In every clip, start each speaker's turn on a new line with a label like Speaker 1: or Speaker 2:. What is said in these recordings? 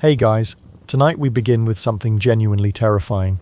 Speaker 1: Hey guys, tonight we begin with something genuinely terrifying.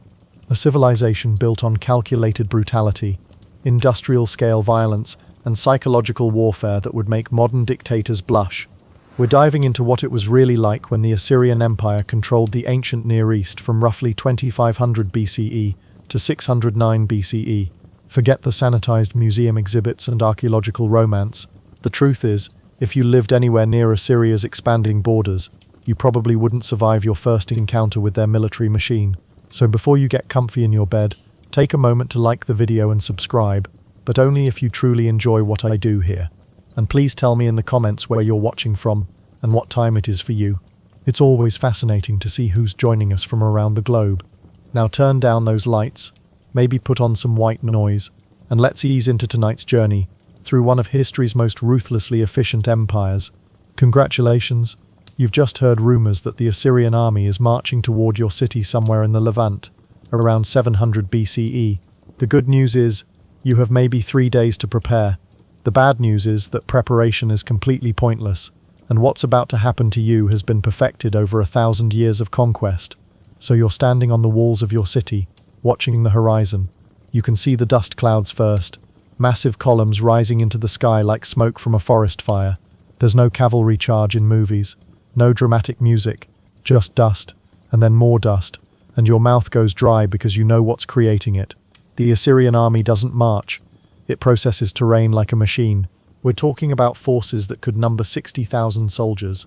Speaker 1: A civilization built on calculated brutality, industrial-scale violence, and psychological warfare that would make modern dictators blush. We're diving into what it was really like when the Assyrian Empire controlled the ancient Near East from roughly 2500 BCE to 609 BCE. Forget the sanitized museum exhibits and archaeological romance. The truth is, if you lived anywhere near Assyria's expanding borders, you probably wouldn't survive your first encounter with their military machine. So before you get comfy in your bed, take a moment to like the video and subscribe, but only if you truly enjoy what I do here. And please tell me in the comments where you're watching from and what time it is for you. It's always fascinating to see who's joining us from around the globe. Now turn down those lights, maybe put on some white noise, and let's ease into tonight's journey through one of history's most ruthlessly efficient empires. Congratulations, you've just heard rumors that the Assyrian army is marching toward your city somewhere in the Levant, around 700 BCE. The good news is, you have maybe 3 days to prepare. The bad news is that preparation is completely pointless, and what's about to happen to you has been perfected over 1,000 years of conquest. So you're standing on the walls of your city, watching the horizon. You can see the dust clouds first, massive columns rising into the sky like smoke from a forest fire. There's no cavalry charge in movies, no dramatic music, just dust, and then more dust, and your mouth goes dry because you know what's creating it. The Assyrian army doesn't march, it processes terrain like a machine. We're talking about forces that could number 60,000 soldiers,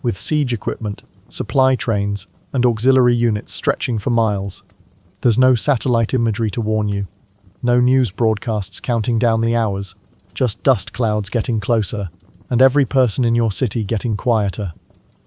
Speaker 1: with siege equipment, supply trains, and auxiliary units stretching for miles. There's no satellite imagery to warn you, no news broadcasts counting down the hours, just dust clouds getting closer, and every person in your city getting quieter.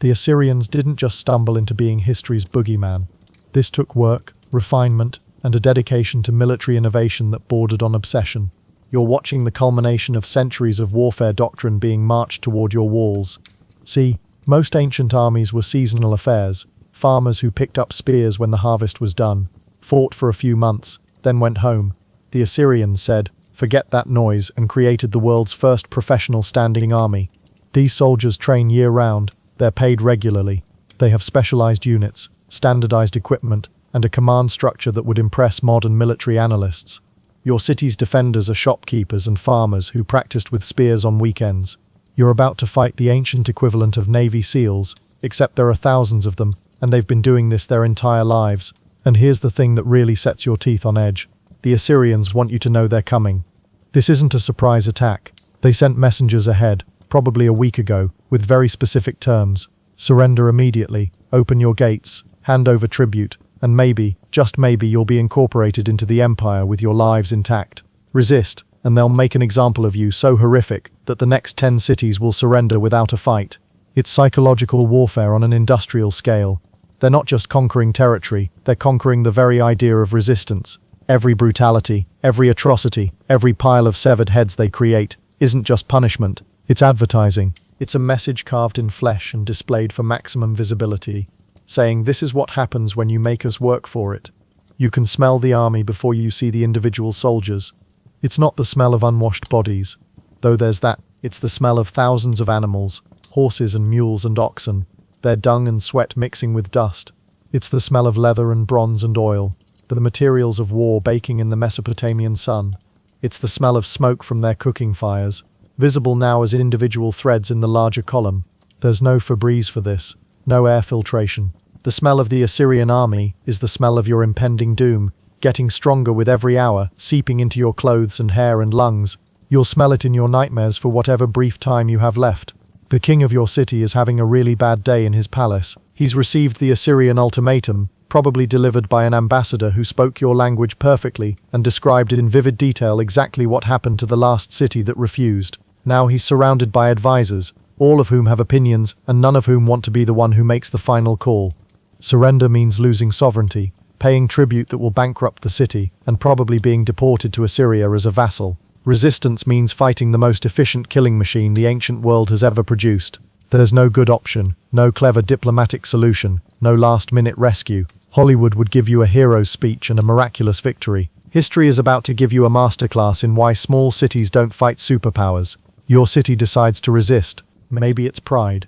Speaker 1: The Assyrians didn't just stumble into being history's boogeyman. This took work, refinement, and a dedication to military innovation that bordered on obsession. You're watching the culmination of centuries of warfare doctrine being marched toward your walls. See, most ancient armies were seasonal affairs, farmers who picked up spears when the harvest was done, fought for a few months, then went home. The Assyrians said, "Forget that noise," and created the world's first professional standing army. These soldiers train year-round, they're paid regularly, they have specialized units, standardized equipment, and a command structure that would impress modern military analysts. Your city's defenders are shopkeepers and farmers who practiced with spears on weekends. You're about to fight the ancient equivalent of Navy SEALs, except there are thousands of them, and they've been doing this their entire lives. And here's the thing that really sets your teeth on edge. The Assyrians want you to know they're coming. This isn't a surprise attack. They sent messengers ahead, probably a week ago, with very specific terms. Surrender immediately, open your gates, hand over tribute, and maybe, just maybe, you'll be incorporated into the empire with your lives intact. Resist, and they'll make an example of you so horrific that the next 10 cities will surrender without a fight. It's psychological warfare on an industrial scale. They're not just conquering territory, they're conquering the very idea of resistance. Every brutality, every atrocity, every pile of severed heads they create isn't just punishment, it's advertising. It's a message carved in flesh and displayed for maximum visibility, saying this is what happens when you make us work for it. You can smell the army before you see the individual soldiers. It's not the smell of unwashed bodies, though there's that. It's the smell of thousands of animals, horses and mules and oxen, their dung and sweat mixing with dust. It's the smell of leather and bronze and oil, the materials of war baking in the Mesopotamian sun. It's the smell of smoke from their cooking fires, visible now as individual threads in the larger column. There's no Febreze for this, no air filtration. The smell of the Assyrian army is the smell of your impending doom, getting stronger with every hour, seeping into your clothes and hair and lungs. You'll smell it in your nightmares for whatever brief time you have left. The king of your city is having a really bad day in his palace. He's received the Assyrian ultimatum, probably delivered by an ambassador who spoke your language perfectly and described in vivid detail exactly what happened to the last city that refused. Now he's surrounded by advisors, all of whom have opinions and none of whom want to be the one who makes the final call. Surrender means losing sovereignty, paying tribute that will bankrupt the city, and probably being deported to Assyria as a vassal. Resistance means fighting the most efficient killing machine the ancient world has ever produced. There's no good option, no clever diplomatic solution, no last-minute rescue. Hollywood would give you a hero's speech and a miraculous victory. History is about to give you a masterclass in why small cities don't fight superpowers. Your city decides to resist. Maybe it's pride.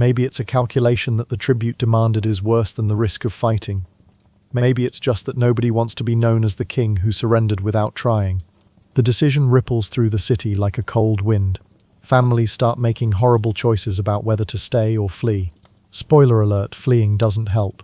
Speaker 1: Maybe it's a calculation that the tribute demanded is worse than the risk of fighting. Maybe it's just that nobody wants to be known as the king who surrendered without trying. The decision ripples through the city like a cold wind. Families start making horrible choices about whether to stay or flee. Spoiler alert, fleeing doesn't help.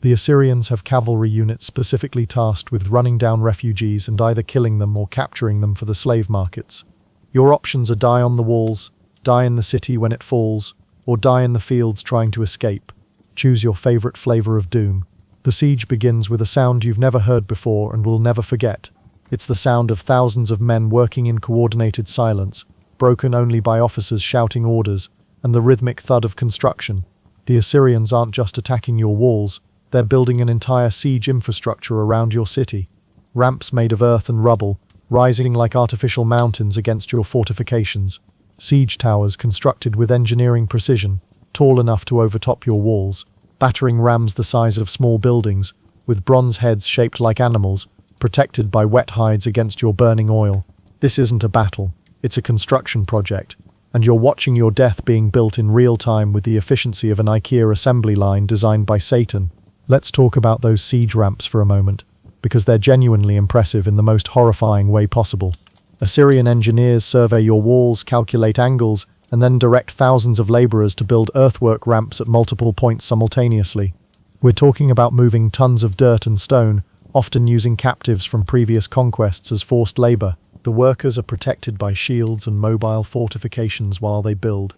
Speaker 1: The Assyrians have cavalry units specifically tasked with running down refugees and either killing them or capturing them for the slave markets. Your options are die on the walls, die in the city when it falls, or die in the fields trying to escape. Choose your favorite flavor of doom. The siege begins with a sound you've never heard before and will never forget. It's the sound of thousands of men working in coordinated silence, broken only by officers shouting orders, and the rhythmic thud of construction. The Assyrians aren't just attacking your walls, they're building an entire siege infrastructure around your city. Ramps made of earth and rubble, rising like artificial mountains against your fortifications. Siege towers constructed with engineering precision, tall enough to overtop your walls. Battering rams the size of small buildings, with bronze heads shaped like animals, protected by wet hides against your burning oil. This isn't a battle, it's a construction project, and you're watching your death being built in real time with the efficiency of an IKEA assembly line designed by Satan. Let's talk about those siege ramps for a moment, because they're genuinely impressive in the most horrifying way possible. Assyrian engineers survey your walls, calculate angles, and then direct thousands of laborers to build earthwork ramps at multiple points simultaneously. We're talking about moving tons of dirt and stone, often using captives from previous conquests as forced labor. The workers are protected by shields and mobile fortifications while they build.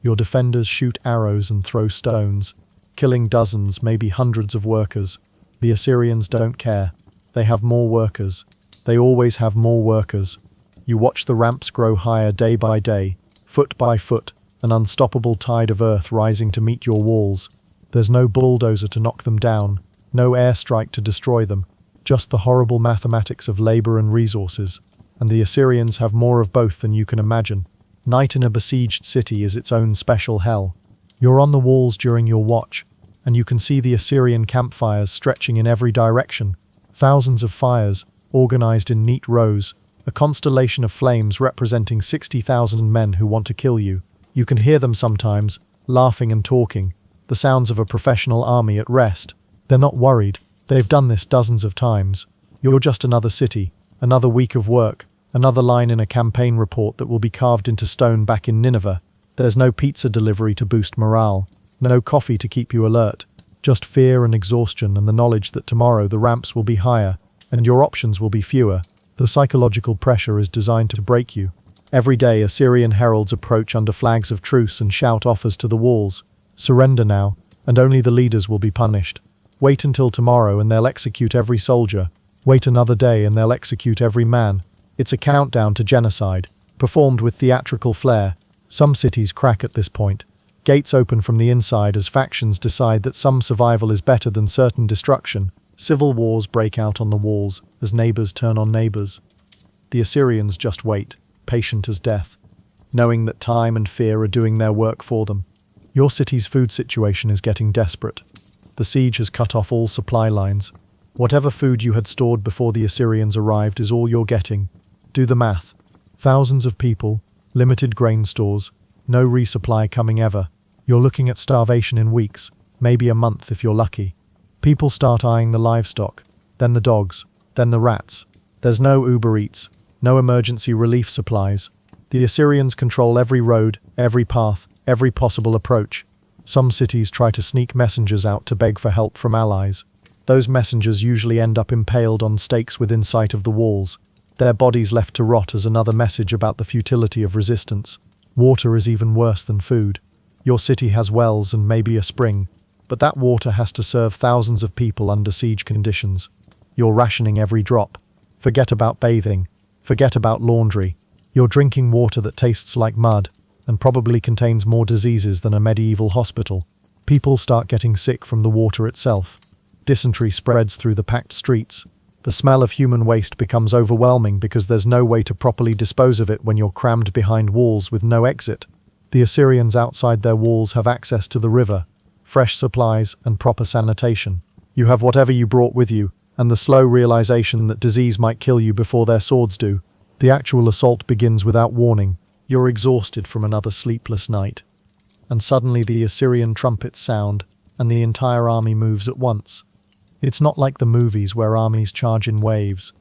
Speaker 1: Your defenders shoot arrows and throw stones, killing dozens, maybe hundreds of workers. The Assyrians don't care. They have more workers. They always have more workers. You watch the ramps grow higher day by day, foot by foot, an unstoppable tide of earth rising to meet your walls. There's no bulldozer to knock them down, no airstrike to destroy them, just the horrible mathematics of labor and resources. And the Assyrians have more of both than you can imagine. Night in a besieged city is its own special hell. You're on the walls during your watch, and you can see the Assyrian campfires stretching in every direction. Thousands of fires, organized in neat rows, a constellation of flames representing 60,000 men who want to kill you. You can hear them sometimes, laughing and talking, the sounds of a professional army at rest. They're not worried. They've done this dozens of times. You're just another city, another week of work, another line in a campaign report that will be carved into stone back in Nineveh. There's no pizza delivery to boost morale, no coffee to keep you alert, just fear and exhaustion and the knowledge that tomorrow the ramps will be higher, and your options will be fewer. The psychological pressure is designed to break you. Every day Assyrian heralds approach under flags of truce and shout offers to the walls. Surrender now, and only the leaders will be punished. Wait until tomorrow and they'll execute every soldier. Wait another day and they'll execute every man. It's a countdown to genocide, performed with theatrical flair. Some cities crack at this point. Gates open from the inside as factions decide that some survival is better than certain destruction. Civil wars break out on the walls as neighbors turn on neighbors. The Assyrians just wait, patient as death, knowing that time and fear are doing their work for them. Your city's food situation is getting desperate. The siege has cut off all supply lines. Whatever food you had stored before the Assyrians arrived is all you're getting. Do the math. Thousands of people, limited grain stores, no resupply coming ever. You're looking at starvation in weeks, maybe a month if you're lucky. People start eyeing the livestock, then the dogs, then the rats. There's no Uber Eats, no emergency relief supplies. The Assyrians control every road, every path, every possible approach. Some cities try to sneak messengers out to beg for help from allies. Those messengers usually end up impaled on stakes within sight of the walls, their bodies left to rot as another message about the futility of resistance. Water is even worse than food. Your city has wells and maybe a spring, but that water has to serve thousands of people under siege conditions. You're rationing every drop. Forget about bathing. Forget about laundry. You're drinking water that tastes like mud and probably contains more diseases than a medieval hospital. People start getting sick from the water itself. Dysentery spreads through the packed streets. The smell of human waste becomes overwhelming because there's no way to properly dispose of it when you're crammed behind walls with no exit. The Assyrians outside their walls have access to the river, fresh supplies, and proper sanitation. You have whatever you brought with you, and the slow realization that disease might kill you before their swords do. The actual assault begins without warning. You're exhausted from another sleepless night. and suddenly the Assyrian trumpets sound, and the entire army moves at once. It's not like the movies where armies charge in waves.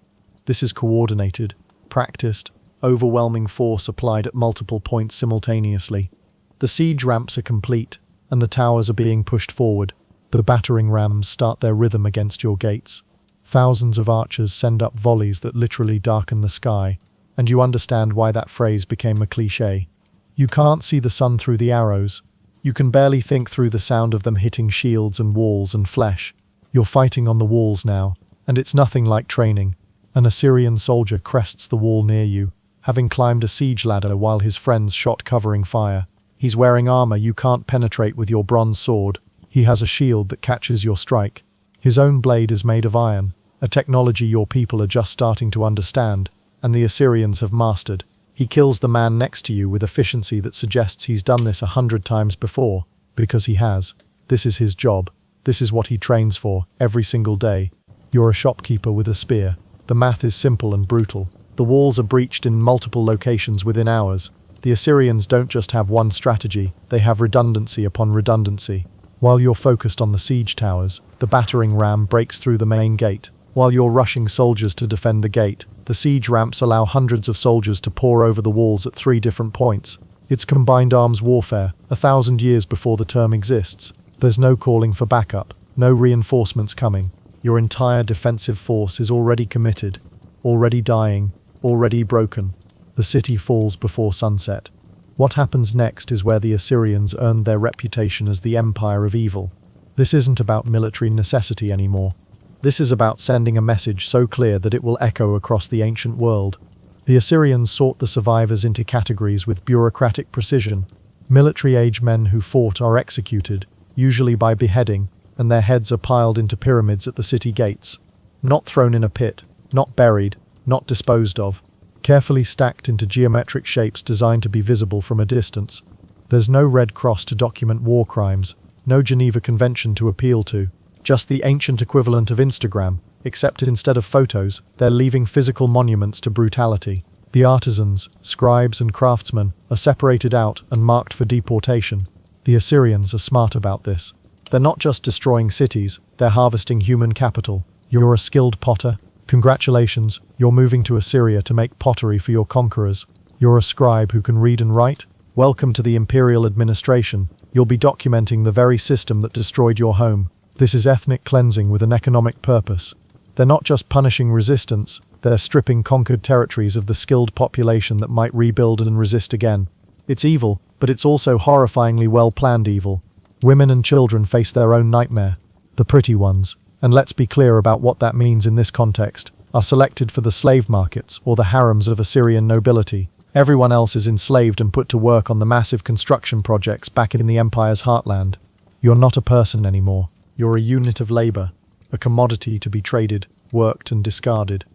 Speaker 1: This is coordinated, practiced, overwhelming force applied at multiple points simultaneously. The siege ramps are complete, and the towers are being pushed forward. The battering rams start their rhythm against your gates. Thousands of archers send up volleys that literally darken the sky, and you understand why that phrase became a cliché. You can't see the sun through the arrows. You can barely think through the sound of them hitting shields and walls and flesh. You're fighting on the walls now, and it's nothing like training. An Assyrian soldier crests the wall near you, having climbed a siege ladder while his friends shot covering fire. He's wearing armor you can't penetrate with your bronze sword. He has a shield that catches your strike. His own blade is made of iron, a technology your people are just starting to understand, and the Assyrians have mastered. He kills the man next to you with efficiency that suggests he's done this 100 times before, because he has. This is his job. This is what he trains for, every single day. You're a shopkeeper with a spear. The math is simple and brutal. The walls are breached in multiple locations within hours. The Assyrians don't just have one strategy, they have redundancy upon redundancy. While you're focused on the siege towers, the battering ram breaks through the main gate. While you're rushing soldiers to defend the gate, the siege ramps allow hundreds of soldiers to pour over the walls at 3 different points. It's combined arms warfare, 1,000 years before the term exists. There's no calling for backup, no reinforcements coming. Your entire defensive force is already committed, already dying, already broken. The city falls before sunset. What happens next is where the Assyrians earned their reputation as the Empire of Evil. This isn't about military necessity anymore. This is about sending a message so clear that it will echo across the ancient world. The Assyrians sort the survivors into categories with bureaucratic precision. Military-age men who fought are executed, usually by beheading, and their heads are piled into pyramids at the city gates. Not thrown in a pit, not buried, not disposed of. Carefully stacked into geometric shapes designed to be visible from a distance. There's no Red Cross to document war crimes, no Geneva Convention to appeal to, just the ancient equivalent of Instagram, except instead of photos, they're leaving physical monuments to brutality. The artisans, scribes and craftsmen are separated out and marked for deportation. The Assyrians are smart about this. They're not just destroying cities, they're harvesting human capital. You're a skilled potter? Congratulations, you're moving to Assyria to make pottery for your conquerors. You're a scribe who can read and write? Welcome to the imperial administration. You'll be documenting the very system that destroyed your home. This is ethnic cleansing with an economic purpose. They're not just punishing resistance, they're stripping conquered territories of the skilled population that might rebuild and resist again. It's evil, but it's also horrifyingly well-planned evil. Women and children face their own nightmare. The pretty ones, and let's be clear about what that means in this context, are selected for the slave markets or the harems of Assyrian nobility. Everyone else is enslaved and put to work on the massive construction projects back in the empire's heartland. You're not a person anymore. You're a unit of labor, a commodity to be traded, worked and discarded.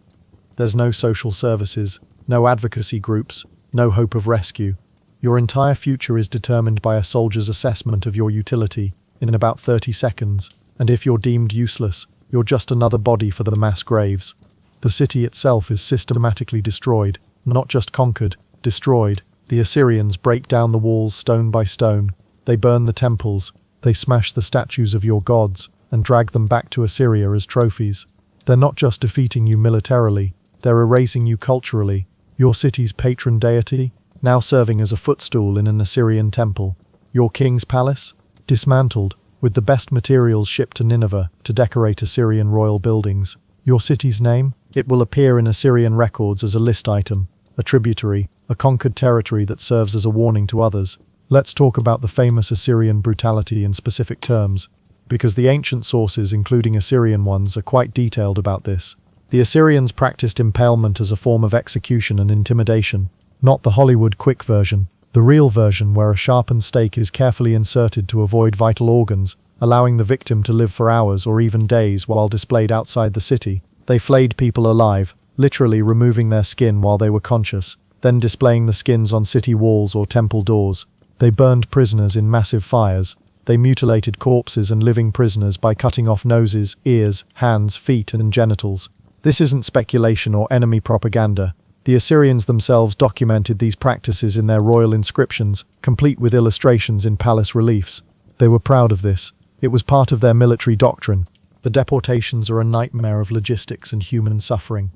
Speaker 1: There's no social services, no advocacy groups, no hope of rescue. Your entire future is determined by a soldier's assessment of your utility in about 30 seconds, and if you're deemed useless, you're just another body for the mass graves. The city itself is systematically destroyed, not just conquered, destroyed. The Assyrians break down the walls stone by stone. They burn the temples. They smash the statues of your gods and drag them back to Assyria as trophies. They're not just defeating you militarily, they're erasing you culturally. Your city's patron deity, now serving as a footstool in an Assyrian temple. Your king's palace, dismantled, with the best materials shipped to Nineveh to decorate Assyrian royal buildings. Your city's name? It will appear in Assyrian records as a list item, a tributary, a conquered territory that serves as a warning to others. Let's talk about the famous Assyrian brutality in specific terms, because the ancient sources, including Assyrian ones, are quite detailed about this. The Assyrians practiced impalement as a form of execution and intimidation, not the Hollywood quick version, the real version where a sharpened stake is carefully inserted to avoid vital organs, allowing the victim to live for hours or even days while displayed outside the city. They flayed people alive, literally removing their skin while they were conscious, then displaying the skins on city walls or temple doors. They burned prisoners in massive fires. They mutilated corpses and living prisoners by cutting off noses, ears, hands, feet, and genitals. This isn't speculation or enemy propaganda. The Assyrians themselves documented these practices in their royal inscriptions, complete with illustrations in palace reliefs. They were proud of this. It was part of their military doctrine. The deportations are a nightmare of logistics and human suffering.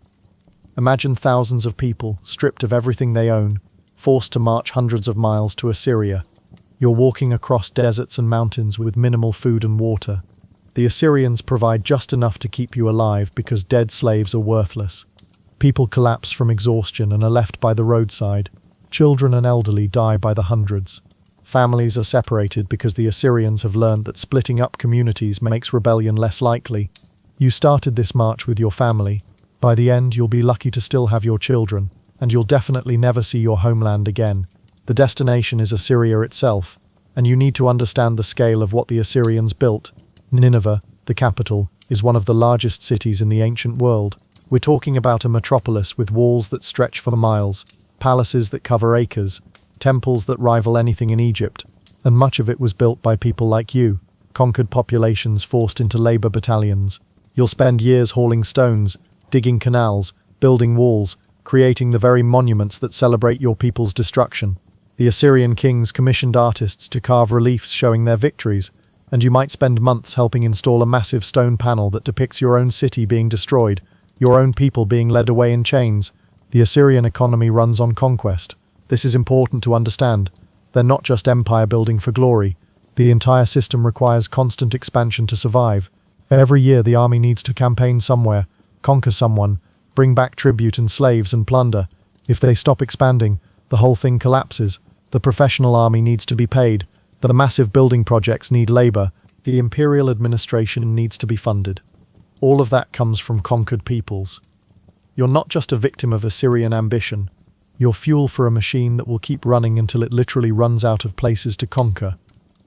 Speaker 1: Imagine thousands of people, stripped of everything they own, forced to march hundreds of miles to Assyria. You're walking across deserts and mountains with minimal food and water. The Assyrians provide just enough to keep you alive because dead slaves are worthless. People collapse from exhaustion and are left by the roadside. Children and elderly die by the hundreds. Families are separated because the Assyrians have learned that splitting up communities makes rebellion less likely. You started this march with your family. By the end, you'll be lucky to still have your children, and you'll definitely never see your homeland again. The destination is Assyria itself, and you need to understand the scale of what the Assyrians built. Nineveh, the capital, is one of the largest cities in the ancient world. We're talking about a metropolis with walls that stretch for miles, palaces that cover acres, temples that rival anything in Egypt, and much of it was built by people like you, conquered populations forced into labor battalions. You'll spend years hauling stones, digging canals, building walls, creating the very monuments that celebrate your people's destruction. The Assyrian kings commissioned artists to carve reliefs showing their victories, and you might spend months helping install a massive stone panel that depicts your own city being destroyed, your own people being led away in chains. The Assyrian economy runs on conquest. This is important to understand. They're not just empire building for glory. The entire system requires constant expansion to survive. Every year the army needs to campaign somewhere, conquer someone, bring back tribute and slaves and plunder. If they stop expanding, the whole thing collapses. The professional army needs to be paid. The massive building projects need labor. The imperial administration needs to be funded. All of that comes from conquered peoples. You're not just a victim of Assyrian ambition. You're fuel for a machine that will keep running until it literally runs out of places to conquer.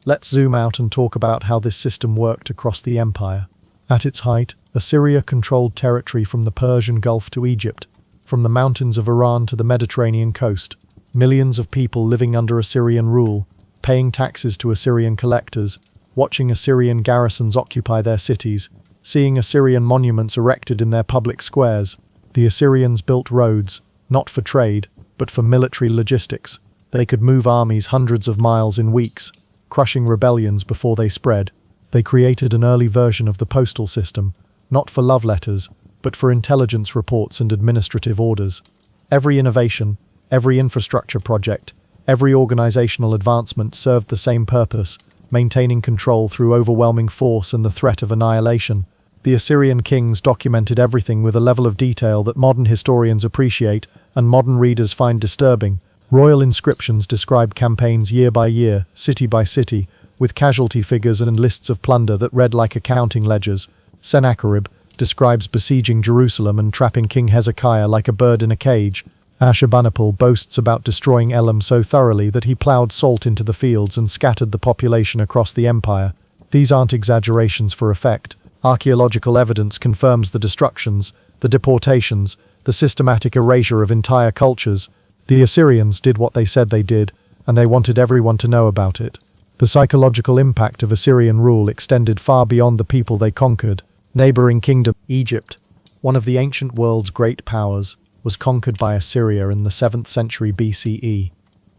Speaker 1: Let's zoom out and talk about how this system worked across the empire. At its height, Assyria controlled territory from the Persian Gulf to Egypt, from the mountains of Iran to the Mediterranean coast. Millions of people living under Assyrian rule, paying taxes to Assyrian collectors, watching Assyrian garrisons occupy their cities, seeing Assyrian monuments erected in their public squares. The Assyrians built roads, not for trade, but for military logistics. They could move armies hundreds of miles in weeks, crushing rebellions before they spread. They created an early version of the postal system, not for love letters, but for intelligence reports and administrative orders. Every innovation, every infrastructure project, every organizational advancement served the same purpose, maintaining control through overwhelming force and the threat of annihilation. The Assyrian kings documented everything with a level of detail that modern historians appreciate and modern readers find disturbing. Royal inscriptions describe campaigns year by year, city by city, with casualty figures and lists of plunder that read like accounting ledgers. Sennacherib describes besieging Jerusalem and trapping King Hezekiah like a bird in a cage. Ashurbanipal boasts about destroying Elam so thoroughly that he plowed salt into the fields and scattered the population across the empire. These aren't exaggerations for effect. Archaeological evidence confirms the destructions, the deportations, the systematic erasure of entire cultures. The Assyrians did what they said they did, and they wanted everyone to know about it. The psychological impact of Assyrian rule extended far beyond the people they conquered. Neighboring kingdom, Egypt, one of the ancient world's great powers, was conquered by Assyria in the 7th century BCE.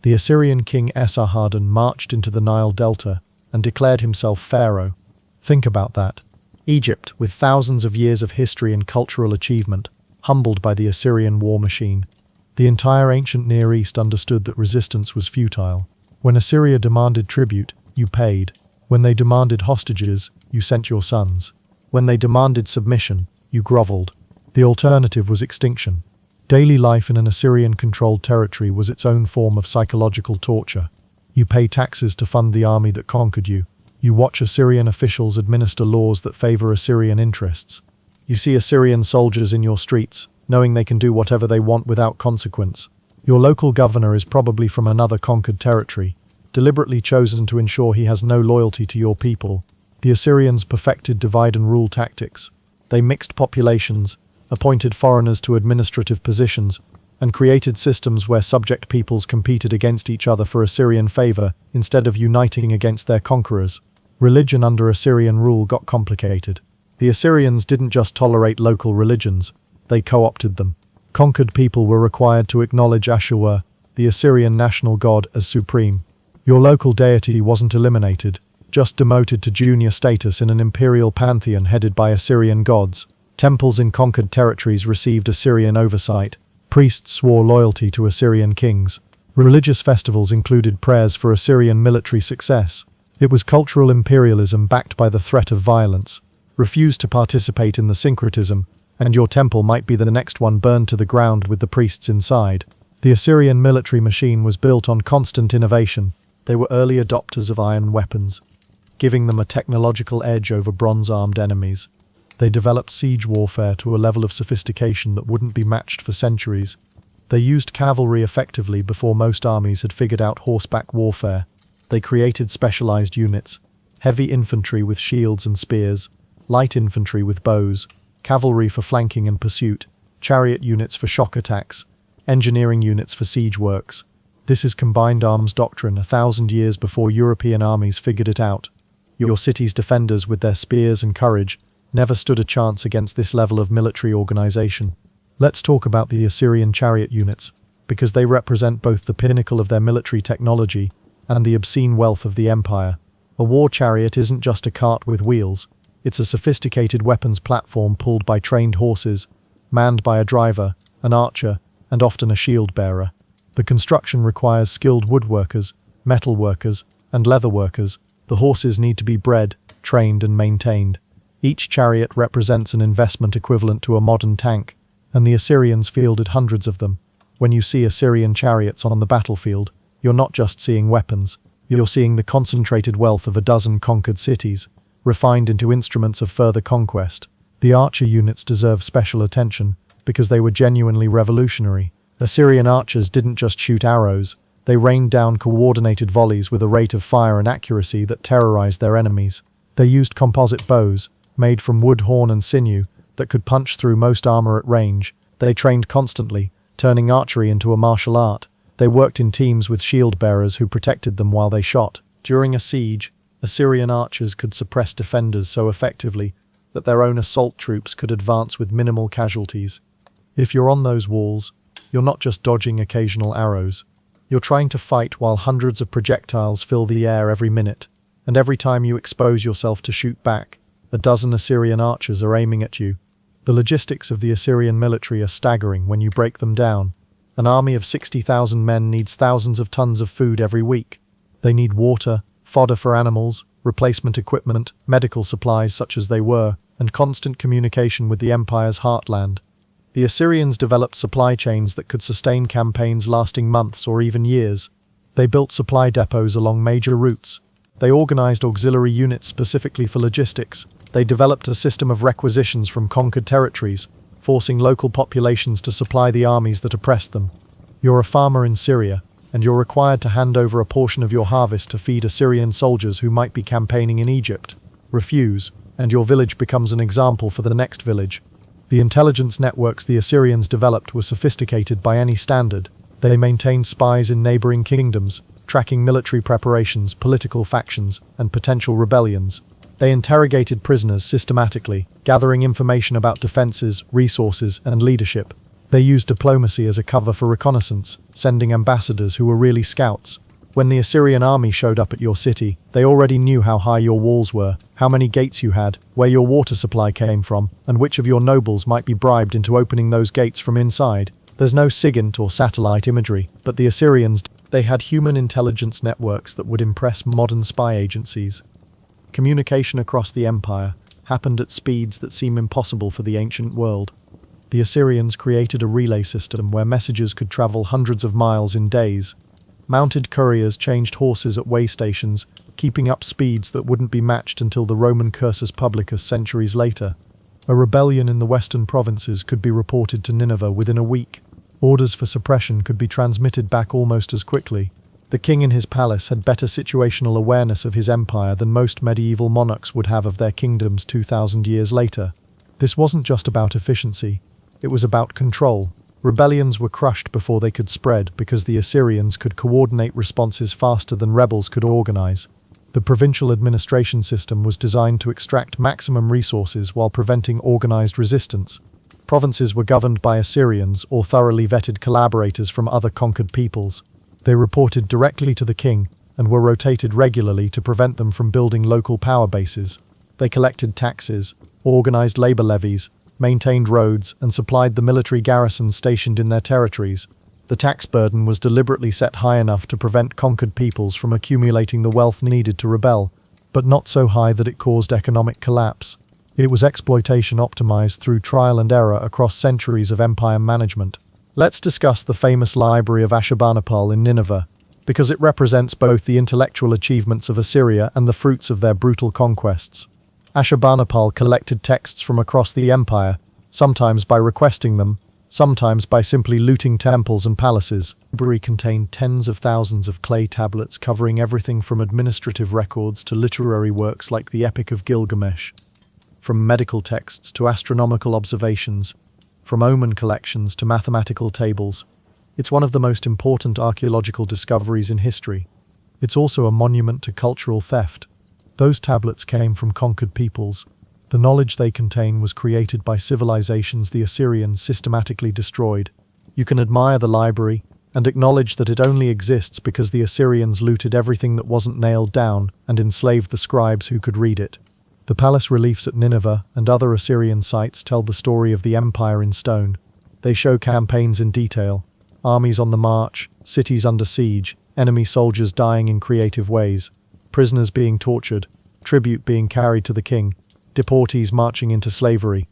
Speaker 1: The Assyrian king Esarhaddon marched into the Nile Delta and declared himself pharaoh. Think about that. Egypt, with thousands of years of history and cultural achievement, humbled by the Assyrian war machine. The entire ancient Near East understood that resistance was futile. When Assyria demanded tribute, you paid. When they demanded hostages, you sent your sons. When they demanded submission, you groveled. The alternative was extinction. Daily life in an Assyrian-controlled territory was its own form of psychological torture. You pay taxes to fund the army that conquered you. You watch Assyrian officials administer laws that favor Assyrian interests. You see Assyrian soldiers in your streets, knowing they can do whatever they want without consequence. Your local governor is probably from another conquered territory, deliberately chosen to ensure he has no loyalty to your people. The Assyrians perfected divide-and-rule tactics. They mixed populations, appointed foreigners to administrative positions, and created systems where subject peoples competed against each other for Assyrian favor instead of uniting against their conquerors. Religion under Assyrian rule got complicated. The Assyrians didn't just tolerate local religions, they co-opted them. Conquered people were required to acknowledge Ashur, the Assyrian national god, as supreme. Your local deity wasn't eliminated, just demoted to junior status in an imperial pantheon headed by Assyrian gods. Temples in conquered territories received Assyrian oversight. Priests swore loyalty to Assyrian kings. Religious festivals included prayers for Assyrian military success. It was cultural imperialism backed by the threat of violence. Refuse to participate in the syncretism, and your temple might be the next one burned to the ground with the priests inside. The Assyrian military machine was built on constant innovation. They were early adopters of iron weapons, giving them a technological edge over bronze-armed enemies. They developed siege warfare to a level of sophistication that wouldn't be matched for centuries. They used cavalry effectively before most armies had figured out horseback warfare. They created specialized units, heavy infantry with shields and spears, light infantry with bows, cavalry for flanking and pursuit, chariot units for shock attacks, engineering units for siege works. This is combined arms doctrine 1,000 years before European armies figured it out. Your city's defenders, with their spears and courage, never stood a chance against this level of military organization. Let's talk about the Assyrian chariot units, because they represent both the pinnacle of their military technology and the obscene wealth of the empire. A war chariot isn't just a cart with wheels, it's a sophisticated weapons platform pulled by trained horses, manned by a driver, an archer, and often a shield bearer. The construction requires skilled woodworkers, metal workers, and leather workers. The horses need to be bred, trained, and maintained. Each chariot represents an investment equivalent to a modern tank, and the Assyrians fielded hundreds of them. When you see Assyrian chariots on the battlefield, you're not just seeing weapons, you're seeing the concentrated wealth of a dozen conquered cities, refined into instruments of further conquest. The archer units deserve special attention, because they were genuinely revolutionary. Assyrian archers didn't just shoot arrows, they rained down coordinated volleys with a rate of fire and accuracy that terrorized their enemies. They used composite bows, made from wood, horn, and sinew, that could punch through most armor at range. They trained constantly, turning archery into a martial art. They worked in teams with shield bearers who protected them while they shot. During a siege, Assyrian archers could suppress defenders so effectively that their own assault troops could advance with minimal casualties. If you're on those walls, you're not just dodging occasional arrows. You're trying to fight while hundreds of projectiles fill the air every minute, and every time you expose yourself to shoot back, a dozen Assyrian archers are aiming at you. The logistics of the Assyrian military are staggering when you break them down. An army of 60,000 men needs thousands of tons of food every week. They need water, fodder for animals, replacement equipment, medical supplies such as they were, and constant communication with the empire's heartland. The Assyrians developed supply chains that could sustain campaigns lasting months or even years. They built supply depots along major routes. They organized auxiliary units specifically for logistics. They developed a system of requisitions from conquered territories, forcing local populations to supply the armies that oppressed them. You're a farmer in Syria, and you're required to hand over a portion of your harvest to feed Assyrian soldiers who might be campaigning in Egypt. Refuse, and your village becomes an example for the next village. The intelligence networks the Assyrians developed were sophisticated by any standard. They maintained spies in neighboring kingdoms, tracking military preparations, political factions, and potential rebellions. They interrogated prisoners systematically, gathering information about defenses, resources, and leadership. They used diplomacy as a cover for reconnaissance, sending ambassadors who were really scouts. When the Assyrian army showed up at your city, they already knew how high your walls were, how many gates you had, where your water supply came from, and which of your nobles might be bribed into opening those gates from inside. There's no SIGINT or satellite imagery, but the Assyrians, they had human intelligence networks that would impress modern spy agencies. Communication across the empire happened at speeds that seem impossible for the ancient world. The Assyrians created a relay system where messages could travel hundreds of miles in days. Mounted couriers changed horses at way stations, keeping up speeds that wouldn't be matched until the Roman Cursus Publicus centuries later. A rebellion in the western provinces could be reported to Nineveh within a week. Orders for suppression could be transmitted back almost as quickly. The king in his palace had better situational awareness of his empire than most medieval monarchs would have of their kingdoms 2,000 years later. This wasn't just about efficiency, it was about control. Rebellions were crushed before they could spread because the Assyrians could coordinate responses faster than rebels could organize. The provincial administration system was designed to extract maximum resources while preventing organized resistance. Provinces were governed by Assyrians or thoroughly vetted collaborators from other conquered peoples. They reported directly to the king and were rotated regularly to prevent them from building local power bases. They collected taxes, organized labor levies, maintained roads, and supplied the military garrisons stationed in their territories. The tax burden was deliberately set high enough to prevent conquered peoples from accumulating the wealth needed to rebel, but not so high that it caused economic collapse. It was exploitation optimized through trial and error across centuries of empire management. Let's discuss the famous Library of Ashurbanipal in Nineveh, because it represents both the intellectual achievements of Assyria and the fruits of their brutal conquests. Ashurbanipal collected texts from across the empire, sometimes by requesting them, sometimes by simply looting temples and palaces. The library contained tens of thousands of clay tablets covering everything from administrative records to literary works like the Epic of Gilgamesh, from medical texts to astronomical observations, from omen collections to mathematical tables. It's one of the most important archaeological discoveries in history. It's also a monument to cultural theft. Those tablets came from conquered peoples. The knowledge they contain was created by civilizations the Assyrians systematically destroyed. You can admire the library and acknowledge that it only exists because the Assyrians looted everything that wasn't nailed down and enslaved the scribes who could read it. The palace reliefs at Nineveh and other Assyrian sites tell the story of the empire in stone. They show campaigns in detail, armies on the march, cities under siege, enemy soldiers dying in creative ways, prisoners being tortured, tribute being carried to the king, deportees marching into slavery.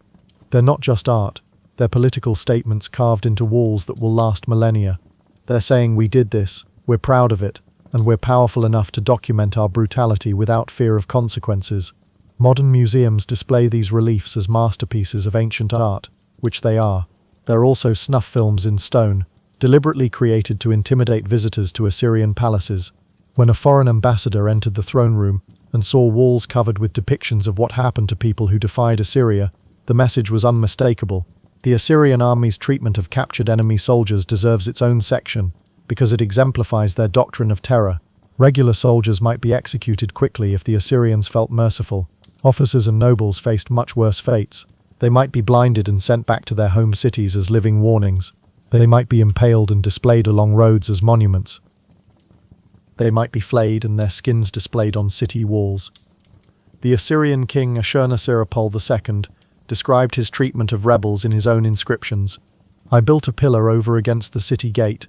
Speaker 1: They're not just art, they're political statements carved into walls that will last millennia. They're saying we did this, we're proud of it, and we're powerful enough to document our brutality without fear of consequences. Modern museums display these reliefs as masterpieces of ancient art, which they are. They're also snuff films in stone, deliberately created to intimidate visitors to Assyrian palaces. When a foreign ambassador entered the throne room and saw walls covered with depictions of what happened to people who defied Assyria, the message was unmistakable. The Assyrian army's treatment of captured enemy soldiers deserves its own section, because it exemplifies their doctrine of terror. Regular soldiers might be executed quickly if the Assyrians felt merciful. Officers and nobles faced much worse fates. They might be blinded and sent back to their home cities as living warnings. They might be impaled and displayed along roads as monuments. They might be flayed and their skins displayed on city walls. The Assyrian king Ashurnasirpal II described his treatment of rebels in his own inscriptions. I built a pillar over against the city gate,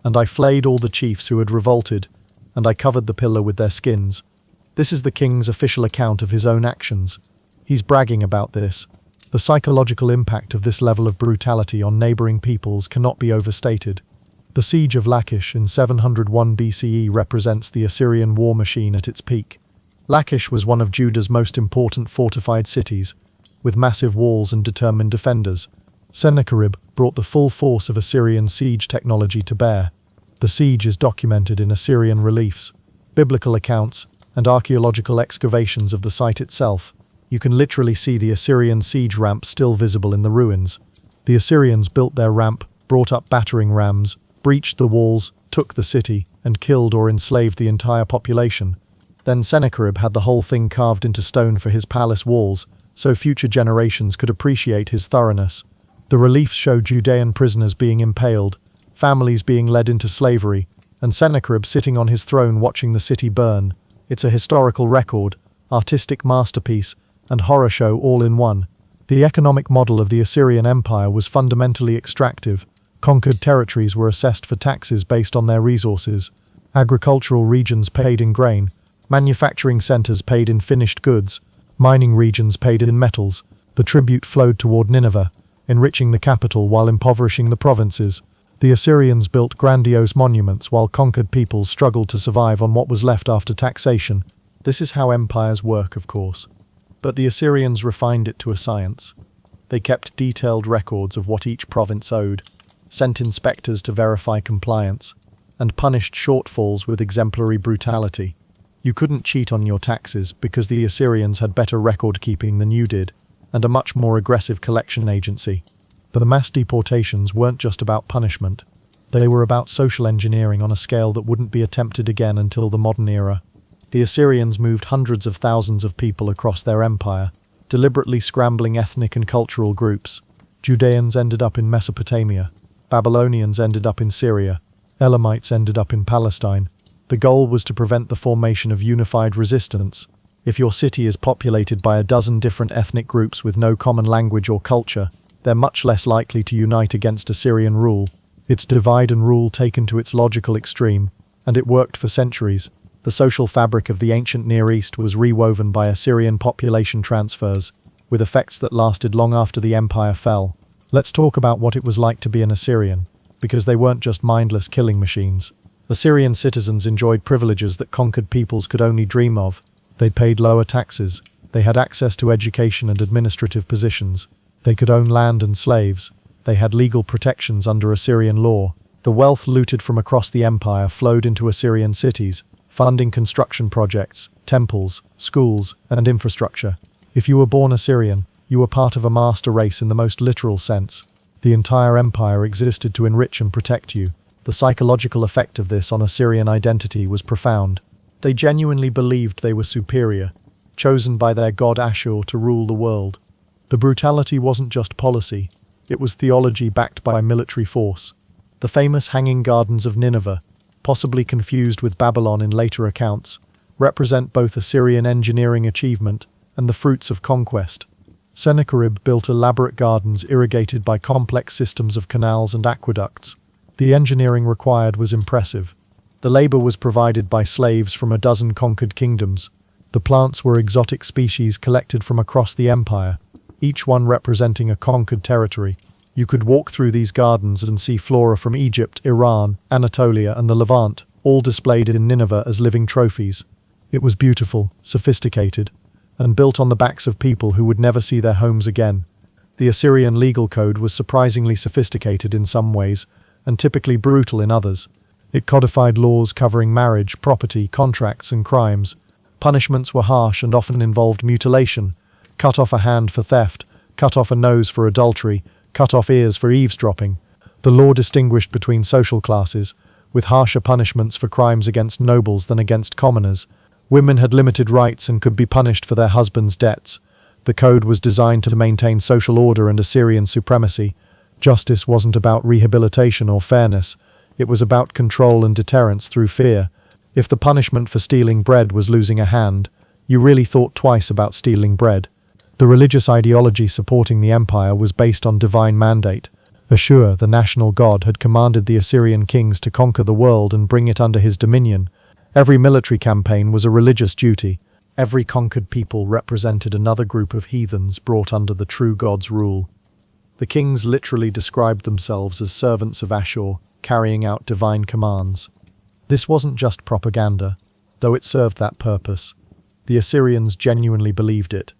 Speaker 1: and I flayed all the chiefs who had revolted, and I covered the pillar with their skins. This is the king's official account of his own actions. He's bragging about this. The psychological impact of this level of brutality on neighboring peoples cannot be overstated. The siege of Lachish in 701 BCE represents the Assyrian war machine at its peak. Lachish was one of Judah's most important fortified cities, with massive walls and determined defenders. Sennacherib brought the full force of Assyrian siege technology to bear. The siege is documented in Assyrian reliefs, biblical accounts, and archaeological excavations of the site itself. You can literally see the Assyrian siege ramp still visible in the ruins. The Assyrians built their ramp, brought up battering rams, breached the walls, took the city, and killed or enslaved the entire population. Then Sennacherib had the whole thing carved into stone for his palace walls, so future generations could appreciate his thoroughness. The reliefs show Judean prisoners being impaled, families being led into slavery, and Sennacherib sitting on his throne watching the city burn. It's a historical record, artistic masterpiece, and horror show all in one. The economic model of the Assyrian Empire was fundamentally extractive. Conquered territories were assessed for taxes based on their resources. Agricultural regions paid in grain, manufacturing centers paid in finished goods, mining regions paid in metals. The tribute flowed toward Nineveh, enriching the capital while impoverishing the provinces. The Assyrians built grandiose monuments while conquered peoples struggled to survive on what was left after taxation. This is how empires work, of course. But the Assyrians refined it to a science. They kept detailed records of what each province owed, sent inspectors to verify compliance, and punished shortfalls with exemplary brutality. You couldn't cheat on your taxes because the Assyrians had better record-keeping than you did, and a much more aggressive collection agency. The mass deportations weren't just about punishment. They were about social engineering on a scale that wouldn't be attempted again until the modern era. The Assyrians moved hundreds of thousands of people across their empire, deliberately scrambling ethnic and cultural groups. Judeans ended up in Mesopotamia. Babylonians ended up in Syria. Elamites ended up in Palestine. The goal was to prevent the formation of unified resistance. If your city is populated by a dozen different ethnic groups with no common language or culture, they're much less likely to unite against Assyrian rule. It's divide and rule taken to its logical extreme, and it worked for centuries. The social fabric of the ancient Near East was rewoven by Assyrian population transfers, with effects that lasted long after the empire fell. Let's talk about what it was like to be an Assyrian, because they weren't just mindless killing machines. Assyrian citizens enjoyed privileges that conquered peoples could only dream of. They paid lower taxes. They had access to education and administrative positions. They could own land and slaves. They had legal protections under Assyrian law. The wealth looted from across the empire flowed into Assyrian cities, funding construction projects, temples, schools, and infrastructure. If you were born Assyrian, you were part of a master race in the most literal sense. The entire empire existed to enrich and protect you. The psychological effect of this on Assyrian identity was profound. They genuinely believed they were superior, chosen by their god Ashur to rule the world. The brutality wasn't just policy, it was theology backed by military force. The famous Hanging Gardens of Nineveh, possibly confused with Babylon in later accounts, represent both Assyrian engineering achievement and the fruits of conquest. Sennacherib built elaborate gardens irrigated by complex systems of canals and aqueducts. The engineering required was impressive. The labor was provided by slaves from a dozen conquered kingdoms. The plants were exotic species collected from across the empire, each one representing a conquered territory. You could walk through these gardens and see flora from Egypt, Iran, Anatolia, and the Levant, all displayed in Nineveh as living trophies. It was beautiful, sophisticated, and built on the backs of people who would never see their homes again. The Assyrian legal code was surprisingly sophisticated in some ways, and typically brutal in others. It codified laws covering marriage, property, contracts, and crimes. Punishments were harsh and often involved mutilation. Cut off a hand for theft, cut off a nose for adultery, cut off ears for eavesdropping. The law distinguished between social classes, with harsher punishments for crimes against nobles than against commoners. Women had limited rights and could be punished for their husbands' debts. The code was designed to maintain social order and Assyrian supremacy. Justice wasn't about rehabilitation or fairness. It was about control and deterrence through fear. If the punishment for stealing bread was losing a hand, you really thought twice about stealing bread. The religious ideology supporting the empire was based on divine mandate. Ashur, the national god, had commanded the Assyrian kings to conquer the world and bring it under his dominion. Every military campaign was a religious duty. Every conquered people represented another group of heathens brought under the true god's rule. The kings literally described themselves as servants of Ashur, carrying out divine commands. This wasn't just propaganda, though it served that purpose. The Assyrians genuinely believed it.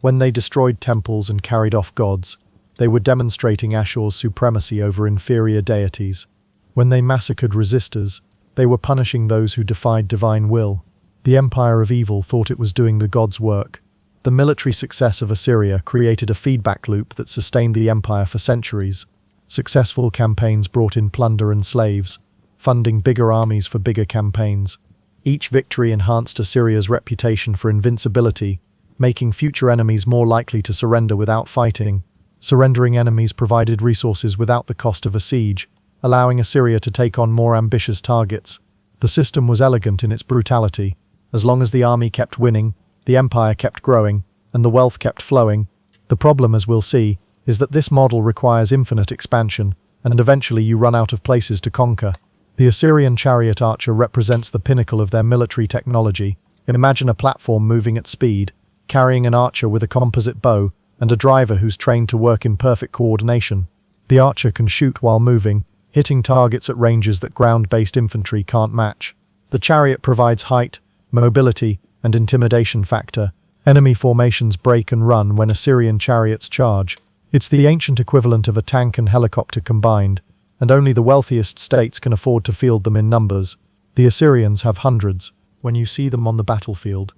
Speaker 1: When they destroyed temples and carried off gods, they were demonstrating Ashur's supremacy over inferior deities. When they massacred resistors, they were punishing those who defied divine will. The Empire of Evil thought it was doing the gods' work. The military success of Assyria created a feedback loop that sustained the empire for centuries. Successful campaigns brought in plunder and slaves, funding bigger armies for bigger campaigns. Each victory enhanced Assyria's reputation for invincibility, making future enemies more likely to surrender without fighting. Surrendering enemies provided resources without the cost of a siege, allowing Assyria to take on more ambitious targets. The system was elegant in its brutality. As long as the army kept winning, the empire kept growing, and the wealth kept flowing. The problem, as we'll see, is that this model requires infinite expansion, and eventually you run out of places to conquer. The Assyrian chariot archer represents the pinnacle of their military technology. Imagine a platform moving at speed, carrying an archer with a composite bow, and a driver who's trained to work in perfect coordination. The archer can shoot while moving, hitting targets at ranges that ground-based infantry can't match. The chariot provides height, mobility, and intimidation factor. Enemy formations break and run when Assyrian chariots charge. It's the ancient equivalent of a tank and helicopter combined, and only the wealthiest states can afford to field them in numbers. The Assyrians have hundreds. When you see them on the battlefield,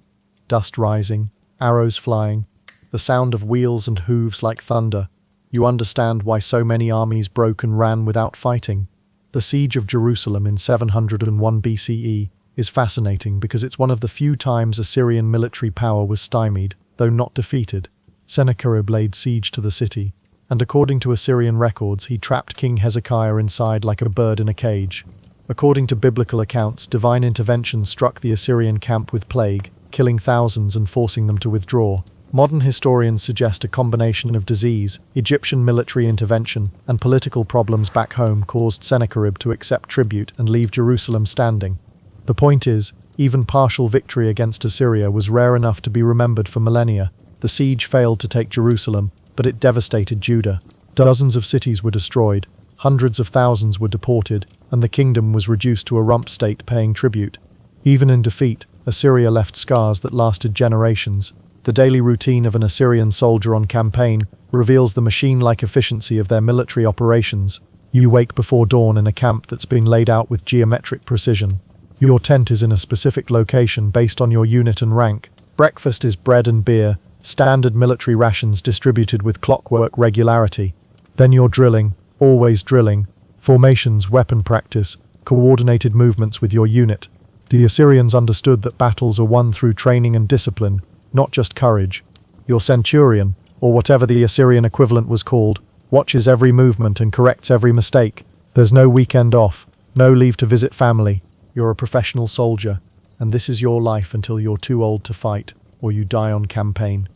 Speaker 1: dust rising, arrows flying, the sound of wheels and hooves like thunder, you understand why so many armies broke and ran without fighting. The siege of Jerusalem in 701 BCE is fascinating because it's one of the few times Assyrian military power was stymied, though not defeated. Sennacherib laid siege to the city, and according to Assyrian records, he trapped King Hezekiah inside like a bird in a cage. According to biblical accounts, divine intervention struck the Assyrian camp with plague, killing thousands and forcing them to withdraw. Modern historians suggest a combination of disease, Egyptian military intervention, and political problems back home caused Sennacherib to accept tribute and leave Jerusalem standing. The point is, even partial victory against Assyria was rare enough to be remembered for millennia. The siege failed to take Jerusalem, but it devastated Judah. Dozens of cities were destroyed, hundreds of thousands were deported, and the kingdom was reduced to a rump state paying tribute. Even in defeat, Assyria left scars that lasted generations. The daily routine of an Assyrian soldier on campaign reveals the machine-like efficiency of their military operations. You wake before dawn in a camp that's been laid out with geometric precision. Your tent is in a specific location based on your unit and rank. Breakfast is bread and beer, standard military rations distributed with clockwork regularity. Then you're drilling, always drilling, formations, weapon practice, coordinated movements with your unit. The Assyrians understood that battles are won through training and discipline, not just courage. Your centurion, or whatever the Assyrian equivalent was called, watches every movement and corrects every mistake. There's no weekend off, no leave to visit family. You're a professional soldier, and this is your life until you're too old to fight, or you die on campaign.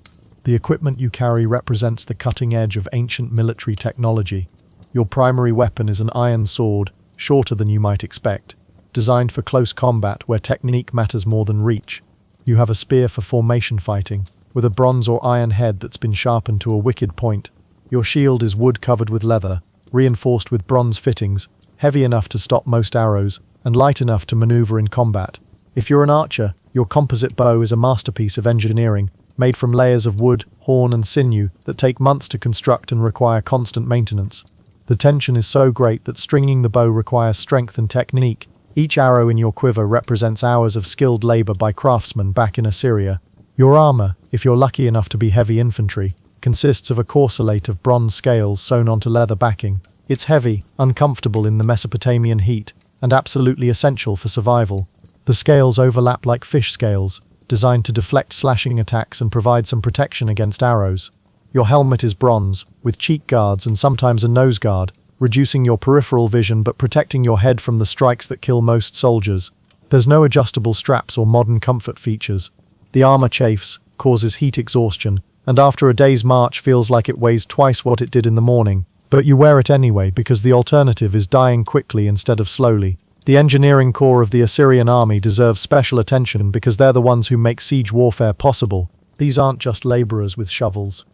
Speaker 1: The equipment you carry represents the cutting edge of ancient military technology. Your primary weapon is an iron sword, shorter than you might expect, designed for close combat where technique matters more than reach. You have a spear for formation fighting, with a bronze or iron head that's been sharpened to a wicked point. Your shield is wood covered with leather, reinforced with bronze fittings, heavy enough to stop most arrows, and light enough to maneuver in combat. If you're an archer, your composite bow is a masterpiece of engineering, made from layers of wood, horn and sinew that take months to construct and require constant maintenance. The tension is so great that stringing the bow requires strength and technique. Each arrow in your quiver represents hours of skilled labor by craftsmen back in Assyria. Your armor, if you're lucky enough to be heavy infantry, consists of a corselate of bronze scales sewn onto leather backing. It's heavy, uncomfortable in the Mesopotamian heat, and absolutely essential for survival. The scales overlap like fish scales, designed to deflect slashing attacks and provide some protection against arrows. Your helmet is bronze, with cheek guards and sometimes a nose guard, reducing your peripheral vision but protecting your head from the strikes that kill most soldiers. There's no adjustable straps or modern comfort features. The armor chafes, causes heat exhaustion, and after a day's march feels like it weighs twice what it did in the morning. But you wear it anyway because the alternative is dying quickly instead of slowly. The engineering corps of the Assyrian army deserves special attention because they're the ones who make siege warfare possible. These aren't just laborers with shovels.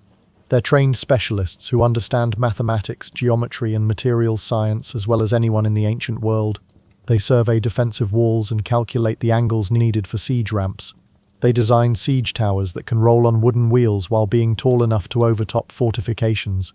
Speaker 1: They're trained specialists who understand mathematics, geometry and materials science as well as anyone in the ancient world. They survey defensive walls and calculate the angles needed for siege ramps. They design siege towers that can roll on wooden wheels while being tall enough to overtop fortifications.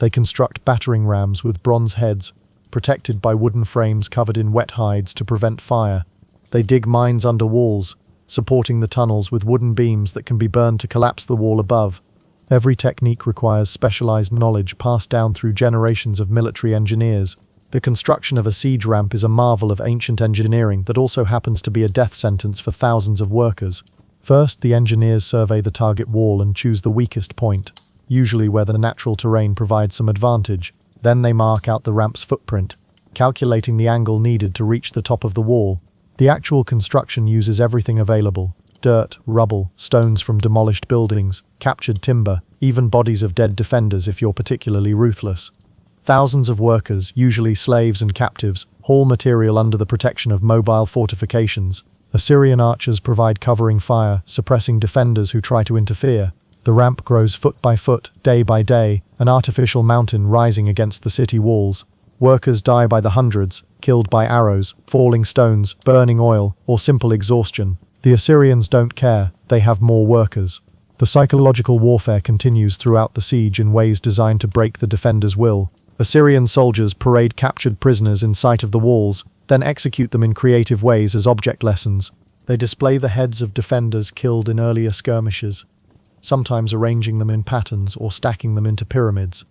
Speaker 1: They construct battering rams with bronze heads, protected by wooden frames covered in wet hides to prevent fire. They dig mines under walls, supporting the tunnels with wooden beams that can be burned to collapse the wall above. Every technique requires specialized knowledge passed down through generations of military engineers. The construction of a siege ramp is a marvel of ancient engineering that also happens to be a death sentence for thousands of workers. First, the engineers survey the target wall and choose the weakest point, usually where the natural terrain provides some advantage. Then they mark out the ramp's footprint, calculating the angle needed to reach the top of the wall. The actual construction uses everything available: dirt, rubble, stones from demolished buildings, captured timber, even bodies of dead defenders if you're particularly ruthless. Thousands of workers, usually slaves and captives, haul material under the protection of mobile fortifications. Assyrian archers provide covering fire, suppressing defenders who try to interfere. The ramp grows foot by foot, day by day, an artificial mountain rising against the city walls. Workers die by the hundreds, killed by arrows, falling stones, burning oil, or simple exhaustion. The Assyrians don't care, they have more workers. The psychological warfare continues throughout the siege in ways designed to break the defenders' will. Assyrian soldiers parade captured prisoners in sight of the walls, then execute them in creative ways as object lessons. They display the heads of defenders killed in earlier skirmishes, sometimes arranging them in patterns or stacking them into pyramids.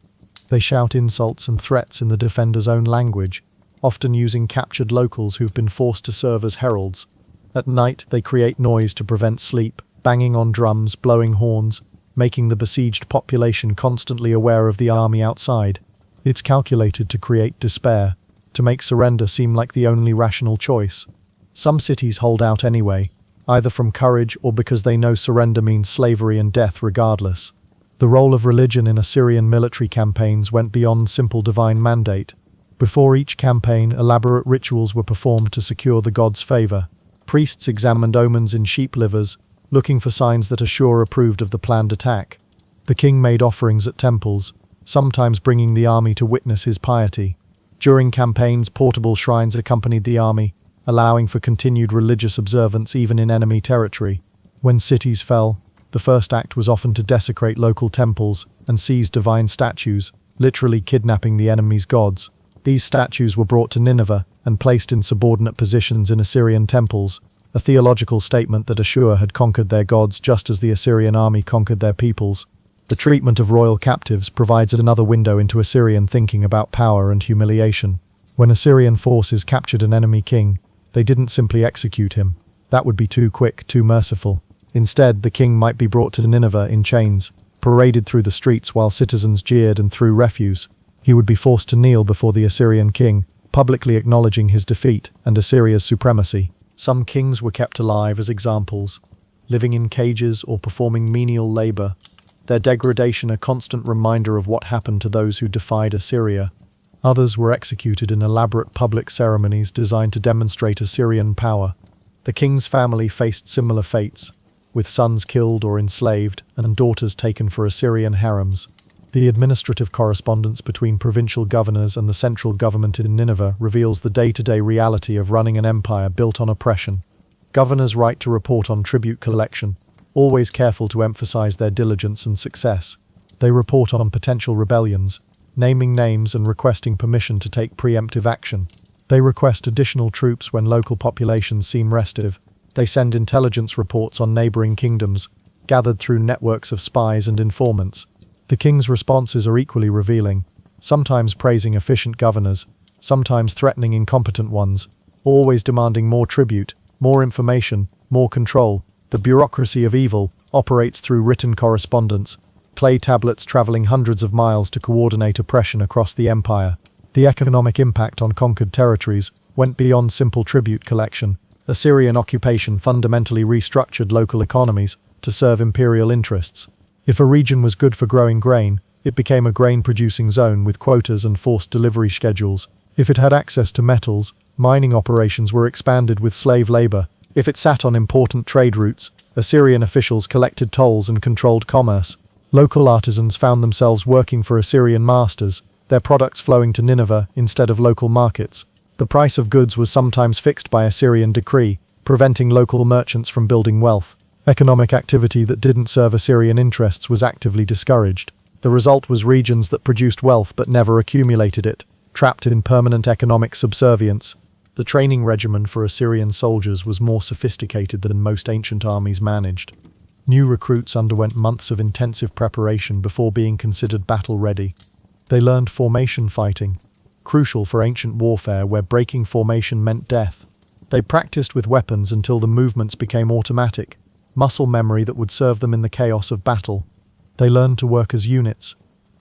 Speaker 1: They shout insults and threats in the defenders' own language, often using captured locals who've been forced to serve as heralds. At night, they create noise to prevent sleep, banging on drums, blowing horns, making the besieged population constantly aware of the army outside. It's calculated to create despair, to make surrender seem like the only rational choice. Some cities hold out anyway, either from courage or because they know surrender means slavery and death regardless. The role of religion in Assyrian military campaigns went beyond simple divine mandate. Before each campaign, elaborate rituals were performed to secure the gods' favor. Priests examined omens in sheep livers, looking for signs that Ashur approved of the planned attack. The king made offerings at temples, sometimes bringing the army to witness his piety. During campaigns, portable shrines accompanied the army, allowing for continued religious observance even in enemy territory. When cities fell, the first act was often to desecrate local temples and seize divine statues, literally kidnapping the enemy's gods. These statues were brought to Nineveh and placed in subordinate positions in Assyrian temples, a theological statement that Ashur had conquered their gods just as the Assyrian army conquered their peoples. The treatment of royal captives provides another window into Assyrian thinking about power and humiliation. When Assyrian forces captured an enemy king, they didn't simply execute him. That would be too quick, too merciful. Instead, the king might be brought to Nineveh in chains, paraded through the streets while citizens jeered and threw refuse. He would be forced to kneel before the Assyrian king, publicly acknowledging his defeat and Assyria's supremacy. Some kings were kept alive as examples, living in cages or performing menial labor, their degradation a constant reminder of what happened to those who defied Assyria. Others were executed in elaborate public ceremonies designed to demonstrate Assyrian power. The king's family faced similar fates, with sons killed or enslaved and daughters taken for Assyrian harems. The administrative correspondence between provincial governors and the central government in Nineveh reveals the day-to-day reality of running an empire built on oppression. Governors write to report on tribute collection, always careful to emphasize their diligence and success. They report on potential rebellions, naming names and requesting permission to take preemptive action. They request additional troops when local populations seem restive. They send intelligence reports on neighboring kingdoms, gathered through networks of spies and informants. The king's responses are equally revealing, sometimes praising efficient governors, sometimes threatening incompetent ones, always demanding more tribute, more information, more control. The bureaucracy of evil operates through written correspondence, clay tablets traveling hundreds of miles to coordinate oppression across the empire. The economic impact on conquered territories went beyond simple tribute collection. Assyrian occupation fundamentally restructured local economies to serve imperial interests. If a region was good for growing grain, it became a grain-producing zone with quotas and forced delivery schedules. If it had access to metals, mining operations were expanded with slave labor. If it sat on important trade routes, Assyrian officials collected tolls and controlled commerce. Local artisans found themselves working for Assyrian masters, their products flowing to Nineveh instead of local markets. The price of goods was sometimes fixed by Assyrian decree, preventing local merchants from building wealth. Economic activity that didn't serve Assyrian interests was actively discouraged. The result was regions that produced wealth but never accumulated it, trapped in permanent economic subservience. The training regimen for Assyrian soldiers was more sophisticated than most ancient armies managed. New recruits underwent months of intensive preparation before being considered battle-ready. They learned formation fighting, crucial for ancient warfare where breaking formation meant death. They practiced with weapons until the movements became automatic, muscle memory that would serve them in the chaos of battle. They learned to work as units,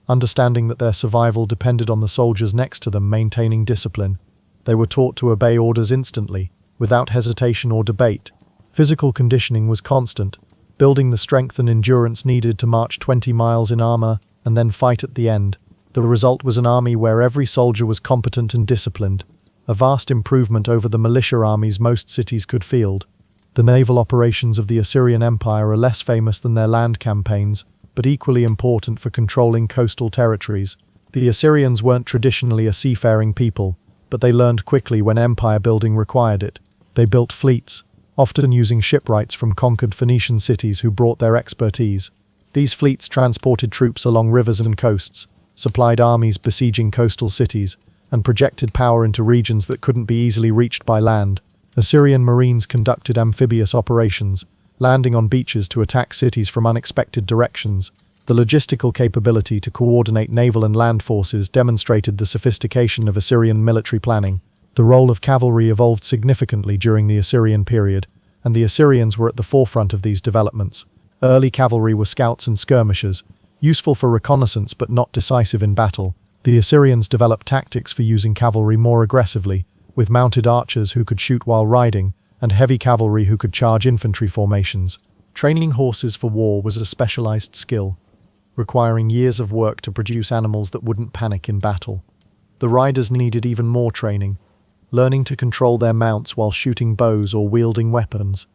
Speaker 1: understanding that their survival depended on the soldiers next to them maintaining discipline. They were taught to obey orders instantly, without hesitation or debate. Physical conditioning was constant, building the strength and endurance needed to march 20 miles in armor and then fight at the end. The result was an army where every soldier was competent and disciplined, a vast improvement over the militia armies most cities could field. The naval operations of the Assyrian Empire are less famous than their land campaigns, but equally important for controlling coastal territories. The Assyrians weren't traditionally a seafaring people, but they learned quickly when empire building required it. They built fleets, often using shipwrights from conquered Phoenician cities who brought their expertise. These fleets transported troops along rivers and coasts, supplied armies besieging coastal cities, and projected power into regions that couldn't be easily reached by land. Assyrian marines conducted amphibious operations, landing on beaches to attack cities from unexpected directions. The logistical capability to coordinate naval and land forces demonstrated the sophistication of Assyrian military planning. The role of cavalry evolved significantly during the Assyrian period, and the Assyrians were at the forefront of these developments. Early cavalry were scouts and skirmishers, useful for reconnaissance but not decisive in battle. The Assyrians developed tactics for using cavalry more aggressively, with mounted archers who could shoot while riding, and heavy cavalry who could charge infantry formations. Training horses for war was a specialized skill, requiring years of work to produce animals that wouldn't panic in battle. The riders needed even more training, learning to control their mounts while shooting bows or wielding weapons.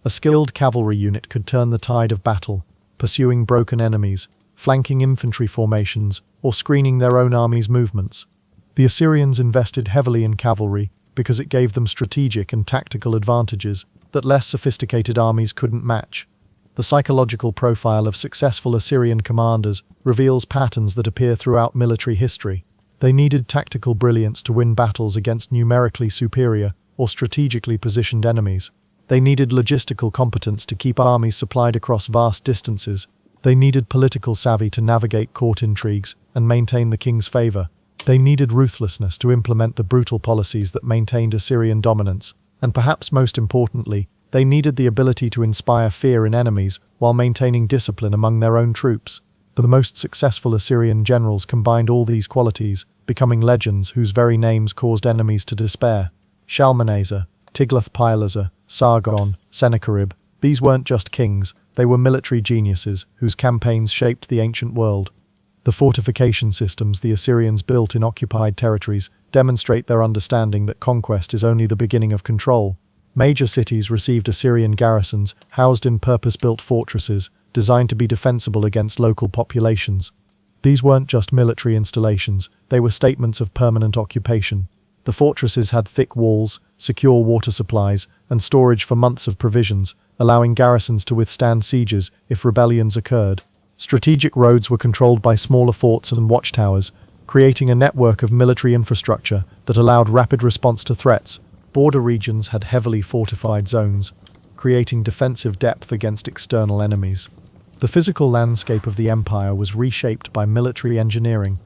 Speaker 1: A skilled cavalry unit could turn the tide of battle, pursuing broken enemies, flanking infantry formations, or screening their own army's movements. The Assyrians invested heavily in cavalry because it gave them strategic and tactical advantages that less sophisticated armies couldn't match. The psychological profile of successful Assyrian commanders reveals patterns that appear throughout military history. They needed tactical brilliance to win battles against numerically superior or strategically positioned enemies. They needed logistical competence to keep armies supplied across vast distances. They needed political savvy to navigate court intrigues and maintain the king's favor. They needed ruthlessness to implement the brutal policies that maintained Assyrian dominance. And perhaps most importantly, they needed the ability to inspire fear in enemies while maintaining discipline among their own troops. The most successful Assyrian generals combined all these qualities, becoming legends whose very names caused enemies to despair. Shalmaneser, Tiglath-Pileser, Sargon, Sennacherib. These weren't just kings, they were military geniuses whose campaigns shaped the ancient world. The fortification systems the Assyrians built in occupied territories demonstrate their understanding that conquest is only the beginning of control. Major cities received Assyrian garrisons housed in purpose-built fortresses designed to be defensible against local populations. These weren't just military installations, they were statements of permanent occupation. The fortresses had thick walls, secure water supplies, and storage for months of provisions, allowing garrisons to withstand sieges if rebellions occurred. Strategic roads were controlled by smaller forts and watchtowers, creating a network of military infrastructure that allowed rapid response to threats. Border regions had heavily fortified zones, creating defensive depth against external enemies. The physical landscape of the empire was reshaped by military engineering,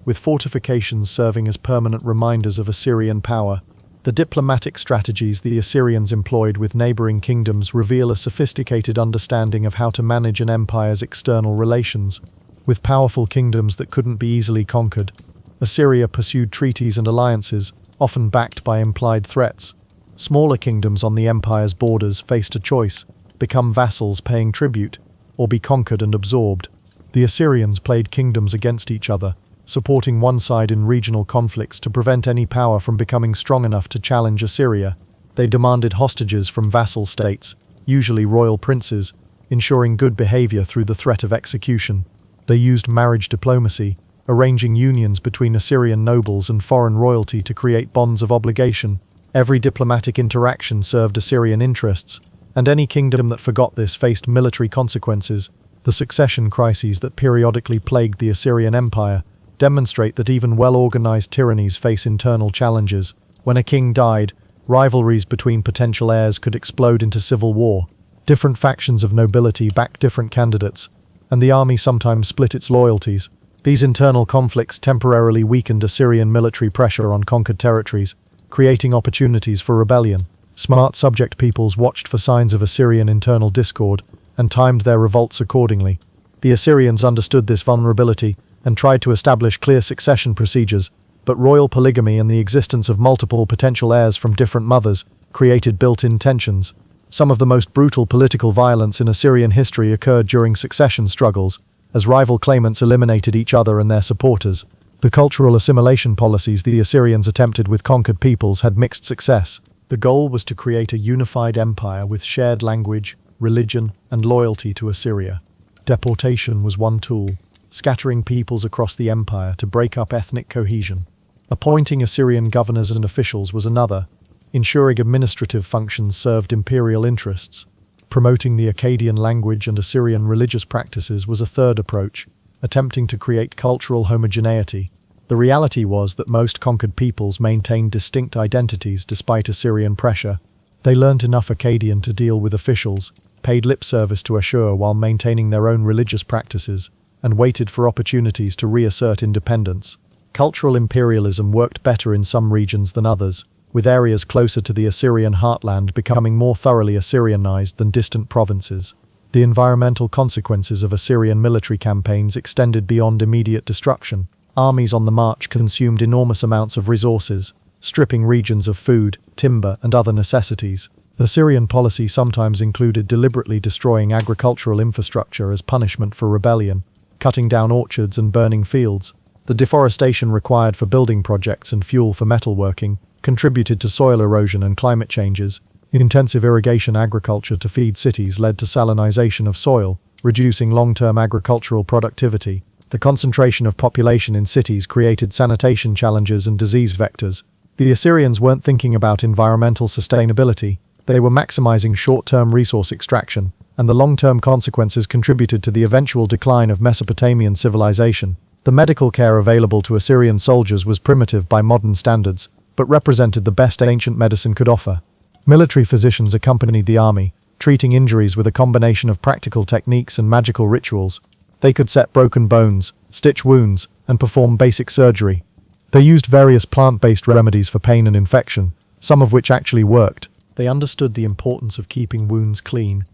Speaker 1: with fortifications serving as permanent reminders of Assyrian power. The diplomatic strategies the Assyrians employed with neighboring kingdoms reveal a sophisticated understanding of how to manage an empire's external relations. With powerful kingdoms that couldn't be easily conquered, Assyria pursued treaties and alliances, often backed by implied threats. Smaller kingdoms on the empire's borders faced a choice: become vassals paying tribute, or be conquered and absorbed. The Assyrians played kingdoms against each other, supporting one side in regional conflicts to prevent any power from becoming strong enough to challenge Assyria. They demanded hostages from vassal states, usually royal princes, ensuring good behavior through the threat of execution. They used marriage diplomacy, arranging unions between Assyrian nobles and foreign royalty to create bonds of obligation. Every diplomatic interaction served Assyrian interests, and any kingdom that forgot this faced military consequences. The succession crises that periodically plagued the Assyrian Empire demonstrate that even well-organized tyrannies face internal challenges. When a king died, rivalries between potential heirs could explode into civil war. Different factions of nobility backed different candidates, and the army sometimes split its loyalties. These internal conflicts temporarily weakened Assyrian military pressure on conquered territories, creating opportunities for rebellion. Smart subject peoples watched for signs of Assyrian internal discord and timed their revolts accordingly. The Assyrians understood this vulnerability and tried to establish clear succession procedures, but royal polygamy and the existence of multiple potential heirs from different mothers created built-in tensions. Some of the most brutal political violence in Assyrian history occurred during succession struggles, as rival claimants eliminated each other and their supporters. The cultural assimilation policies the Assyrians attempted with conquered peoples had mixed success. The goal was to create a unified empire with shared language, religion, and loyalty to Assyria. Deportation was one tool, scattering peoples across the empire to break up ethnic cohesion. Appointing Assyrian governors and officials was another, ensuring administrative functions served imperial interests. Promoting the Akkadian language and Assyrian religious practices was a third approach, attempting to create cultural homogeneity. The reality was that most conquered peoples maintained distinct identities despite Assyrian pressure. They learnt enough Akkadian to deal with officials, paid lip service to Ashur while maintaining their own religious practices, and waited for opportunities to reassert independence. Cultural imperialism worked better in some regions than others, with areas closer to the Assyrian heartland becoming more thoroughly Assyrianized than distant provinces. The environmental consequences of Assyrian military campaigns extended beyond immediate destruction. Armies on the march consumed enormous amounts of resources, stripping regions of food, timber, and other necessities. Assyrian policy sometimes included deliberately destroying agricultural infrastructure as punishment for rebellion, cutting down orchards and burning fields. The deforestation required for building projects and fuel for metalworking contributed to soil erosion and climate changes. Intensive irrigation agriculture to feed cities led to salinization of soil, reducing long-term agricultural productivity. The concentration of population in cities created sanitation challenges and disease vectors. The Assyrians weren't thinking about environmental sustainability. They were maximizing short-term resource extraction, and the long-term consequences contributed to the eventual decline of Mesopotamian civilization. The medical care available to Assyrian soldiers was primitive by modern standards, but represented the best ancient medicine could offer. Military physicians accompanied the army, treating injuries with a combination of practical techniques and magical rituals. They could set broken bones, stitch wounds, and perform basic surgery. They used various plant-based remedies for pain and infection, some of which actually worked. They understood the importance of keeping wounds clean,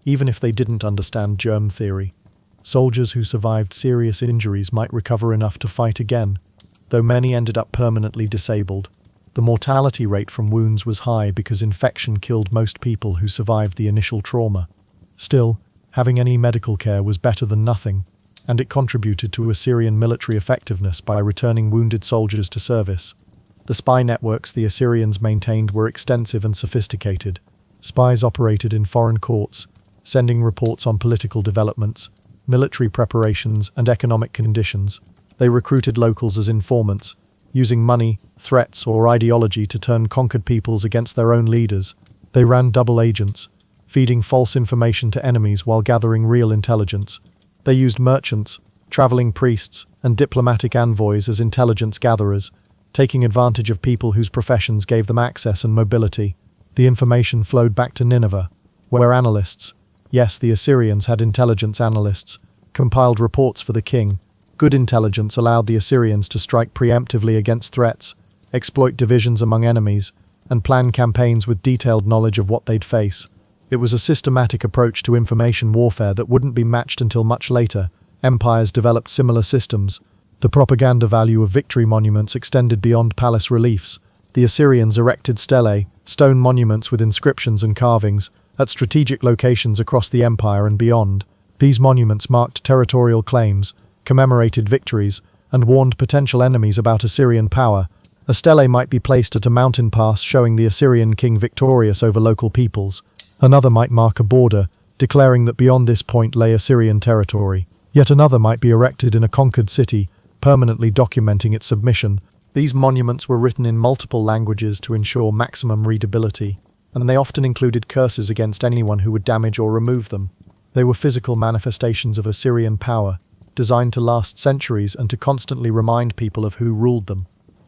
Speaker 1: even if they didn't understand germ theory. Soldiers who survived serious injuries might recover enough to fight again, though many ended up permanently disabled. The mortality rate from wounds was high because infection killed most people who survived the initial trauma. Still, having any medical care was better than nothing, and it contributed to Assyrian military effectiveness by returning wounded soldiers to service. The spy networks the Assyrians maintained were extensive and sophisticated. Spies operated in foreign courts, sending reports on political developments, military preparations, and economic conditions. They recruited locals as informants, using money, threats, or ideology to turn conquered peoples against their own leaders. They ran double agents, feeding false information to enemies while gathering real intelligence. They used merchants, traveling priests, and diplomatic envoys as intelligence gatherers, taking advantage of people whose professions gave them access and mobility. The information flowed back to Nineveh, where analysts, yes, the Assyrians had intelligence analysts, compiled reports for the king. Good intelligence allowed the Assyrians to strike preemptively against threats, exploit divisions among enemies, and plan campaigns with detailed knowledge of what they'd face. It was a systematic approach to information warfare that wouldn't be matched until much later. Empires developed similar systems. The propaganda value of victory monuments extended beyond palace reliefs. The Assyrians erected stelae, stone monuments with inscriptions and carvings, at strategic locations across the empire and beyond. These monuments marked territorial claims, commemorated victories, and warned potential enemies about Assyrian power. A stele might be placed at a mountain pass showing the Assyrian king victorious over local peoples. Another might mark a border, declaring that beyond this point lay Assyrian territory. Yet another might be erected in a conquered city, permanently documenting its submission. These monuments were written in multiple languages to ensure maximum readability, and they often included curses against anyone who would damage or remove them. They were physical manifestations of Assyrian power, designed to last centuries and to constantly remind people of who ruled them.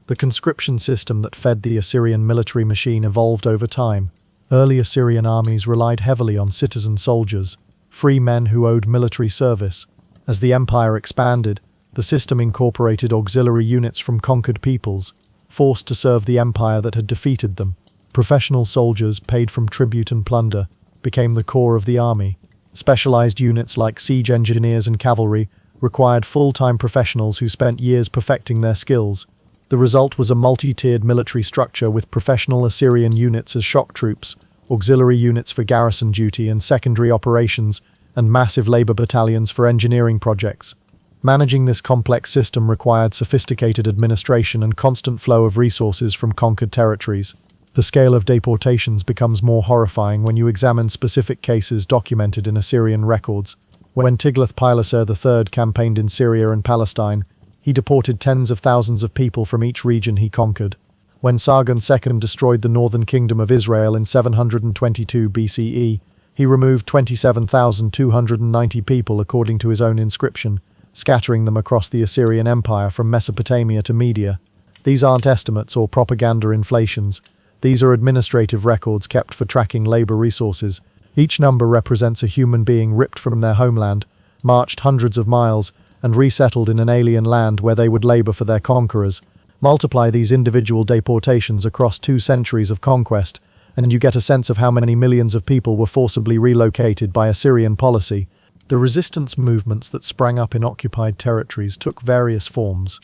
Speaker 1: The conscription system that fed the Assyrian military machine evolved over time. Early Assyrian armies relied heavily on citizen soldiers, free men who owed military service. As the empire expanded, the system incorporated auxiliary units from conquered peoples, forced to serve the empire that had defeated them. Professional soldiers, paid from tribute and plunder, became the core of the army. Specialized units like siege engineers and cavalry required full-time professionals who spent years perfecting their skills. The result was a multi-tiered military structure with professional Assyrian units as shock troops, auxiliary units for garrison duty and secondary operations, and massive labor battalions for engineering projects. Managing this complex system required sophisticated administration and constant flow of resources from conquered territories. The scale of deportations becomes more horrifying when you examine specific cases documented in Assyrian records. When Tiglath-Pileser III campaigned in Syria and Palestine, he deported tens of thousands of people from each region he conquered. When Sargon II destroyed the northern kingdom of Israel in 722 BCE, he removed 27,290 people according to his own inscription, scattering them across the Assyrian Empire from Mesopotamia to Media. These aren't estimates or propaganda inflations. These are administrative records kept for tracking labor resources. Each number represents a human being ripped from their homeland, marched hundreds of miles, and resettled in an alien land where they would labor for their conquerors. Multiply these individual deportations across 2 centuries of conquest, and you get a sense of how many millions of people were forcibly relocated by Assyrian policy. The resistance movements that sprang up in occupied territories took various forms,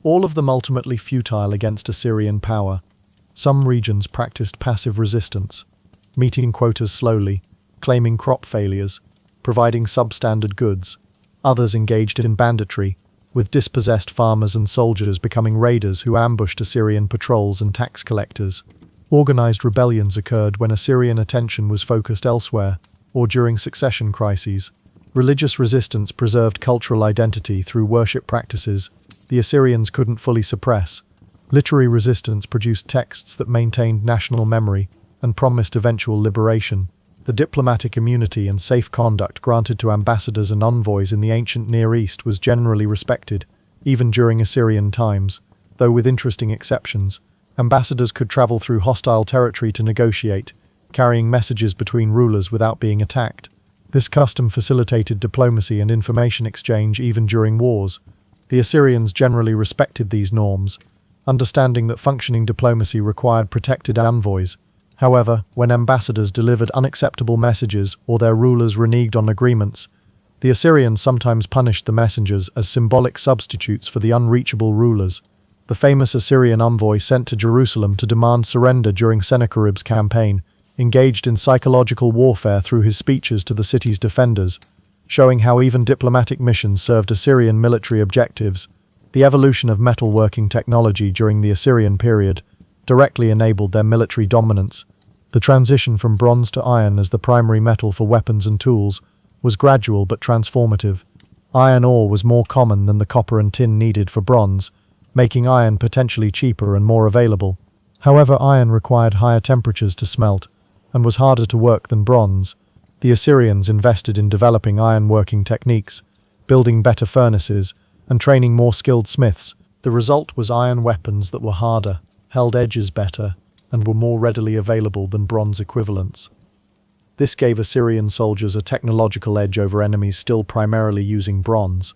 Speaker 1: all of them ultimately futile against Assyrian power. Some regions practiced passive resistance, meeting quotas slowly, claiming crop failures, providing substandard goods. Others engaged in banditry, with dispossessed farmers and soldiers becoming raiders who ambushed Assyrian patrols and tax collectors. Organized rebellions occurred when Assyrian attention was focused elsewhere, or during succession crises. Religious resistance preserved cultural identity through worship practices the Assyrians couldn't fully suppress. Literary resistance produced texts that maintained national memory and promised eventual liberation. The diplomatic immunity and safe conduct granted to ambassadors and envoys in the ancient Near East was generally respected, even during Assyrian times, though with interesting exceptions. Ambassadors could travel through hostile territory to negotiate, carrying messages between rulers without being attacked. This custom facilitated diplomacy and information exchange even during wars. The Assyrians generally respected these norms, understanding that functioning diplomacy required protected envoys. However, when ambassadors delivered unacceptable messages or their rulers reneged on agreements, the Assyrians sometimes punished the messengers as symbolic substitutes for the unreachable rulers. The famous Assyrian envoy sent to Jerusalem to demand surrender during Sennacherib's campaign engaged in psychological warfare through his speeches to the city's defenders, showing how even diplomatic missions served Assyrian military objectives. The evolution of metalworking technology during the Assyrian period directly enabled their military dominance. The transition from bronze to iron as the primary metal for weapons and tools was gradual but transformative. Iron ore was more common than the copper and tin needed for bronze, making iron potentially cheaper and more available. However, iron required higher temperatures to smelt and was harder to work than bronze. The Assyrians invested in developing iron-working techniques, building better furnaces, and training more skilled smiths. The result was iron weapons that were harder, held edges better, and were more readily available than bronze equivalents. This gave Assyrian soldiers a technological edge over enemies still primarily using bronze.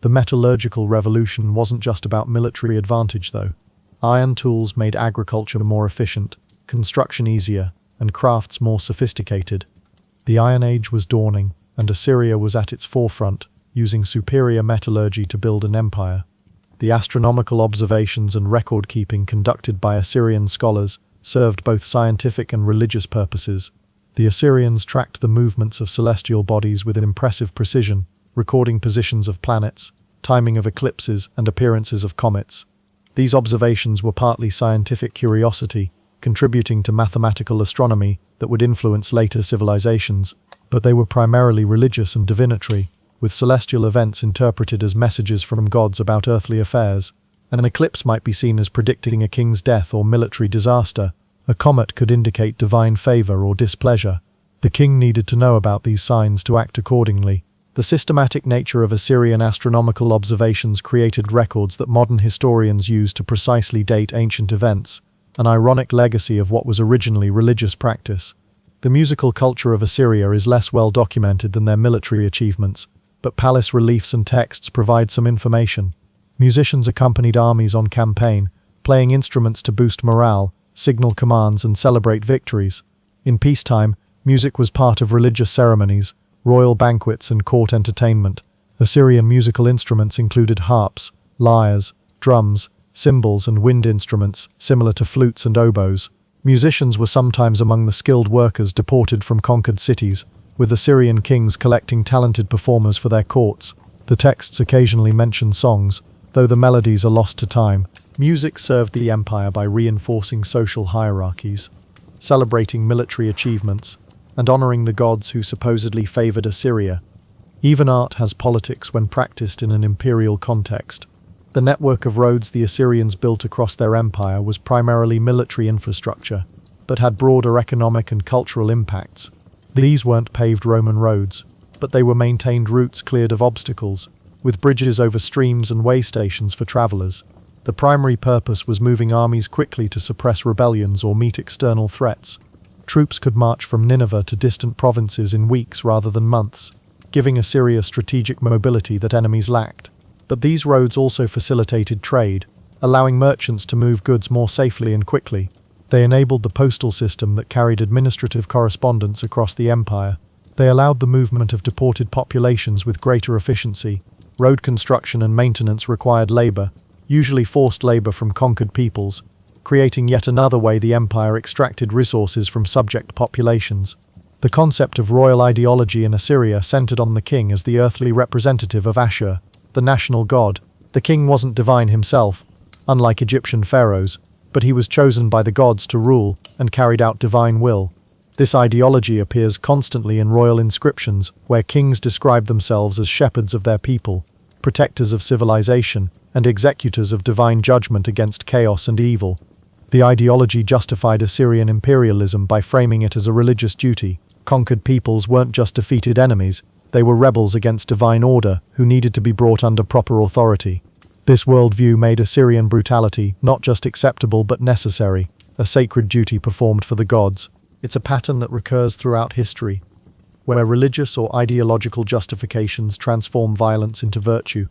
Speaker 1: The metallurgical revolution wasn't just about military advantage, though. Iron tools made agriculture more efficient, construction easier, and crafts more sophisticated. The Iron Age was dawning, and Assyria was at its forefront, using superior metallurgy to build an empire. The astronomical observations and record-keeping conducted by Assyrian scholars served both scientific and religious purposes. The Assyrians tracked the movements of celestial bodies with impressive precision, recording positions of planets, timing of eclipses, and appearances of comets. These observations were partly scientific curiosity, contributing to mathematical astronomy that would influence later civilizations, but they were primarily religious and divinatory, with celestial events interpreted as messages from gods about earthly affairs. An eclipse might be seen as predicting a king's death or military disaster. A comet could indicate divine favor or displeasure. The king needed to know about these signs to act accordingly. The systematic nature of Assyrian astronomical observations created records that modern historians use to precisely date ancient events, an ironic legacy of what was originally religious practice. The musical culture of Assyria is less well documented than their military achievements, but palace reliefs and texts provide some information. Musicians accompanied armies on campaign, playing instruments to boost morale, signal commands, and celebrate victories. In peacetime, music was part of religious ceremonies, royal banquets, and court entertainment. Assyrian musical instruments included harps, lyres, drums, cymbals, and wind instruments, similar to flutes and oboes. Musicians were sometimes among the skilled workers deported from conquered cities, with Assyrian kings collecting talented performers for their courts. The texts occasionally mention songs, though the melodies are lost to time. Music served the empire by reinforcing social hierarchies, celebrating military achievements, and honoring the gods who supposedly favored Assyria. Even art has politics when practiced in an imperial context. The network of roads the Assyrians built across their empire was primarily military infrastructure, but had broader economic and cultural impacts. These weren't paved Roman roads, but they were maintained routes cleared of obstacles, with bridges over streams and way stations for travelers. The primary purpose was moving armies quickly to suppress rebellions or meet external threats. Troops could march from Nineveh to distant provinces in weeks rather than months, giving Assyria strategic mobility that enemies lacked. But these roads also facilitated trade, allowing merchants to move goods more safely and quickly. They enabled the postal system that carried administrative correspondence across the empire. They allowed the movement of deported populations with greater efficiency. Road construction and maintenance required labor, usually forced labor from conquered peoples, creating yet another way the empire extracted resources from subject populations. The concept of royal ideology in Assyria centered on the king as the earthly representative of Ashur, the national god. The king wasn't divine himself, unlike Egyptian pharaohs, but he was chosen by the gods to rule and carried out divine will. This ideology appears constantly in royal inscriptions, where kings describe themselves as shepherds of their people, protectors of civilization, and executors of divine judgment against chaos and evil. The ideology justified Assyrian imperialism by framing it as a religious duty. Conquered peoples weren't just defeated enemies, they were rebels against divine order who needed to be brought under proper authority. This worldview made Assyrian brutality not just acceptable but necessary, a sacred duty performed for the gods. It's a pattern that recurs throughout history, where religious or ideological justifications transform violence into virtue.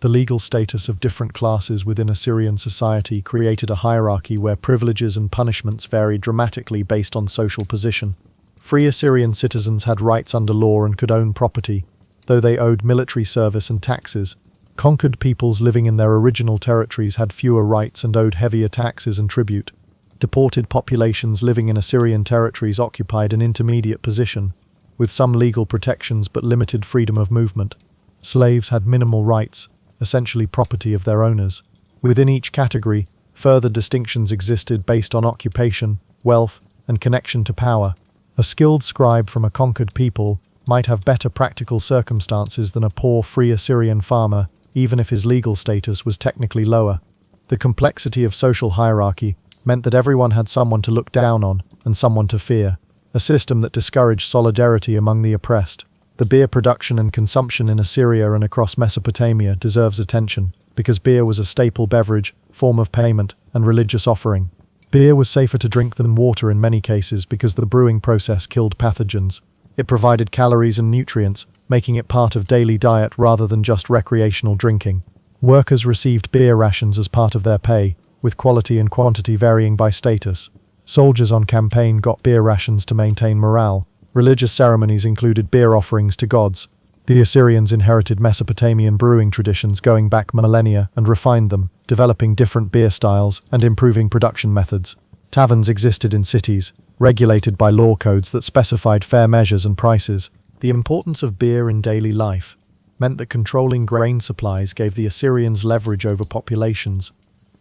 Speaker 1: The legal status of different classes within Assyrian society created a hierarchy where privileges and punishments varied dramatically based on social position. Free Assyrian citizens had rights under law and could own property, though they owed military service and taxes. Conquered peoples living in their original territories had fewer rights and owed heavier taxes and tribute. Deported populations living in Assyrian territories occupied an intermediate position, with some legal protections but limited freedom of movement. Slaves had minimal rights, essentially property of their owners. Within each category, further distinctions existed based on occupation, wealth, and connection to power. A skilled scribe from a conquered people might have better practical circumstances than a poor free Assyrian farmer, even if his legal status was technically lower. The complexity of social hierarchy meant that everyone had someone to look down on and someone to fear, a system that discouraged solidarity among the oppressed. The beer production and consumption in Assyria and across Mesopotamia deserves attention, because beer was a staple beverage, form of payment, and religious offering. Beer was safer to drink than water in many cases because the brewing process killed pathogens. It provided calories and nutrients, making it part of daily diet rather than just recreational drinking. Workers received beer rations as part of their pay, with quality and quantity varying by status. Soldiers on campaign got beer rations to maintain morale. Religious ceremonies included beer offerings to gods. The Assyrians inherited Mesopotamian brewing traditions going back millennia and refined them, developing different beer styles and improving production methods. Taverns existed in cities, regulated by law codes that specified fair measures and prices. The importance of beer in daily life meant that controlling grain supplies gave the Assyrians leverage over populations,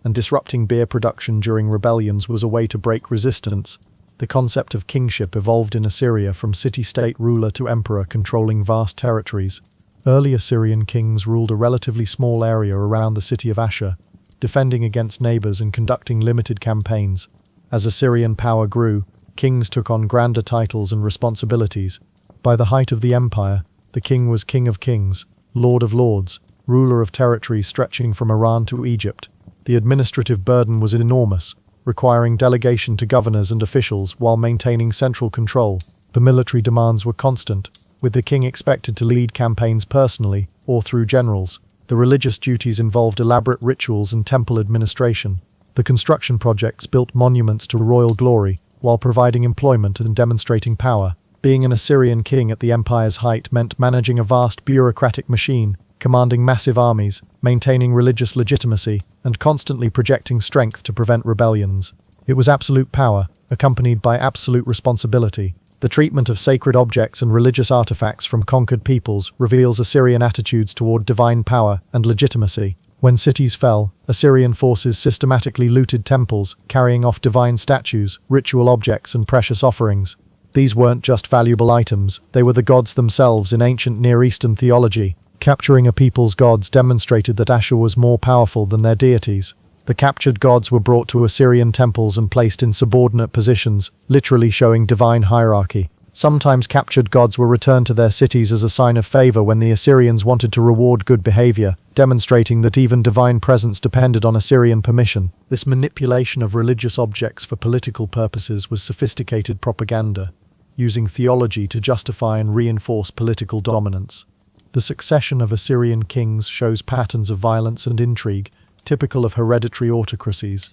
Speaker 1: and disrupting beer production during rebellions was a way to break resistance. The concept of kingship evolved in Assyria from city-state ruler to emperor controlling vast territories. Early Assyrian kings ruled a relatively small area around the city of Ashur, defending against neighbors and conducting limited campaigns. As Assyrian power grew, kings took on grander titles and responsibilities. By the height of the empire, the king was king of kings, lord of lords, ruler of territories stretching from Iran to Egypt. The administrative burden was enormous, requiring delegation to governors and officials while maintaining central control. The military demands were constant, with the king expected to lead campaigns personally or through generals. The religious duties involved elaborate rituals and temple administration. The construction projects built monuments to royal glory while providing employment and demonstrating power. Being an Assyrian king at the empire's height meant managing a vast bureaucratic machine, commanding massive armies, maintaining religious legitimacy, and constantly projecting strength to prevent rebellions. It was absolute power, accompanied by absolute responsibility. The treatment of sacred objects and religious artifacts from conquered peoples reveals Assyrian attitudes toward divine power and legitimacy. When cities fell, Assyrian forces systematically looted temples, carrying off divine statues, ritual objects, and precious offerings. These weren't just valuable items, they were the gods themselves in ancient Near Eastern theology. Capturing a people's gods demonstrated that Ashur was more powerful than their deities. The captured gods were brought to Assyrian temples and placed in subordinate positions, literally showing divine hierarchy. Sometimes captured gods were returned to their cities as a sign of favor when the Assyrians wanted to reward good behavior, demonstrating that even divine presence depended on Assyrian permission. This manipulation of religious objects for political purposes was sophisticated propaganda, using theology to justify and reinforce political dominance. The succession of Assyrian kings shows patterns of violence and intrigue, typical of hereditary autocracies.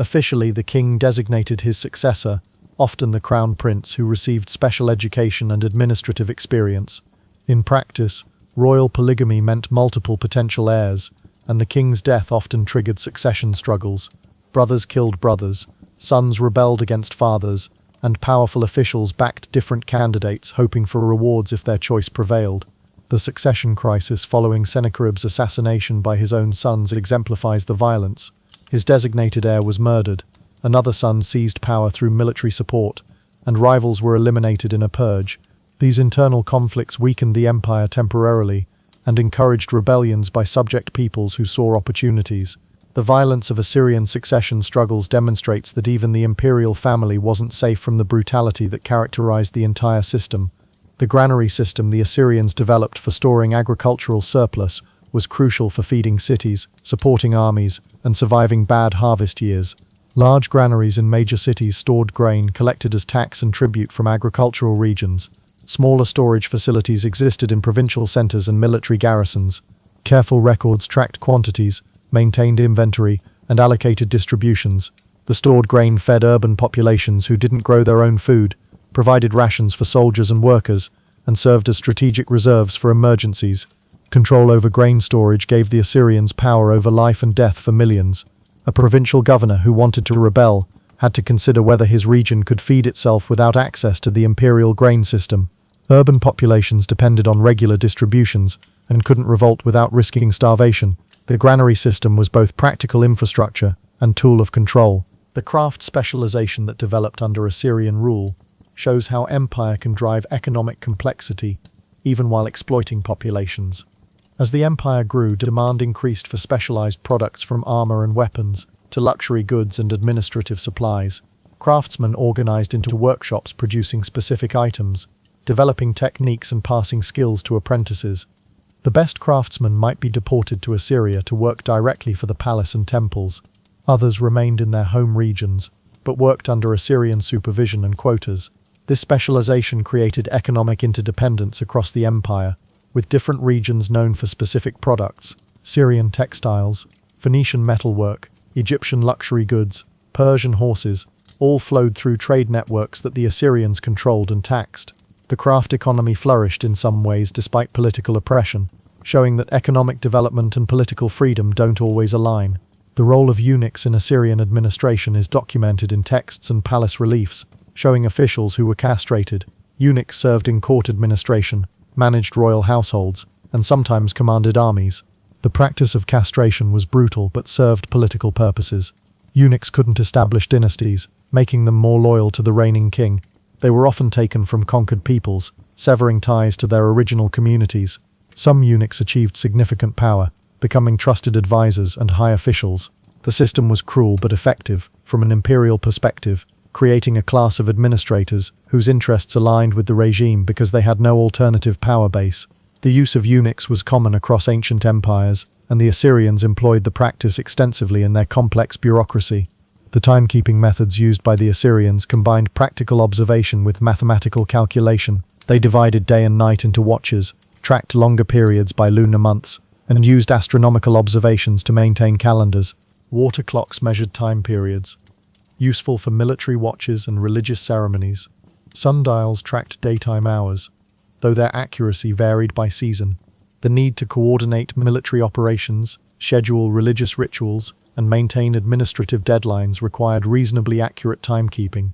Speaker 1: Officially, the king designated his successor, often the crown prince, who received special education and administrative experience. In practice, royal polygamy meant multiple potential heirs, and the king's death often triggered succession struggles. Brothers killed brothers, sons rebelled against fathers, and powerful officials backed different candidates, hoping for rewards if their choice prevailed. The succession crisis following Sennacherib's assassination by his own sons exemplifies the violence. His designated heir was murdered, another son seized power through military support, and rivals were eliminated in a purge. These internal conflicts weakened the empire temporarily and encouraged rebellions by subject peoples who saw opportunities. The violence of Assyrian succession struggles demonstrates that even the imperial family wasn't safe from the brutality that characterized the entire system. The granary system the Assyrians developed for storing agricultural surplus was crucial for feeding cities, supporting armies, and surviving bad harvest years. Large granaries in major cities stored grain collected as tax and tribute from agricultural regions. Smaller storage facilities existed in provincial centers and military garrisons. Careful records tracked quantities, maintained inventory, and allocated distributions. The stored grain fed urban populations who didn't grow their own food, provided rations for soldiers and workers, and served as strategic reserves for emergencies. Control over grain storage gave the Assyrians power over life and death for millions. A provincial governor who wanted to rebel had to consider whether his region could feed itself without access to the imperial grain system. Urban populations depended on regular distributions and couldn't revolt without risking starvation. The granary system was both practical infrastructure and tool of control. The craft specialization that developed under Assyrian rule shows how empire can drive economic complexity, even while exploiting populations. As the empire grew, demand increased for specialized products from armor and weapons to luxury goods and administrative supplies. Craftsmen organized into workshops producing specific items, developing techniques and passing skills to apprentices. The best craftsmen might be deported to Assyria to work directly for the palace and temples. Others remained in their home regions, but worked under Assyrian supervision and quotas. This specialization created economic interdependence across the empire, with different regions known for specific products: Syrian textiles, Phoenician metalwork, Egyptian luxury goods, Persian horses, all flowed through trade networks that the Assyrians controlled and taxed. The craft economy flourished in some ways despite political oppression, showing that economic development and political freedom don't always align. The role of eunuchs in Assyrian administration is documented in texts and palace reliefs, showing officials who were castrated. Eunuchs served in court administration, managed royal households, and sometimes commanded armies. The practice of castration was brutal but served political purposes. Eunuchs couldn't establish dynasties, making them more loyal to the reigning king. They were often taken from conquered peoples, severing ties to their original communities. Some eunuchs achieved significant power, becoming trusted advisors and high officials. The system was cruel but effective from an imperial perspective, creating a class of administrators whose interests aligned with the regime because they had no alternative power base. The use of eunuchs was common across ancient empires, and the Assyrians employed the practice extensively in their complex bureaucracy. The timekeeping methods used by the Assyrians combined practical observation with mathematical calculation. They divided day and night into watches, tracked longer periods by lunar months, and used astronomical observations to maintain calendars. Water clocks measured time periods, useful for military watches and religious ceremonies. Sundials tracked daytime hours, though their accuracy varied by season. The need to coordinate military operations, schedule religious rituals, and maintain administrative deadlines required reasonably accurate timekeeping.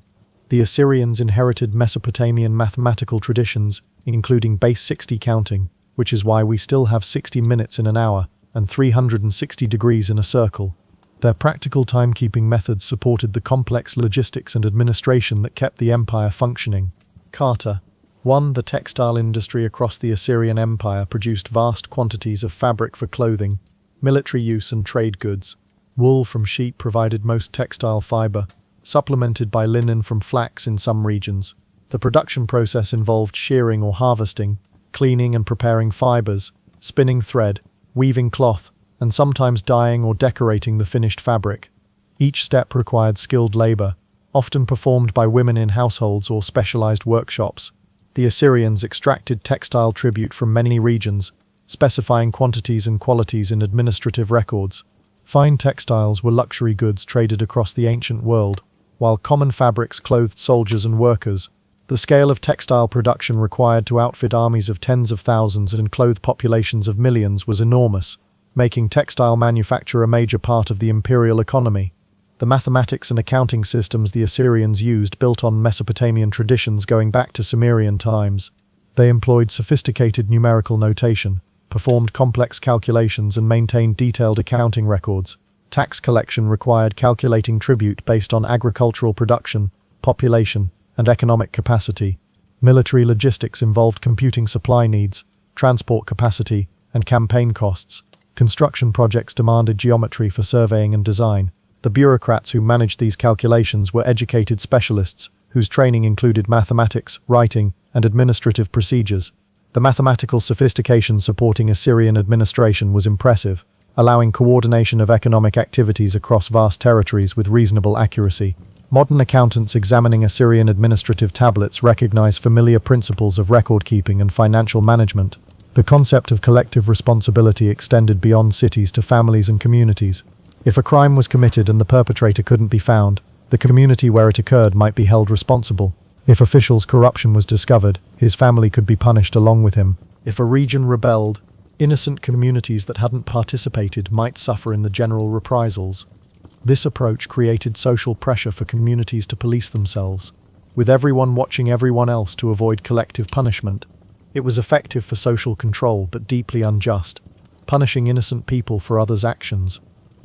Speaker 1: The Assyrians inherited Mesopotamian mathematical traditions, including base 60 counting, which is why we still have 60 minutes in an hour and 360 degrees in a circle. Their practical timekeeping methods supported the complex logistics and administration that kept the empire functioning. Carter. 1. The textile industry across the Assyrian Empire produced vast quantities of fabric for clothing, military use and trade goods. Wool from sheep provided most textile fiber, supplemented by linen from flax in some regions. The production process involved shearing or harvesting, cleaning and preparing fibers, spinning thread, weaving cloth, and sometimes dyeing or decorating the finished fabric. Each step required skilled labor, often performed by women in households or specialized workshops. The Assyrians extracted textile tribute from many regions, specifying quantities and qualities in administrative records. Fine textiles were luxury goods traded across the ancient world, while common fabrics clothed soldiers and workers. The scale of textile production required to outfit armies of tens of thousands and clothe populations of millions was enormous, making textile manufacture a major part of the imperial economy. The mathematics and accounting systems the Assyrians used built on Mesopotamian traditions going back to Sumerian times. They employed sophisticated numerical notation, performed complex calculations and maintained detailed accounting records. Tax collection required calculating tribute based on agricultural production, population, and economic capacity. Military logistics involved computing supply needs, transport capacity, and campaign costs. Construction projects demanded geometry for surveying and design. The bureaucrats who managed these calculations were educated specialists, whose training included mathematics, writing, and administrative procedures. The mathematical sophistication supporting Assyrian administration was impressive, allowing coordination of economic activities across vast territories with reasonable accuracy. Modern accountants examining Assyrian administrative tablets recognize familiar principles of record-keeping and financial management. The concept of collective responsibility extended beyond cities to families and communities. If a crime was committed and the perpetrator couldn't be found, the community where it occurred might be held responsible. If officials' corruption was discovered, his family could be punished along with him. If a region rebelled, innocent communities that hadn't participated might suffer in the general reprisals. This approach created social pressure for communities to police themselves, with everyone watching everyone else to avoid collective punishment. It was effective for social control but deeply unjust, punishing innocent people for others' actions.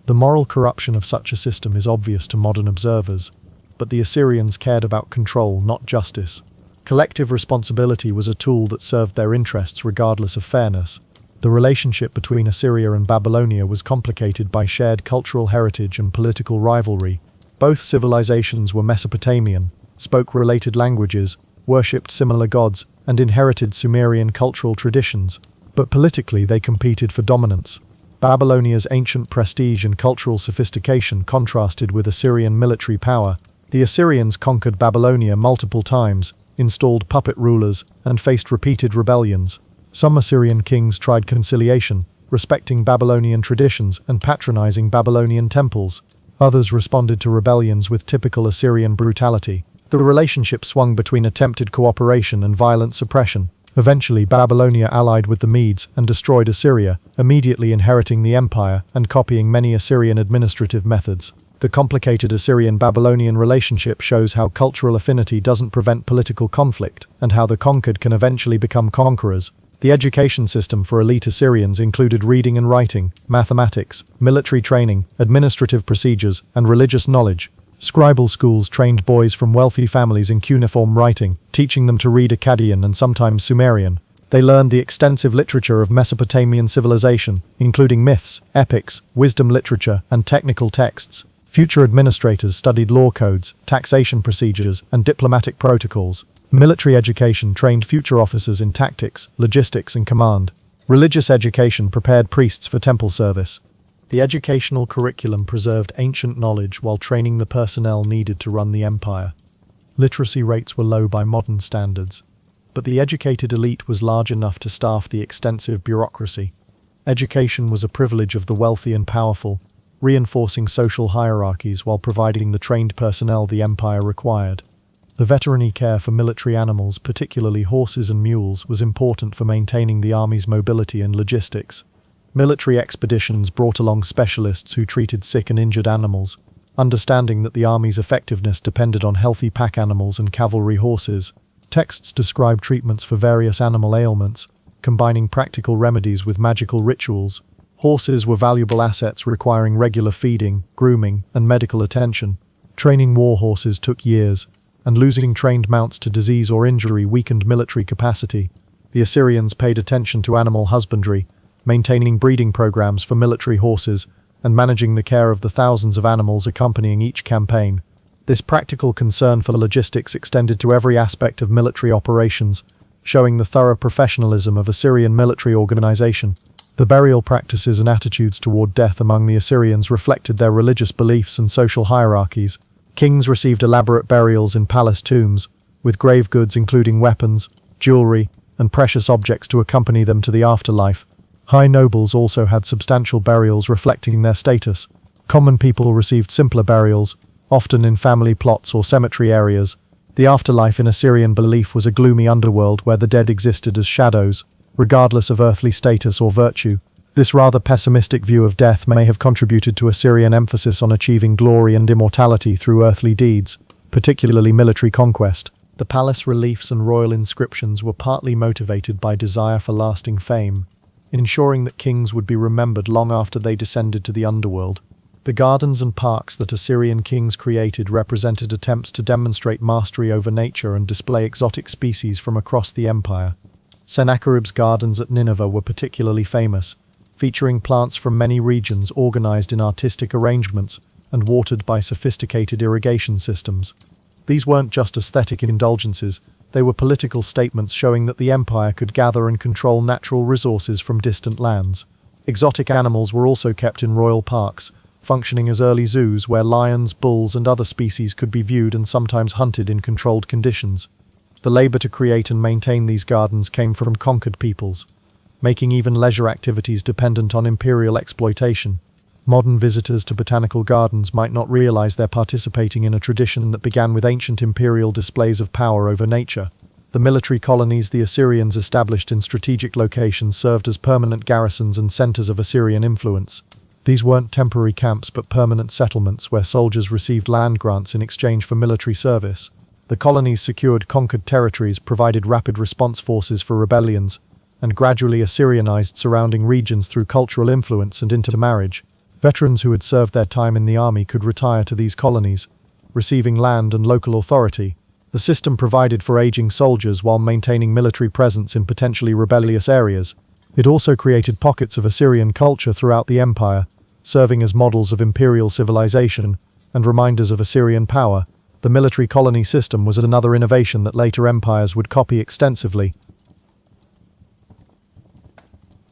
Speaker 1: The moral corruption of such a system is obvious to modern observers, but the Assyrians cared about control, not justice. Collective responsibility was a tool that served their interests regardless of fairness. The relationship between Assyria and Babylonia was complicated by shared cultural heritage and political rivalry. Both civilizations were Mesopotamian, spoke related languages, worshipped similar gods, and inherited Sumerian cultural traditions, but politically they competed for dominance. Babylonia's ancient prestige and cultural sophistication contrasted with Assyrian military power. The Assyrians conquered Babylonia multiple times, installed puppet rulers, and faced repeated rebellions. Some Assyrian kings tried conciliation, respecting Babylonian traditions and patronizing Babylonian temples. Others responded to rebellions with typical Assyrian brutality. The relationship swung between attempted cooperation and violent suppression. Eventually, Babylonia allied with the Medes and destroyed Assyria, immediately inheriting the empire and copying many Assyrian administrative methods. The complicated Assyrian-Babylonian relationship shows how cultural affinity doesn't prevent political conflict, and how the conquered can eventually become conquerors. The education system for elite Assyrians included reading and writing, mathematics, military training, administrative procedures, and religious knowledge. Scribal schools trained boys from wealthy families in cuneiform writing, teaching them to read Akkadian and sometimes Sumerian. They learned the extensive literature of Mesopotamian civilization, including myths, epics, wisdom literature, and technical texts. Future administrators studied law codes, taxation procedures, and diplomatic protocols. Military education trained future officers in tactics, logistics, and command. Religious education prepared priests for temple service. The educational curriculum preserved ancient knowledge while training the personnel needed to run the empire. Literacy rates were low by modern standards, but the educated elite was large enough to staff the extensive bureaucracy. Education was a privilege of the wealthy and powerful, reinforcing social hierarchies while providing the trained personnel the empire required. The veterinary care for military animals, particularly horses and mules, was important for maintaining the army's mobility and logistics. Military expeditions brought along specialists who treated sick and injured animals, understanding that the army's effectiveness depended on healthy pack animals and cavalry horses. Texts describe treatments for various animal ailments, combining practical remedies with magical rituals. Horses were valuable assets requiring regular feeding, grooming, and medical attention. Training war horses took years, and losing trained mounts to disease or injury weakened military capacity. The Assyrians paid attention to animal husbandry, maintaining breeding programs for military horses, and managing the care of the thousands of animals accompanying each campaign. This practical concern for logistics extended to every aspect of military operations, showing the thorough professionalism of Assyrian military organization. The burial practices and attitudes toward death among the Assyrians reflected their religious beliefs and social hierarchies. Kings received elaborate burials in palace tombs, with grave goods including weapons, jewelry, and precious objects to accompany them to the afterlife. High nobles also had substantial burials reflecting their status. Common people received simpler burials, often in family plots or cemetery areas. The afterlife in Assyrian belief was a gloomy underworld where the dead existed as shadows, regardless of earthly status or virtue. This rather pessimistic view of death may have contributed to Assyrian emphasis on achieving glory and immortality through earthly deeds, particularly military conquest. The palace reliefs and royal inscriptions were partly motivated by desire for lasting fame, ensuring that kings would be remembered long after they descended to the underworld. The gardens and parks that Assyrian kings created represented attempts to demonstrate mastery over nature and display exotic species from across the empire. Sennacherib's gardens at Nineveh were particularly famous, featuring plants from many regions organized in artistic arrangements and watered by sophisticated irrigation systems. These weren't just aesthetic indulgences, they were political statements showing that the empire could gather and control natural resources from distant lands. Exotic animals were also kept in royal parks, functioning as early zoos where lions, bulls, and other species could be viewed and sometimes hunted in controlled conditions. The labor to create and maintain these gardens came from conquered peoples, making even leisure activities dependent on imperial exploitation. Modern visitors to botanical gardens might not realize they're participating in a tradition that began with ancient imperial displays of power over nature. The military colonies the Assyrians established in strategic locations served as permanent garrisons and centers of Assyrian influence. These weren't temporary camps but permanent settlements where soldiers received land grants in exchange for military service. The colonies secured conquered territories, provided rapid response forces for rebellions, and gradually Assyrianized surrounding regions through cultural influence and intermarriage. Veterans who had served their time in the army could retire to these colonies, receiving land and local authority. The system provided for aging soldiers while maintaining military presence in potentially rebellious areas. It also created pockets of Assyrian culture throughout the empire, serving as models of imperial civilization and reminders of Assyrian power. The military colony system was another innovation that later empires would copy extensively.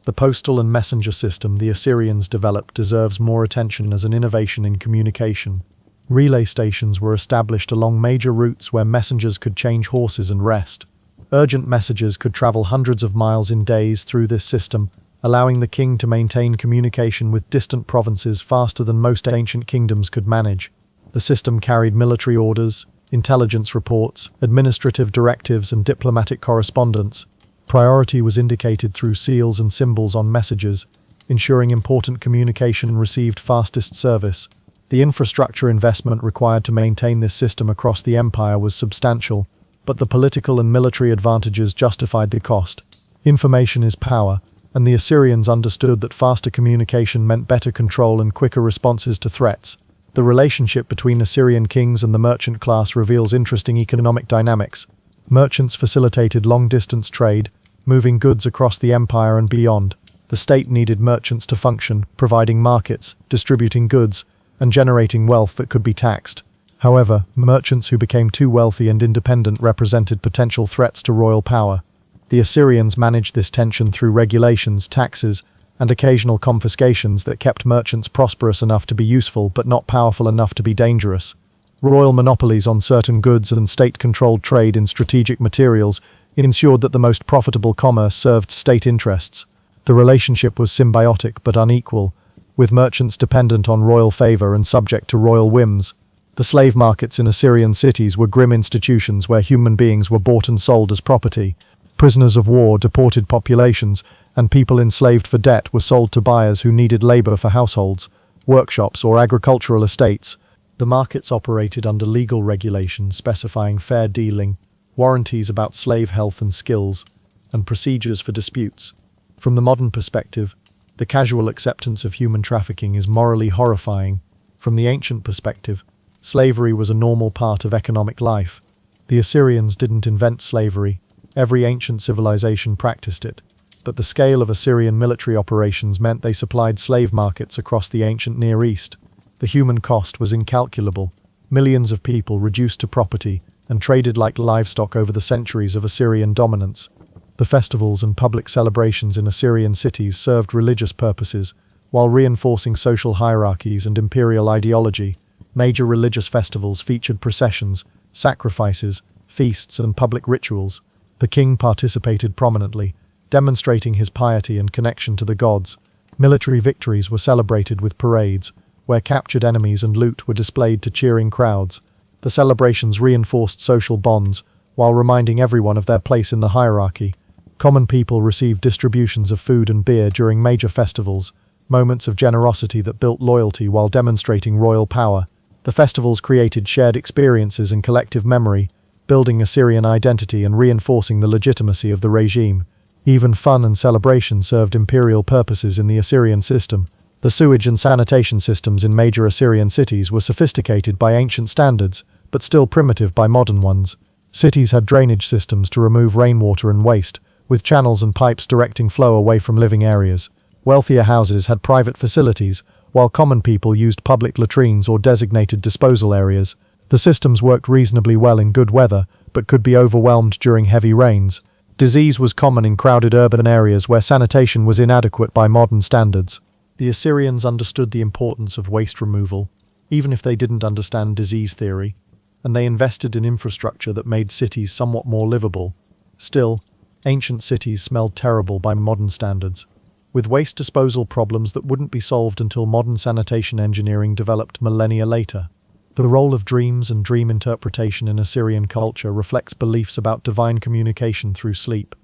Speaker 1: The postal and messenger system the Assyrians developed deserves more attention as an innovation in communication. Relay stations were established along major routes where messengers could change horses and rest. Urgent messages could travel hundreds of miles in days through this system, allowing the king to maintain communication with distant provinces faster than most ancient kingdoms could manage. The system carried military orders, intelligence reports, administrative directives, and diplomatic correspondence. Priority was indicated through seals and symbols on messages, ensuring important communication received fastest service. The infrastructure investment required to maintain this system across the empire was substantial, but the political and military advantages justified the cost. Information is power, and the Assyrians understood that faster communication meant better control and quicker responses to threats. The relationship between Assyrian kings and the merchant class reveals interesting economic dynamics. Merchants facilitated long-distance trade, moving goods across the empire and beyond. The state needed merchants to function, providing markets, distributing goods, and generating wealth that could be taxed. However, merchants who became too wealthy and independent represented potential threats to royal power. The Assyrians managed this tension through regulations, taxes, and occasional confiscations that kept merchants prosperous enough to be useful but not powerful enough to be dangerous. Royal monopolies on certain goods and state-controlled trade in strategic materials ensured that the most profitable commerce served state interests. The relationship was symbiotic but unequal, with merchants dependent on royal favor and subject to royal whims. The slave markets in Assyrian cities were grim institutions where human beings were bought and sold as property. Prisoners of war, deported populations, and people enslaved for debt were sold to buyers who needed labor for households, workshops, or agricultural estates. The markets operated under legal regulations specifying fair dealing, warranties about slave health and skills, and procedures for disputes. From the modern perspective, the casual acceptance of human trafficking is morally horrifying. From the ancient perspective, slavery was a normal part of economic life. The Assyrians didn't invent slavery. Every ancient civilization practiced it. But the scale of Assyrian military operations meant they supplied slave markets across the ancient Near East. The human cost was incalculable. Millions of people reduced to property and traded like livestock over the centuries of Assyrian dominance. The festivals and public celebrations in Assyrian cities served religious purposes, while reinforcing social hierarchies and imperial ideology. Major religious festivals featured processions, sacrifices, feasts, and public rituals. The king participated prominently, demonstrating his piety and connection to the gods. Military victories were celebrated with parades, where captured enemies and loot were displayed to cheering crowds. The celebrations reinforced social bonds, while reminding everyone of their place in the hierarchy. Common people received distributions of food and beer during major festivals, moments of generosity that built loyalty while demonstrating royal power. The festivals created shared experiences and collective memory, building Assyrian identity and reinforcing the legitimacy of the regime. Even fun and celebration served imperial purposes in the Assyrian system. The sewage and sanitation systems in major Assyrian cities were sophisticated by ancient standards, but still primitive by modern ones. Cities had drainage systems to remove rainwater and waste, with channels and pipes directing flow away from living areas. Wealthier houses had private facilities, while common people used public latrines or designated disposal areas. The systems worked reasonably well in good weather, but could be overwhelmed during heavy rains. Disease was common in crowded urban areas where sanitation was inadequate by modern standards. The Assyrians understood the importance of waste removal, even if they didn't understand disease theory, and they invested in infrastructure that made cities somewhat more livable. Still, ancient cities smelled terrible by modern standards, with waste disposal problems that wouldn't be solved until modern sanitation engineering developed millennia later. The role of dreams and dream interpretation in Assyrian culture reflects beliefs about divine communication through sleep.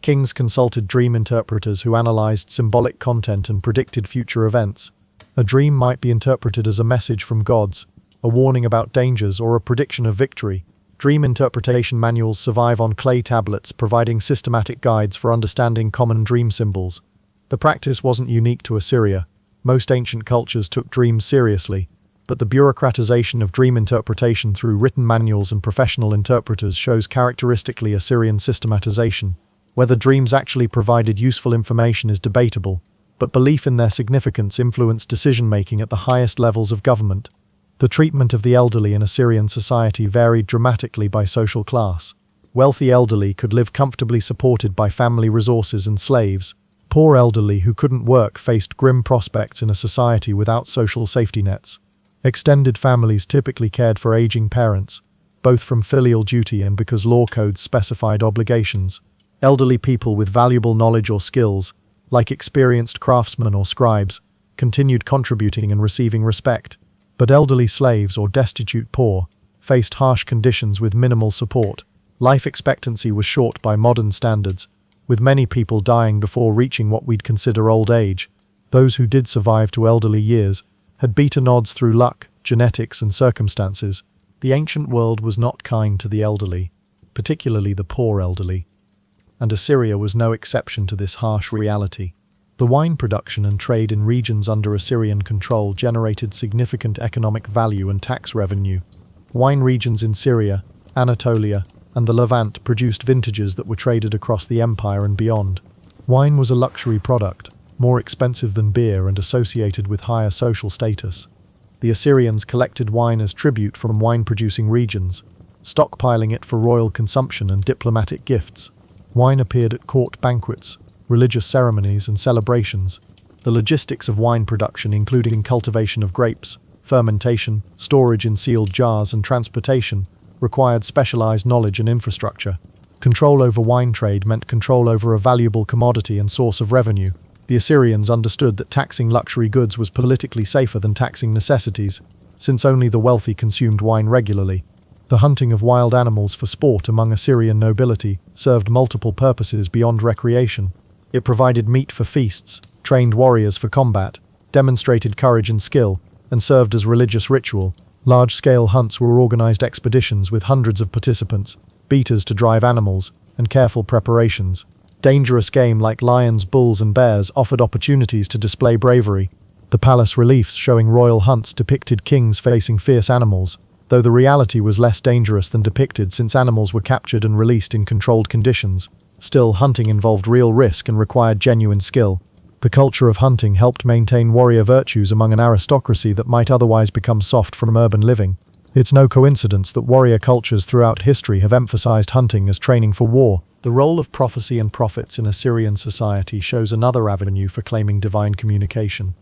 Speaker 1: Kings consulted dream interpreters who analyzed symbolic content and predicted future events. A dream might be interpreted as a message from gods, a warning about dangers, or a prediction of victory. Dream interpretation manuals survive on clay tablets, providing systematic guides for understanding common dream symbols. The practice wasn't unique to Assyria. Most ancient cultures took dreams seriously, but the bureaucratization of dream interpretation through written manuals and professional interpreters shows characteristically Assyrian systematization. Whether dreams actually provided useful information is debatable, but belief in their significance influenced decision-making at the highest levels of government. The treatment of the elderly in Assyrian society varied dramatically by social class. Wealthy elderly could live comfortably supported by family resources and slaves. Poor elderly who couldn't work faced grim prospects in a society without social safety nets. Extended families typically cared for aging parents, both from filial duty and because law codes specified obligations. Elderly people with valuable knowledge or skills, like experienced craftsmen or scribes, continued contributing and receiving respect. But elderly slaves or destitute poor faced harsh conditions with minimal support. Life expectancy was short by modern standards, with many people dying before reaching what we'd consider old age. Those who did survive to elderly years had beaten odds through luck, genetics, and circumstances. The ancient world was not kind to the elderly, particularly the poor elderly, and Assyria was no exception to this harsh reality. The wine production and trade in regions under Assyrian control generated significant economic value and tax revenue. Wine regions in Syria, Anatolia, and the Levant produced vintages that were traded across the empire and beyond. Wine was a luxury product, more expensive than beer and associated with higher social status. The Assyrians collected wine as tribute from wine-producing regions, stockpiling it for royal consumption and diplomatic gifts. Wine appeared at court banquets, religious ceremonies, and celebrations. The logistics of wine production, including cultivation of grapes, fermentation, storage in sealed jars, and transportation, required specialized knowledge and infrastructure. Control over wine trade meant control over a valuable commodity and source of revenue. The Assyrians understood that taxing luxury goods was politically safer than taxing necessities, since only the wealthy consumed wine regularly. The hunting of wild animals for sport among Assyrian nobility served multiple purposes beyond recreation. It provided meat for feasts, trained warriors for combat, demonstrated courage and skill, and served as religious ritual. Large-scale hunts were organized expeditions with hundreds of participants, beaters to drive animals, and careful preparations. Dangerous game like lions, bulls, and bears offered opportunities to display bravery. The palace reliefs showing royal hunts depicted kings facing fierce animals, though the reality was less dangerous than depicted since animals were captured and released in controlled conditions. Still, hunting involved real risk and required genuine skill. The culture of hunting helped maintain warrior virtues among an aristocracy that might otherwise become soft from urban living. It's no coincidence that warrior cultures throughout history have emphasized hunting as training for war. The role of prophecy and prophets in Assyrian society shows another avenue for claiming divine communication.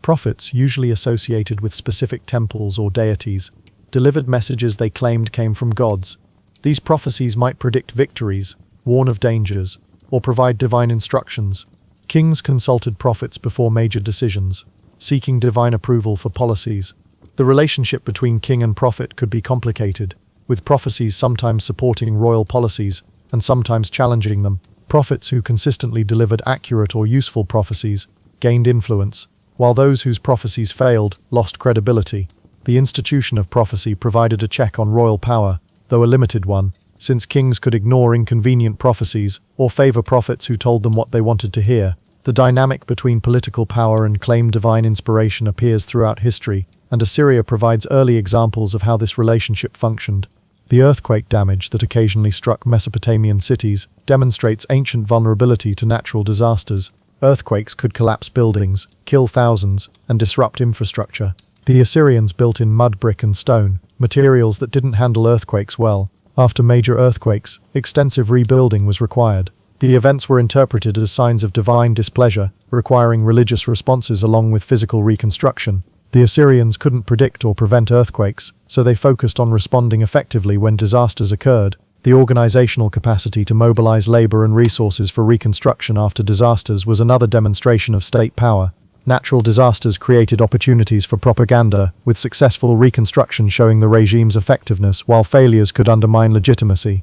Speaker 1: Prophets, usually associated with specific temples or deities, delivered messages they claimed came from gods. These prophecies might predict victories, warn of dangers, or provide divine instructions. Kings consulted prophets before major decisions, seeking divine approval for policies. The relationship between king and prophet could be complicated, with prophecies sometimes supporting royal policies and sometimes challenging them. Prophets who consistently delivered accurate or useful prophecies gained influence, while those whose prophecies failed lost credibility. The institution of prophecy provided a check on royal power, though a limited one, since kings could ignore inconvenient prophecies or favor prophets who told them what they wanted to hear. The dynamic between political power and claimed divine inspiration appears throughout history, and Assyria provides early examples of how this relationship functioned. The earthquake damage that occasionally struck Mesopotamian cities demonstrates ancient vulnerability to natural disasters. Earthquakes could collapse buildings, kill thousands, and disrupt infrastructure. The Assyrians built in mud, brick, and stone, materials that didn't handle earthquakes well. After major earthquakes, extensive rebuilding was required. The events were interpreted as signs of divine displeasure, requiring religious responses along with physical reconstruction. The Assyrians couldn't predict or prevent earthquakes, so they focused on responding effectively when disasters occurred. The organizational capacity to mobilize labor and resources for reconstruction after disasters was another demonstration of state power. Natural disasters created opportunities for propaganda, with successful reconstruction showing the regime's effectiveness, while failures could undermine legitimacy.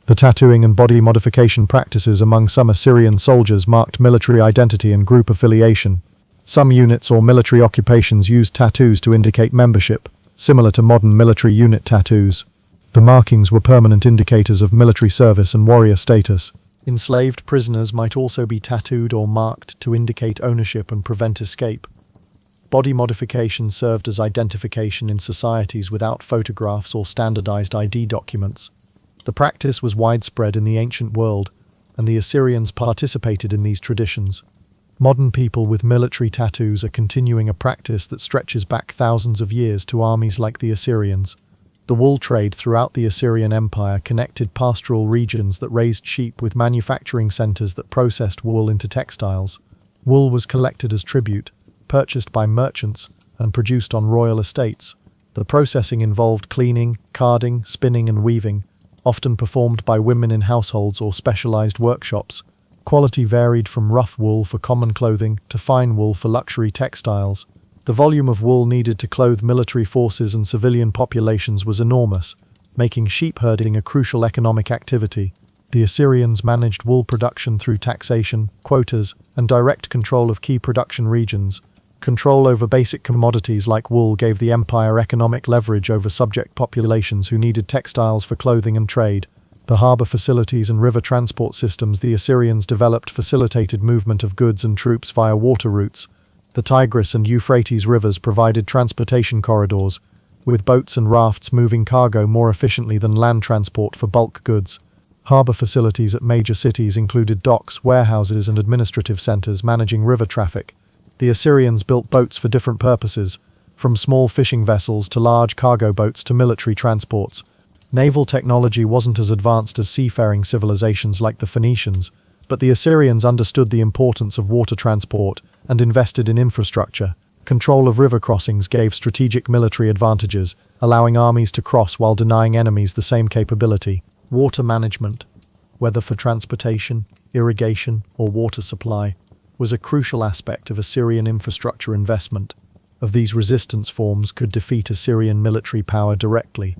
Speaker 1: The tattooing and body modification practices among some Assyrian soldiers marked military identity and group affiliation. Some units or military occupations used tattoos to indicate membership, similar to modern military unit tattoos. The markings were permanent indicators of military service and warrior status. Enslaved prisoners might also be tattooed or marked to indicate ownership and prevent escape. Body modification served as identification in societies without photographs or standardized ID documents. The practice was widespread in the ancient world, and the Assyrians participated in these traditions. Modern people with military tattoos are continuing a practice that stretches back thousands of years to armies like the Assyrians. The wool trade throughout the Assyrian Empire connected pastoral regions that raised sheep with manufacturing centers that processed wool into textiles. Wool was collected as tribute, purchased by merchants, and produced on royal estates. The processing involved cleaning, carding, spinning, and weaving, often performed by women in households or specialized workshops. Quality varied from rough wool for common clothing to fine wool for luxury textiles. The volume of wool needed to clothe military forces and civilian populations was enormous, making sheep herding a crucial economic activity. The Assyrians managed wool production through taxation, quotas, and direct control of key production regions. Control over basic commodities like wool gave the empire economic leverage over subject populations who needed textiles for clothing and trade. The harbor facilities and river transport systems the Assyrians developed facilitated movement of goods and troops via water routes. The Tigris and Euphrates rivers provided transportation corridors, with boats and rafts moving cargo more efficiently than land transport for bulk goods. Harbor facilities at major cities included docks, warehouses, and administrative centers managing river traffic. The Assyrians built boats for different purposes, from small fishing vessels to large cargo boats to military transports. Naval technology wasn't as advanced as seafaring civilizations like the Phoenicians, but the Assyrians understood the importance of water transport and invested in infrastructure. Control of river crossings gave strategic military advantages, allowing armies to cross while denying enemies the same capability. Water management, whether for transportation, irrigation, or water supply, was a crucial aspect of Assyrian infrastructure investment. Of these resistance forms could defeat Assyrian military power directly,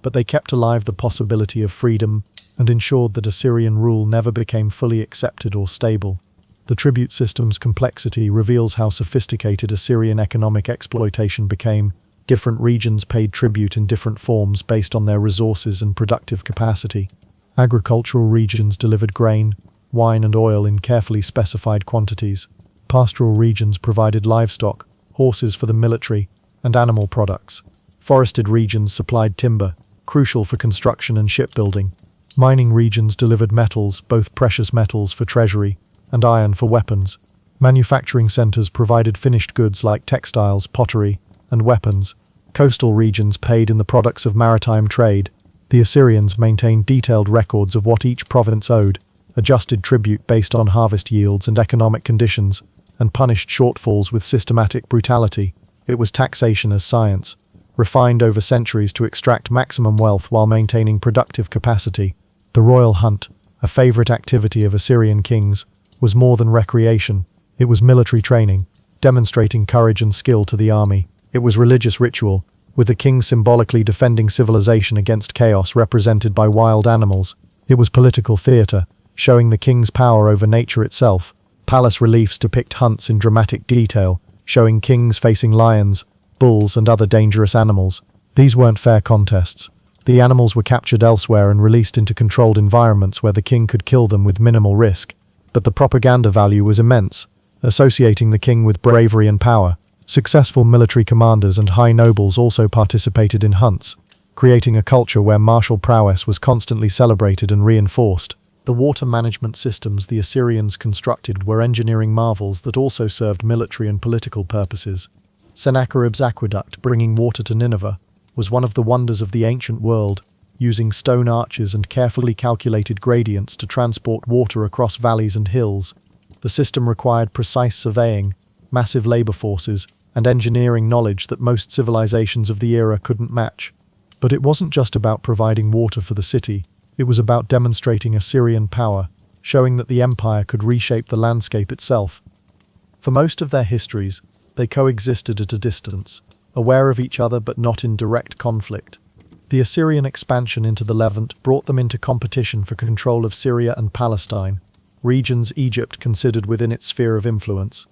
Speaker 1: but they kept alive the possibility of freedom and ensured that Assyrian rule never became fully accepted or stable. The tribute system's complexity reveals how sophisticated Assyrian economic exploitation became. Different regions paid tribute in different forms based on their resources and productive capacity. Agricultural regions delivered grain, wine, and oil in carefully specified quantities. Pastoral regions provided livestock, horses for the military, and animal products. Forested regions supplied timber, crucial for construction and shipbuilding. Mining regions delivered metals, both precious metals for treasury and iron for weapons. Manufacturing centers provided finished goods like textiles, pottery, and weapons. Coastal regions paid in the products of maritime trade. The Assyrians maintained detailed records of what each province owed, adjusted tribute based on harvest yields and economic conditions, and punished shortfalls with systematic brutality. It was taxation as science, refined over centuries to extract maximum wealth while maintaining productive capacity. The royal hunt, a favorite activity of Assyrian kings, was more than recreation. It was military training, demonstrating courage and skill to the army. It was religious ritual, with the king symbolically defending civilization against chaos represented by wild animals. It was political theatre, showing the king's power over nature itself. Palace reliefs depict hunts in dramatic detail, showing kings facing lions, bulls, and other dangerous animals. These weren't fair contests. The animals were captured elsewhere and released into controlled environments where the king could kill them with minimal risk. But the propaganda value was immense, associating the king with bravery and power. Successful military commanders and high nobles also participated in hunts, creating a culture where martial prowess was constantly celebrated and reinforced. The water management systems the Assyrians constructed were engineering marvels that also served military and political purposes. Sennacherib's aqueduct, bringing water to Nineveh, was one of the wonders of the ancient world, using stone arches and carefully calculated gradients to transport water across valleys and hills. The system required precise surveying, massive labor forces, and engineering knowledge that most civilizations of the era couldn't match. But it wasn't just about providing water for the city, it was about demonstrating Assyrian power, showing that the empire could reshape the landscape itself. For most of their histories, they coexisted at a distance, aware of each other but not in direct conflict. The Assyrian expansion into the Levant brought them into competition for control of Syria and Palestine, regions Egypt considered within its sphere of influence.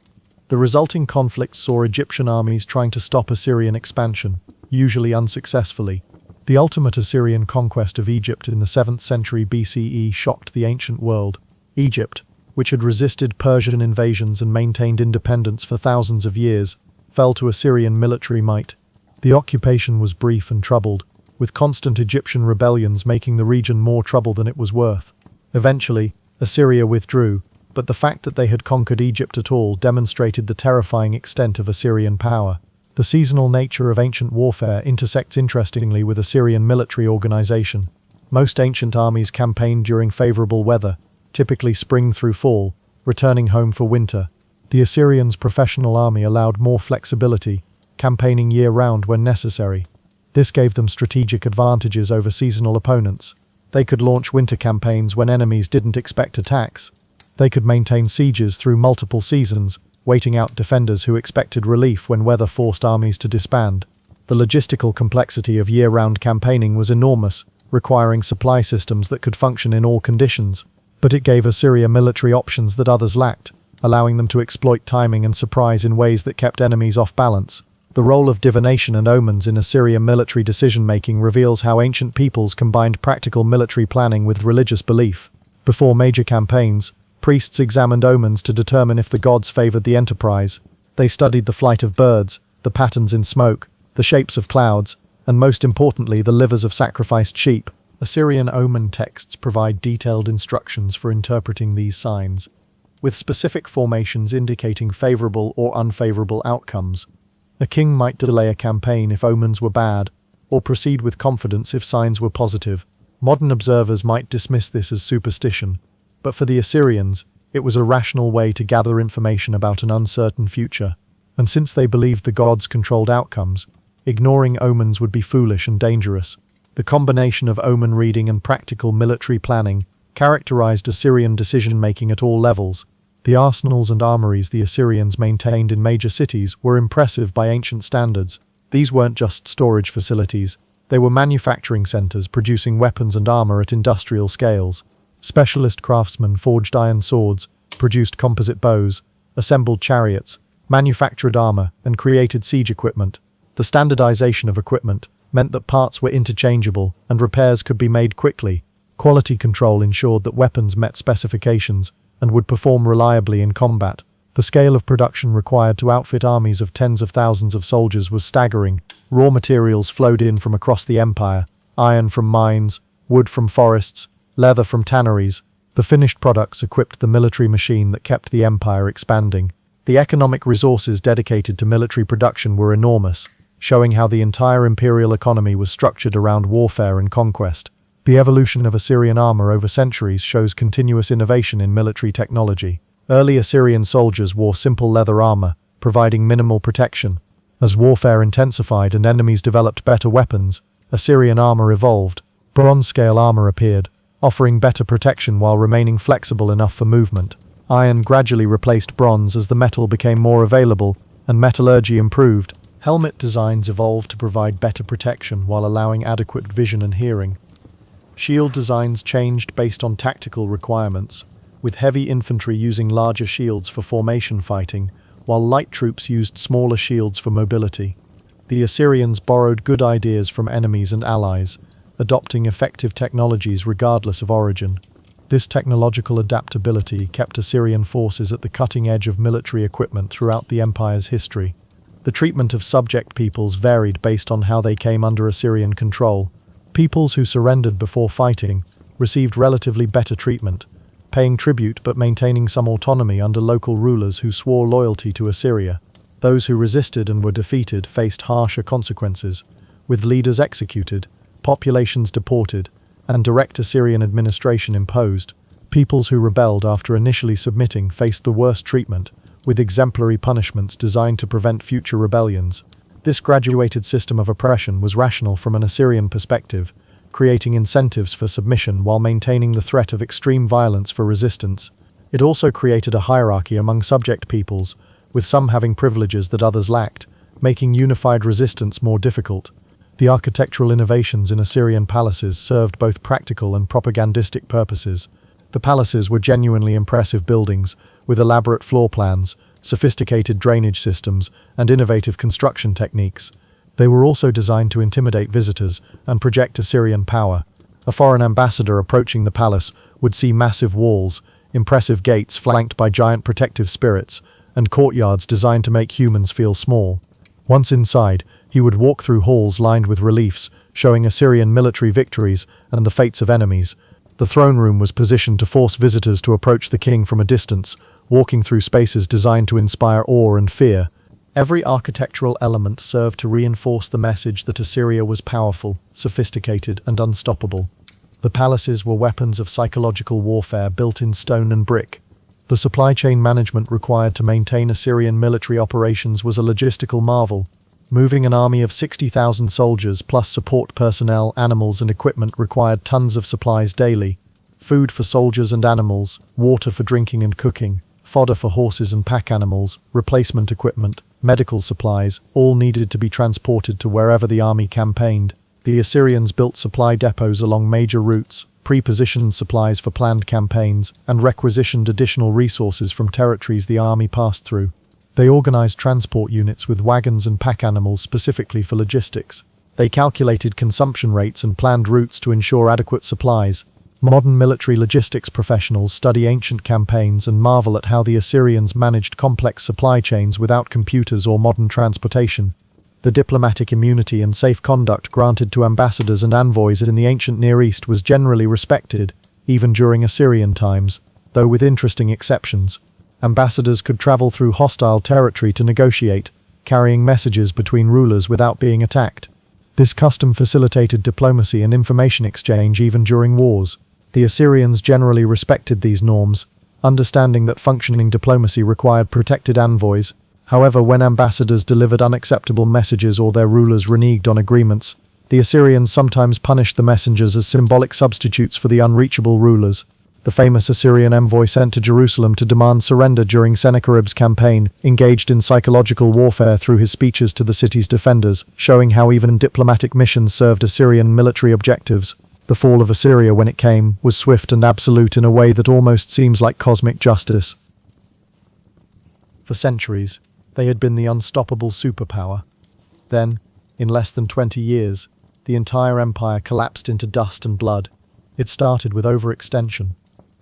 Speaker 1: The resulting conflict saw Egyptian armies trying to stop Assyrian expansion, usually unsuccessfully. The ultimate Assyrian conquest of Egypt in the 7th century BCE shocked the ancient world. Egypt, which had resisted Persian invasions and maintained independence for thousands of years, fell to Assyrian military might. The occupation was brief and troubled, with constant Egyptian rebellions making the region more trouble than it was worth. Eventually, Assyria withdrew, but the fact that they had conquered Egypt at all demonstrated the terrifying extent of Assyrian power. The seasonal nature of ancient warfare intersects interestingly with Assyrian military organization. Most ancient armies campaigned during favorable weather, typically spring through fall, returning home for winter. The Assyrians' professional army allowed more flexibility, campaigning year-round when necessary. This gave them strategic advantages over seasonal opponents. They could launch winter campaigns when enemies didn't expect attacks. They could maintain sieges through multiple seasons, waiting out defenders who expected relief when weather forced armies to disband. The logistical complexity of year-round campaigning was enormous, requiring supply systems that could function in all conditions. But it gave Assyria military options that others lacked, allowing them to exploit timing and surprise in ways that kept enemies off balance. The role of divination and omens in Assyrian military decision-making reveals how ancient peoples combined practical military planning with religious belief. Before major campaigns, priests examined omens to determine if the gods favored the enterprise. They studied the flight of birds, the patterns in smoke, the shapes of clouds, and most importantly, the livers of sacrificed sheep. Assyrian omen texts provide detailed instructions for interpreting these signs, with specific formations indicating favorable or unfavorable outcomes. A king might delay a campaign if omens were bad, or proceed with confidence if signs were positive. Modern observers might dismiss this as superstition, but for the Assyrians, it was a rational way to gather information about an uncertain future. And since they believed the gods controlled outcomes, ignoring omens would be foolish and dangerous. The combination of omen reading and practical military planning characterized Assyrian decision-making at all levels. The arsenals and armories the Assyrians maintained in major cities were impressive by ancient standards. These weren't just storage facilities, they were manufacturing centers producing weapons and armor at industrial scales. Specialist craftsmen forged iron swords, produced composite bows, assembled chariots, manufactured armor, and created siege equipment. The standardization of equipment meant that parts were interchangeable and repairs could be made quickly. Quality control ensured that weapons met specifications and would perform reliably in combat. The scale of production required to outfit armies of tens of thousands of soldiers was staggering. Raw materials flowed in from across the empire, iron from mines, wood from forests, leather from tanneries. The finished products equipped the military machine that kept the empire expanding. The economic resources dedicated to military production were enormous, showing how the entire imperial economy was structured around warfare and conquest. The evolution of Assyrian armor over centuries shows continuous innovation in military technology. Early Assyrian soldiers wore simple leather armor, providing minimal protection. As warfare intensified and enemies developed better weapons, Assyrian armor evolved. Bronze-scale armor appeared, offering better protection while remaining flexible enough for movement. Iron gradually replaced bronze as the metal became more available and metallurgy improved. Helmet designs evolved to provide better protection while allowing adequate vision and hearing. Shield designs changed based on tactical requirements, with heavy infantry using larger shields for formation fighting, while light troops used smaller shields for mobility. The Assyrians borrowed good ideas from enemies and allies, adopting effective technologies regardless of origin. This technological adaptability kept Assyrian forces at the cutting edge of military equipment throughout the empire's history. The treatment of subject peoples varied based on how they came under Assyrian control. Peoples who surrendered before fighting received relatively better treatment, paying tribute but maintaining some autonomy under local rulers who swore loyalty to Assyria. Those who resisted and were defeated faced harsher consequences, with leaders executed, populations deported, and direct Assyrian administration imposed. Peoples who rebelled after initially submitting faced the worst treatment, with exemplary punishments designed to prevent future rebellions. This graduated system of oppression was rational from an Assyrian perspective, creating incentives for submission while maintaining the threat of extreme violence for resistance. It also created a hierarchy among subject peoples, with some having privileges that others lacked, making unified resistance more difficult. The architectural innovations in Assyrian palaces served both practical and propagandistic purposes. The palaces were genuinely impressive buildings, with elaborate floor plans, sophisticated drainage systems, and innovative construction techniques. They were also designed to intimidate visitors and project Assyrian power. A foreign ambassador approaching the palace would see massive walls, impressive gates flanked by giant protective spirits, and courtyards designed to make humans feel small. Once inside, he would walk through halls lined with reliefs, showing Assyrian military victories and the fates of enemies. The throne room was positioned to force visitors to approach the king from a distance, walking through spaces designed to inspire awe and fear. Every architectural element served to reinforce the message that Assyria was powerful, sophisticated, and unstoppable. The palaces were weapons of psychological warfare built in stone and brick. The supply chain management required to maintain Assyrian military operations was a logistical marvel. Moving an army of 60,000 soldiers plus support personnel, animals, and equipment required tons of supplies daily. Food for soldiers and animals, water for drinking and cooking, fodder for horses and pack animals, replacement equipment, medical supplies, all needed to be transported to wherever the army campaigned. The Assyrians built supply depots along major routes, pre-positioned supplies for planned campaigns, and requisitioned additional resources from territories the army passed through. They organized transport units with wagons and pack animals specifically for logistics. They calculated consumption rates and planned routes to ensure adequate supplies. Modern military logistics professionals study ancient campaigns and marvel at how the Assyrians managed complex supply chains without computers or modern transportation. The diplomatic immunity and safe conduct granted to ambassadors and envoys in the ancient Near East was generally respected, even during Assyrian times, though with interesting exceptions. Ambassadors could travel through hostile territory to negotiate, carrying messages between rulers without being attacked. This custom facilitated diplomacy and information exchange even during wars. The Assyrians generally respected these norms, understanding that functioning diplomacy required protected envoys. However, when ambassadors delivered unacceptable messages or their rulers reneged on agreements, the Assyrians sometimes punished the messengers as symbolic substitutes for the unreachable rulers. The famous Assyrian envoy sent to Jerusalem to demand surrender during Sennacherib's campaign engaged in psychological warfare through his speeches to the city's defenders, showing how even diplomatic missions served Assyrian military objectives. The fall of Assyria, when it came, was swift and absolute in a way that almost seems like cosmic justice. For centuries, they had been the unstoppable superpower. Then, in less than 20 years, the entire empire collapsed into dust and blood. It started with overextension.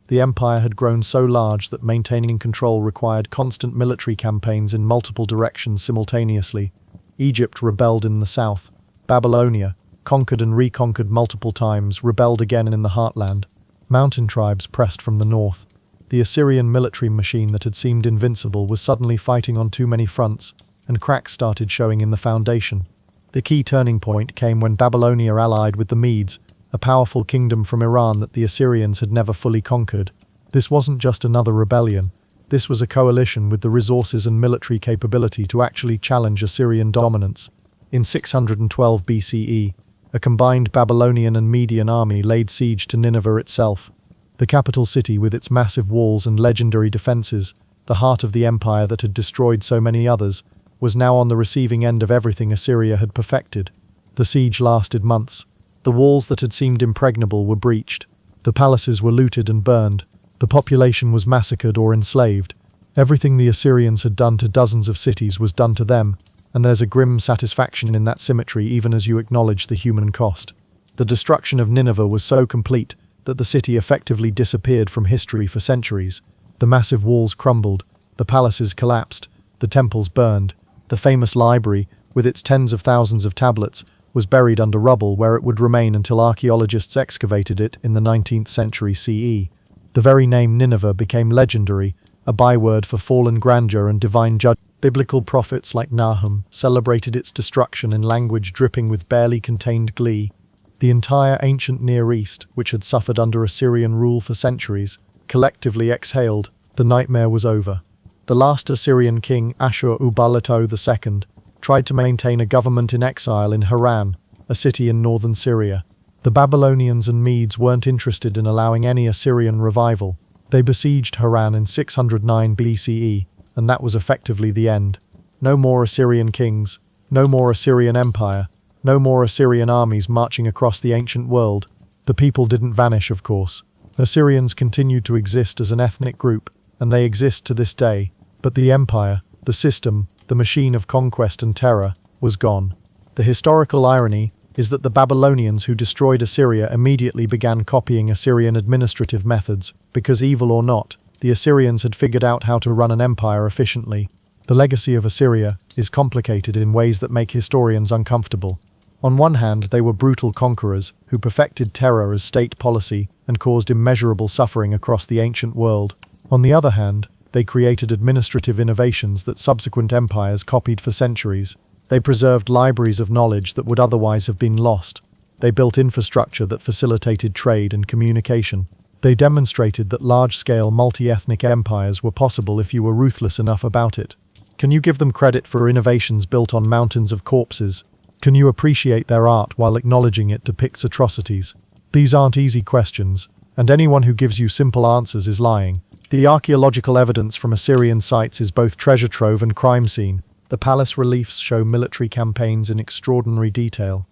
Speaker 1: The empire had grown so large that maintaining control required constant military campaigns in multiple directions simultaneously. Egypt rebelled in the south. Babylonia, conquered and reconquered multiple times, rebelled again in the heartland. Mountain tribes pressed from the north. The Assyrian military machine that had seemed invincible was suddenly fighting on too many fronts, and cracks started showing in the foundation. The key turning point came when Babylonia allied with the Medes, a powerful kingdom from Iran that the Assyrians had never fully conquered. This wasn't just another rebellion. This was a coalition with the resources and military capability to actually challenge Assyrian dominance. In 612 BCE, a combined Babylonian and Median army laid siege to Nineveh itself. The capital city, with its massive walls and legendary defenses, the heart of the empire that had destroyed so many others, was now on the receiving end of everything Assyria had perfected. The siege lasted months. The walls that had seemed impregnable were breached. The palaces were looted and burned. The population was massacred or enslaved. Everything the Assyrians had done to dozens of cities was done to them, and there's a grim satisfaction in that symmetry even as you acknowledge the human cost. The destruction of Nineveh was so complete that the city effectively disappeared from history for centuries. The massive walls crumbled, the palaces collapsed, the temples burned. The famous library, with its tens of thousands of tablets, was buried under rubble where it would remain until archaeologists excavated it in the 19th century CE. The very name Nineveh became legendary, a byword for fallen grandeur and divine judgment. Biblical prophets like Nahum celebrated its destruction in language dripping with barely contained glee. The entire ancient Near East, which had suffered under Assyrian rule for centuries, collectively exhaled. The nightmare was over. The last Assyrian king, Ashur-uballit II, tried to maintain a government in exile in Haran, a city in northern Syria. The Babylonians and Medes weren't interested in allowing any Assyrian revival. They besieged Haran in 609 BCE, and that was effectively the end. No more Assyrian kings, no more Assyrian Empire, no more Assyrian armies marching across the ancient world. The people didn't vanish, of course. Assyrians continued to exist as an ethnic group, and they exist to this day. But the empire, the system, the machine of conquest and terror, was gone. The historical irony is that the Babylonians who destroyed Assyria immediately began copying Assyrian administrative methods, because evil or not, the Assyrians had figured out how to run an empire efficiently. The legacy of Assyria is complicated in ways that make historians uncomfortable. On one hand, they were brutal conquerors who perfected terror as state policy and caused immeasurable suffering across the ancient world. On the other hand, they created administrative innovations that subsequent empires copied for centuries. They preserved libraries of knowledge that would otherwise have been lost. They built infrastructure that facilitated trade and communication. They demonstrated that large-scale multi-ethnic empires were possible if you were ruthless enough about it. Can you give them credit for innovations built on mountains of corpses? Can you appreciate their art while acknowledging it depicts atrocities? These aren't easy questions, and anyone who gives you simple answers is lying. The archaeological evidence from Assyrian sites is both treasure trove and crime scene. The palace reliefs show military campaigns in extraordinary detail,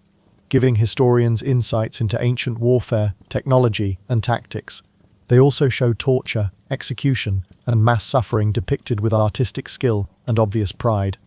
Speaker 1: giving historians insights into ancient warfare, technology, and tactics. They also show torture, execution, and mass suffering depicted with artistic skill and obvious pride.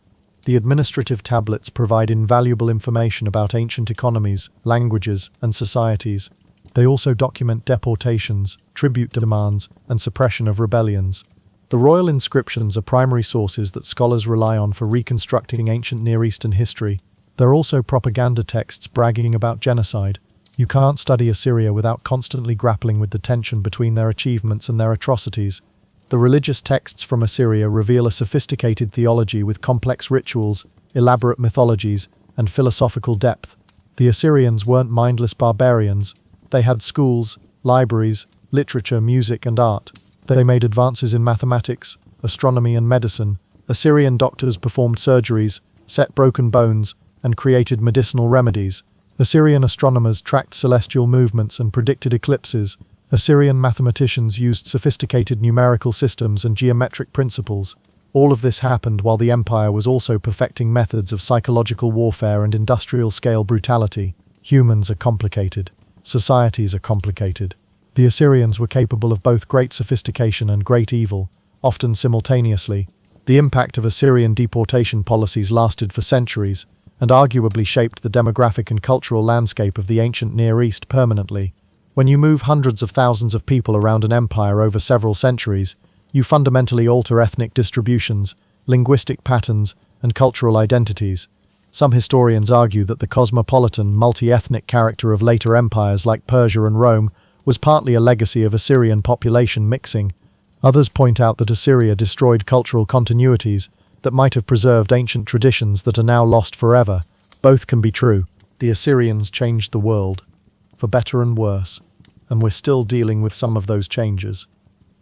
Speaker 1: The administrative tablets provide invaluable information about ancient economies, languages, and societies. They also document deportations, tribute demands, and suppression of rebellions. The royal inscriptions are primary sources that scholars rely on for reconstructing ancient Near Eastern history. They're also propaganda texts bragging about genocide. You can't study Assyria without constantly grappling with the tension between their achievements and their atrocities. The religious texts from Assyria reveal a sophisticated theology with complex rituals, elaborate mythologies, and philosophical depth. The Assyrians weren't mindless barbarians. They had schools, libraries, literature, music, and art. They made advances in mathematics, astronomy, and medicine. Assyrian doctors performed surgeries, set broken bones, and created medicinal remedies. Assyrian astronomers tracked celestial movements and predicted eclipses. Assyrian mathematicians used sophisticated numerical systems and geometric principles. All of this happened while the empire was also perfecting methods of psychological warfare and industrial-scale brutality. Humans are complicated. Societies are complicated. The Assyrians were capable of both great sophistication and great evil, often simultaneously. The impact of Assyrian deportation policies lasted for centuries, and arguably shaped the demographic and cultural landscape of the ancient Near East permanently. When you move hundreds of thousands of people around an empire over several centuries, you fundamentally alter ethnic distributions, linguistic patterns, and cultural identities. Some historians argue that the cosmopolitan, multi-ethnic character of later empires like Persia and Rome was partly a legacy of Assyrian population mixing. Others point out that Assyria destroyed cultural continuities that might have preserved ancient traditions that are now lost forever. Both can be true. The Assyrians changed the world, for better and worse, and we're still dealing with some of those changes.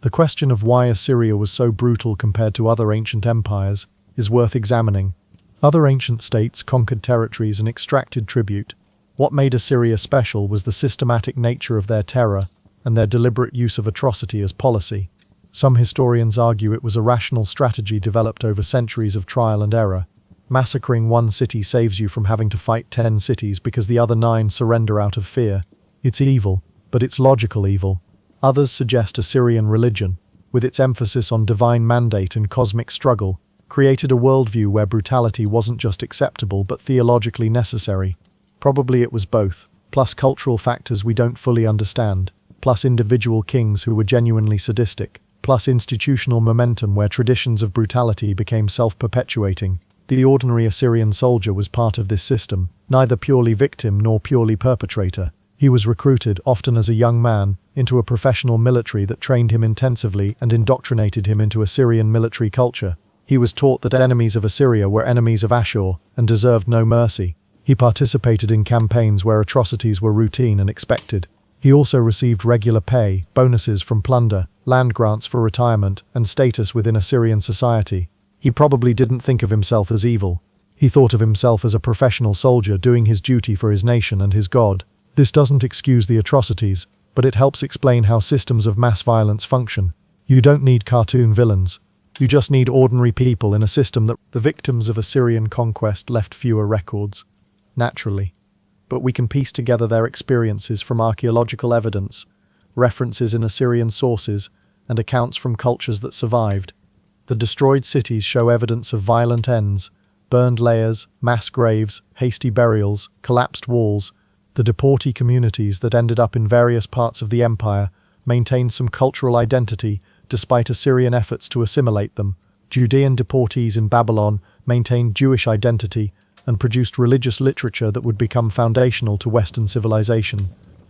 Speaker 1: The question of why Assyria was so brutal compared to other ancient empires is worth examining. Other ancient states conquered territories and extracted tribute. What made Assyria special was the systematic nature of their terror and their deliberate use of atrocity as policy. Some historians argue it was a rational strategy developed over centuries of trial and error. Massacring one city saves you from having to fight 10 cities because the other 9 surrender out of fear. It's evil, but it's logical evil. Others suggest Assyrian religion, with its emphasis on divine mandate and cosmic struggle, created a worldview where brutality wasn't just acceptable but theologically necessary. Probably it was both, plus cultural factors we don't fully understand, plus individual kings who were genuinely sadistic, plus institutional momentum where traditions of brutality became self-perpetuating. The ordinary Assyrian soldier was part of this system, neither purely victim nor purely perpetrator. He was recruited, often as a young man, into a professional military that trained him intensively and indoctrinated him into Assyrian military culture. He was taught that enemies of Assyria were enemies of Ashur and deserved no mercy. He participated in campaigns where atrocities were routine and expected. He also received regular pay, bonuses from plunder, land grants for retirement, and status within Assyrian society. He probably didn't think of himself as evil. He thought of himself as a professional soldier doing his duty for his nation and his god. This doesn't excuse the atrocities, but it helps explain how systems of mass violence function. You don't need cartoon villains. You just need ordinary people in a system that the victims of Assyrian conquest left fewer records. Naturally. But we can piece together their experiences from archaeological evidence, references in Assyrian sources, and accounts from cultures that survived. The destroyed cities show evidence of violent ends, burned layers, mass graves, hasty burials, collapsed walls. The deportee communities that ended up in various parts of the empire maintained some cultural identity despite Assyrian efforts to assimilate them. Judean deportees in Babylon maintained Jewish identity and produced religious literature that would become foundational to Western civilization.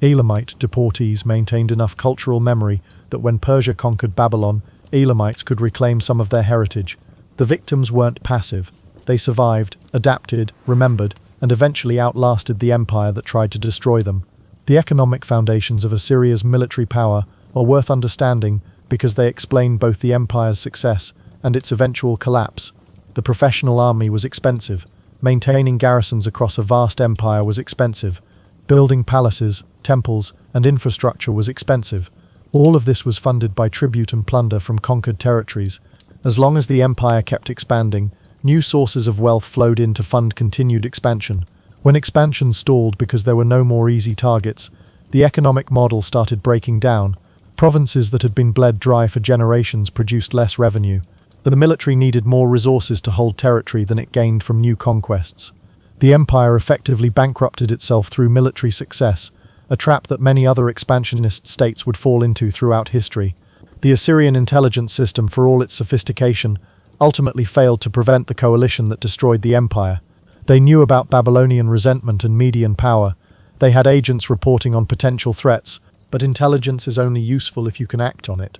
Speaker 1: Elamite deportees maintained enough cultural memory that when Persia conquered Babylon, Elamites could reclaim some of their heritage. The victims weren't passive. They survived, adapted, remembered, and eventually outlasted the empire that tried to destroy them. The economic foundations of Assyria's military power are worth understanding because they explain both the empire's success and its eventual collapse. The professional army was expensive. Maintaining garrisons across a vast empire was expensive. Building palaces, temples, and infrastructure was expensive. All of this was funded by tribute and plunder from conquered territories. As long as the empire kept expanding, new sources of wealth flowed in to fund continued expansion. When expansion stalled because there were no more easy targets, the economic model started breaking down. Provinces that had been bled dry for generations produced less revenue. The military needed more resources to hold territory than it gained from new conquests. The empire effectively bankrupted itself through military success, a trap that many other expansionist states would fall into throughout history. The Assyrian intelligence system, for all its sophistication, ultimately failed to prevent the coalition that destroyed the empire. They knew about Babylonian resentment and Median power. They had agents reporting on potential threats, but intelligence is only useful if you can act on it.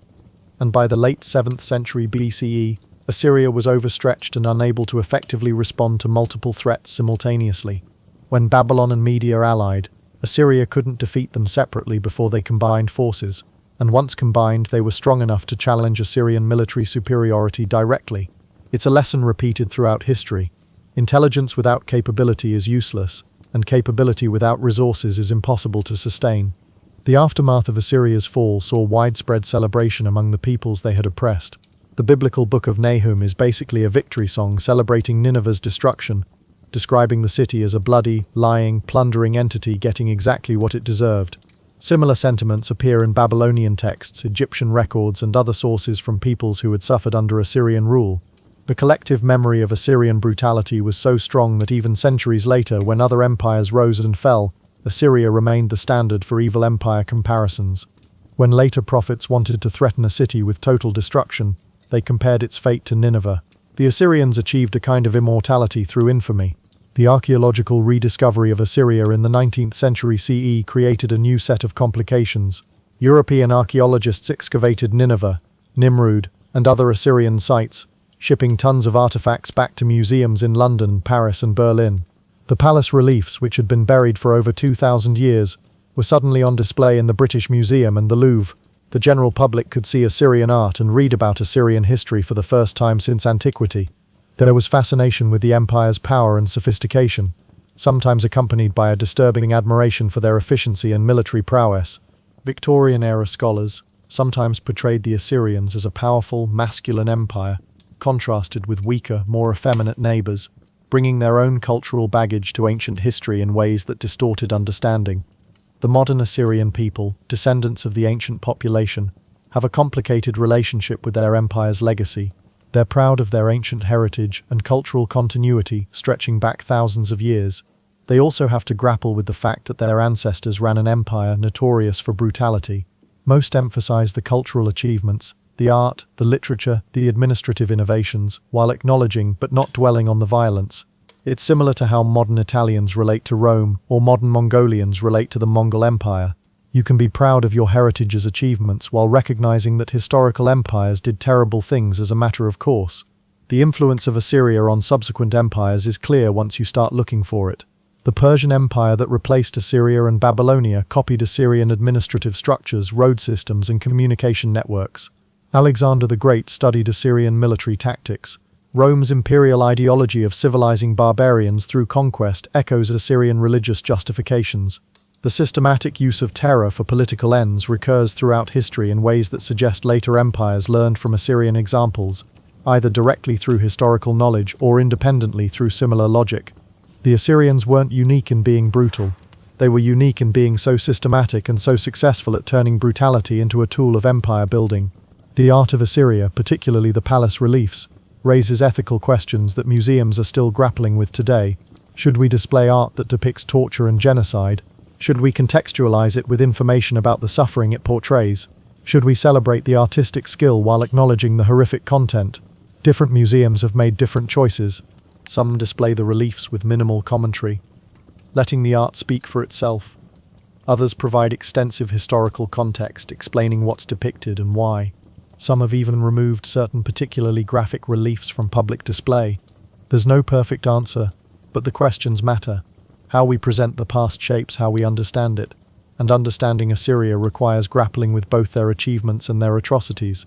Speaker 1: And by the late 7th century BCE, Assyria was overstretched and unable to effectively respond to multiple threats simultaneously. When Babylon and Media allied, Assyria couldn't defeat them separately before they combined forces, and once combined they were strong enough to challenge Assyrian military superiority directly. It's a lesson repeated throughout history. Intelligence without capability is useless, and capability without resources is impossible to sustain. The aftermath of Assyria's fall saw widespread celebration among the peoples they had oppressed. The biblical book of Nahum is basically a victory song celebrating Nineveh's destruction, describing the city as a bloody, lying, plundering entity getting exactly what it deserved. Similar sentiments appear in Babylonian texts, Egyptian records, and other sources from peoples who had suffered under Assyrian rule. The collective memory of Assyrian brutality was so strong that even centuries later, when other empires rose and fell, Assyria remained the standard for evil empire comparisons. When later prophets wanted to threaten a city with total destruction, they compared its fate to Nineveh. The Assyrians achieved a kind of immortality through infamy. The archaeological rediscovery of Assyria in the 19th century CE created a new set of complications. European archaeologists excavated Nineveh, Nimrud, and other Assyrian sites, shipping tons of artifacts back to museums in London, Paris, and Berlin. The palace reliefs, which had been buried for over 2,000 years, were suddenly on display in the British Museum and the Louvre. The general public could see Assyrian art and read about Assyrian history for the first time since antiquity. There was fascination with the empire's power and sophistication. sometimes accompanied by a disturbing admiration for their efficiency and military prowess. Victorian-era scholars sometimes portrayed the Assyrians as a powerful, masculine empire, contrasted with weaker, more effeminate neighbors, bringing their own cultural baggage to ancient history in ways that distorted understanding. The modern Assyrian people, descendants of the ancient population, have a complicated relationship with their empire's legacy. They're proud of their ancient heritage and cultural continuity stretching back thousands of years. They also have to grapple with the fact that their ancestors ran an empire notorious for brutality. Most emphasize the cultural achievements, the art, the literature, the administrative innovations, while acknowledging but not dwelling on the violence. It's similar to how modern Italians relate to Rome or modern Mongolians relate to the Mongol Empire. You can be proud of your heritage's achievements while recognizing that historical empires did terrible things as a matter of course. The influence of Assyria on subsequent empires is clear once you start looking for it. The Persian Empire that replaced Assyria and Babylonia copied Assyrian administrative structures, road systems, and communication networks. Alexander the Great studied Assyrian military tactics. Rome's imperial ideology of civilizing barbarians through conquest echoes Assyrian religious justifications. The systematic use of terror for political ends recurs throughout history in ways that suggest later empires learned from Assyrian examples, either directly through historical knowledge or independently through similar logic. The Assyrians weren't unique in being brutal. They were unique in being so systematic and so successful at turning brutality into a tool of empire building. The art of Assyria, particularly the palace reliefs, raises ethical questions that museums are still grappling with today. Should we display art that depicts torture and genocide? Should we contextualize it with information about the suffering it portrays? Should we celebrate the artistic skill while acknowledging the horrific content? Different museums have made different choices. Some display the reliefs with minimal commentary, letting the art speak for itself. Others provide extensive historical context, explaining what's depicted and why. Some have even removed certain particularly graphic reliefs from public display. There's no perfect answer, but the questions matter. How we present the past shapes how we understand it, and understanding Assyria requires grappling with both their achievements and their atrocities.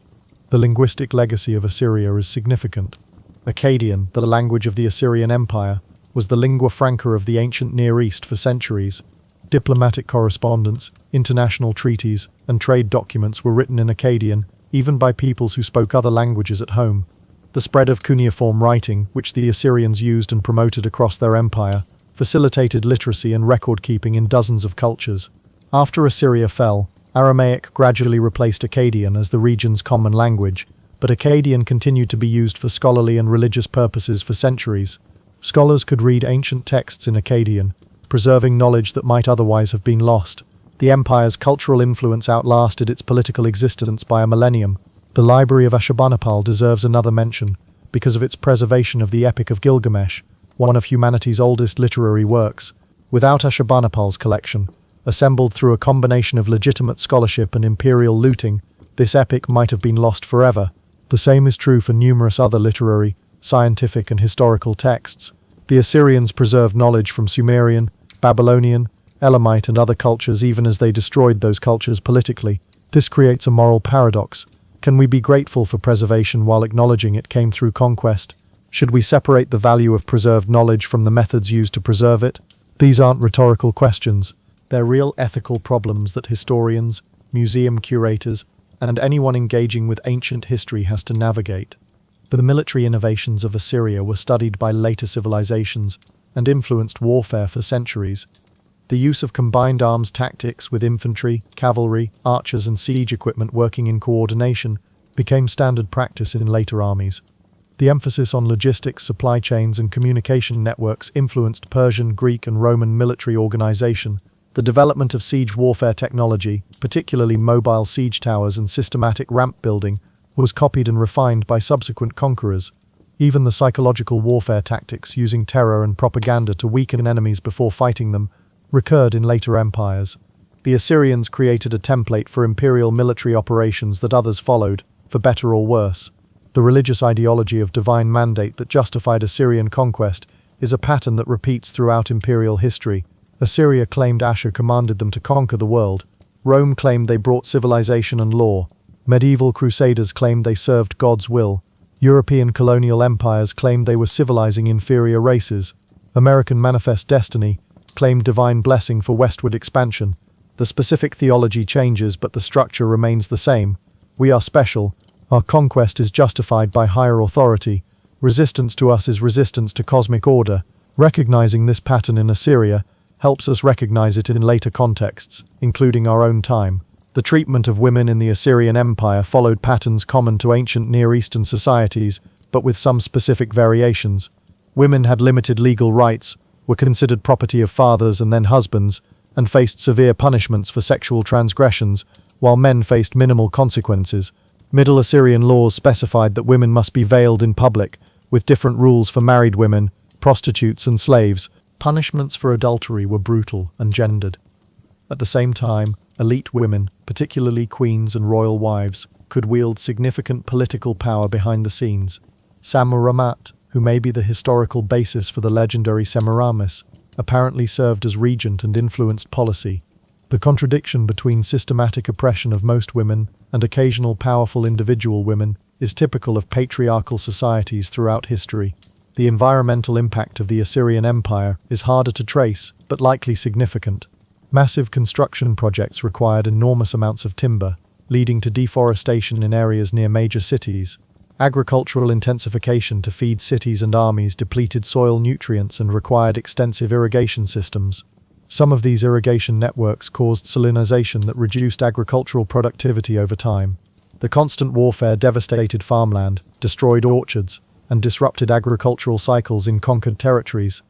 Speaker 1: The linguistic legacy of Assyria is significant. Akkadian, the language of the Assyrian Empire, was the lingua franca of the ancient Near East for centuries. Diplomatic correspondence, international treaties, and trade documents were written in Akkadian, even by peoples who spoke other languages at home. The spread of cuneiform writing, which the Assyrians used and promoted across their empire, facilitated literacy and record-keeping in dozens of cultures. After Assyria fell, Aramaic gradually replaced Akkadian as the region's common language, but Akkadian continued to be used for scholarly and religious purposes for centuries. Scholars could read ancient texts in Akkadian, preserving knowledge that might otherwise have been lost. The empire's cultural influence outlasted its political existence by a millennium. The Library of Ashurbanipal deserves another mention, because of its preservation of the Epic of Gilgamesh, one of humanity's oldest literary works. Without Ashurbanipal's collection, assembled through a combination of legitimate scholarship and imperial looting, this epic might have been lost forever. The same is true for numerous other literary, scientific, and historical texts. The Assyrians preserved knowledge from Sumerian, Babylonian, Elamite, and other cultures even as they destroyed those cultures politically. This creates a moral paradox. Can we be grateful for preservation while acknowledging it came through conquest? Should we separate the value of preserved knowledge from the methods used to preserve it? These aren't rhetorical questions. They're real ethical problems that historians, museum curators, and anyone engaging with ancient history has to navigate. The military innovations of Assyria were studied by later civilizations and influenced warfare for centuries. The use of combined arms tactics with infantry, cavalry, archers, and siege equipment working in coordination became standard practice in later armies. The emphasis on logistics, supply chains, and communication networks influenced Persian, Greek, and Roman military organization. The development of siege warfare technology, particularly mobile siege towers and systematic ramp building, was copied and refined by subsequent conquerors. Even the psychological warfare tactics using terror and propaganda to weaken enemies before fighting them recurred in later empires. The Assyrians created a template for imperial military operations that others followed, for better or worse. The religious ideology of divine mandate that justified Assyrian conquest is a pattern that repeats throughout imperial history. Assyria claimed Ashur commanded them to conquer the world. Rome claimed they brought civilization and law. Medieval crusaders claimed they served God's will. European colonial empires claimed they were civilizing inferior races. American Manifest Destiny claimed divine blessing for westward expansion. The specific theology changes, but the structure remains the same. We are special. Our conquest is justified by higher authority. Resistance to us is resistance to cosmic order. Recognizing this pattern in Assyria helps us recognize it in later contexts, including our own time. The treatment of women in the Assyrian Empire followed patterns common to ancient Near Eastern societies, but with some specific variations. Women had limited legal rights, were considered property of fathers and then husbands, and faced severe punishments for sexual transgressions, while men faced minimal consequences. Middle Assyrian laws specified that women must be veiled in public, with different rules for married women, prostitutes and slaves. Punishments for adultery were brutal and gendered. At the same time, elite women, particularly queens and royal wives, could wield significant political power behind the scenes. Samuramat, who may be the historical basis for the legendary Semiramis, apparently served as regent and influenced policy. The contradiction between systematic oppression of most women and occasional powerful individual women is typical of patriarchal societies throughout history. The environmental impact of the Assyrian Empire is harder to trace, but likely significant. Massive construction projects required enormous amounts of timber, leading to deforestation in areas near major cities. Agricultural intensification to feed cities and armies depleted soil nutrients and required extensive irrigation systems. Some of these irrigation networks caused salinization that reduced agricultural productivity over time. The constant warfare devastated farmland, destroyed orchards, and disrupted agricultural cycles in conquered territories.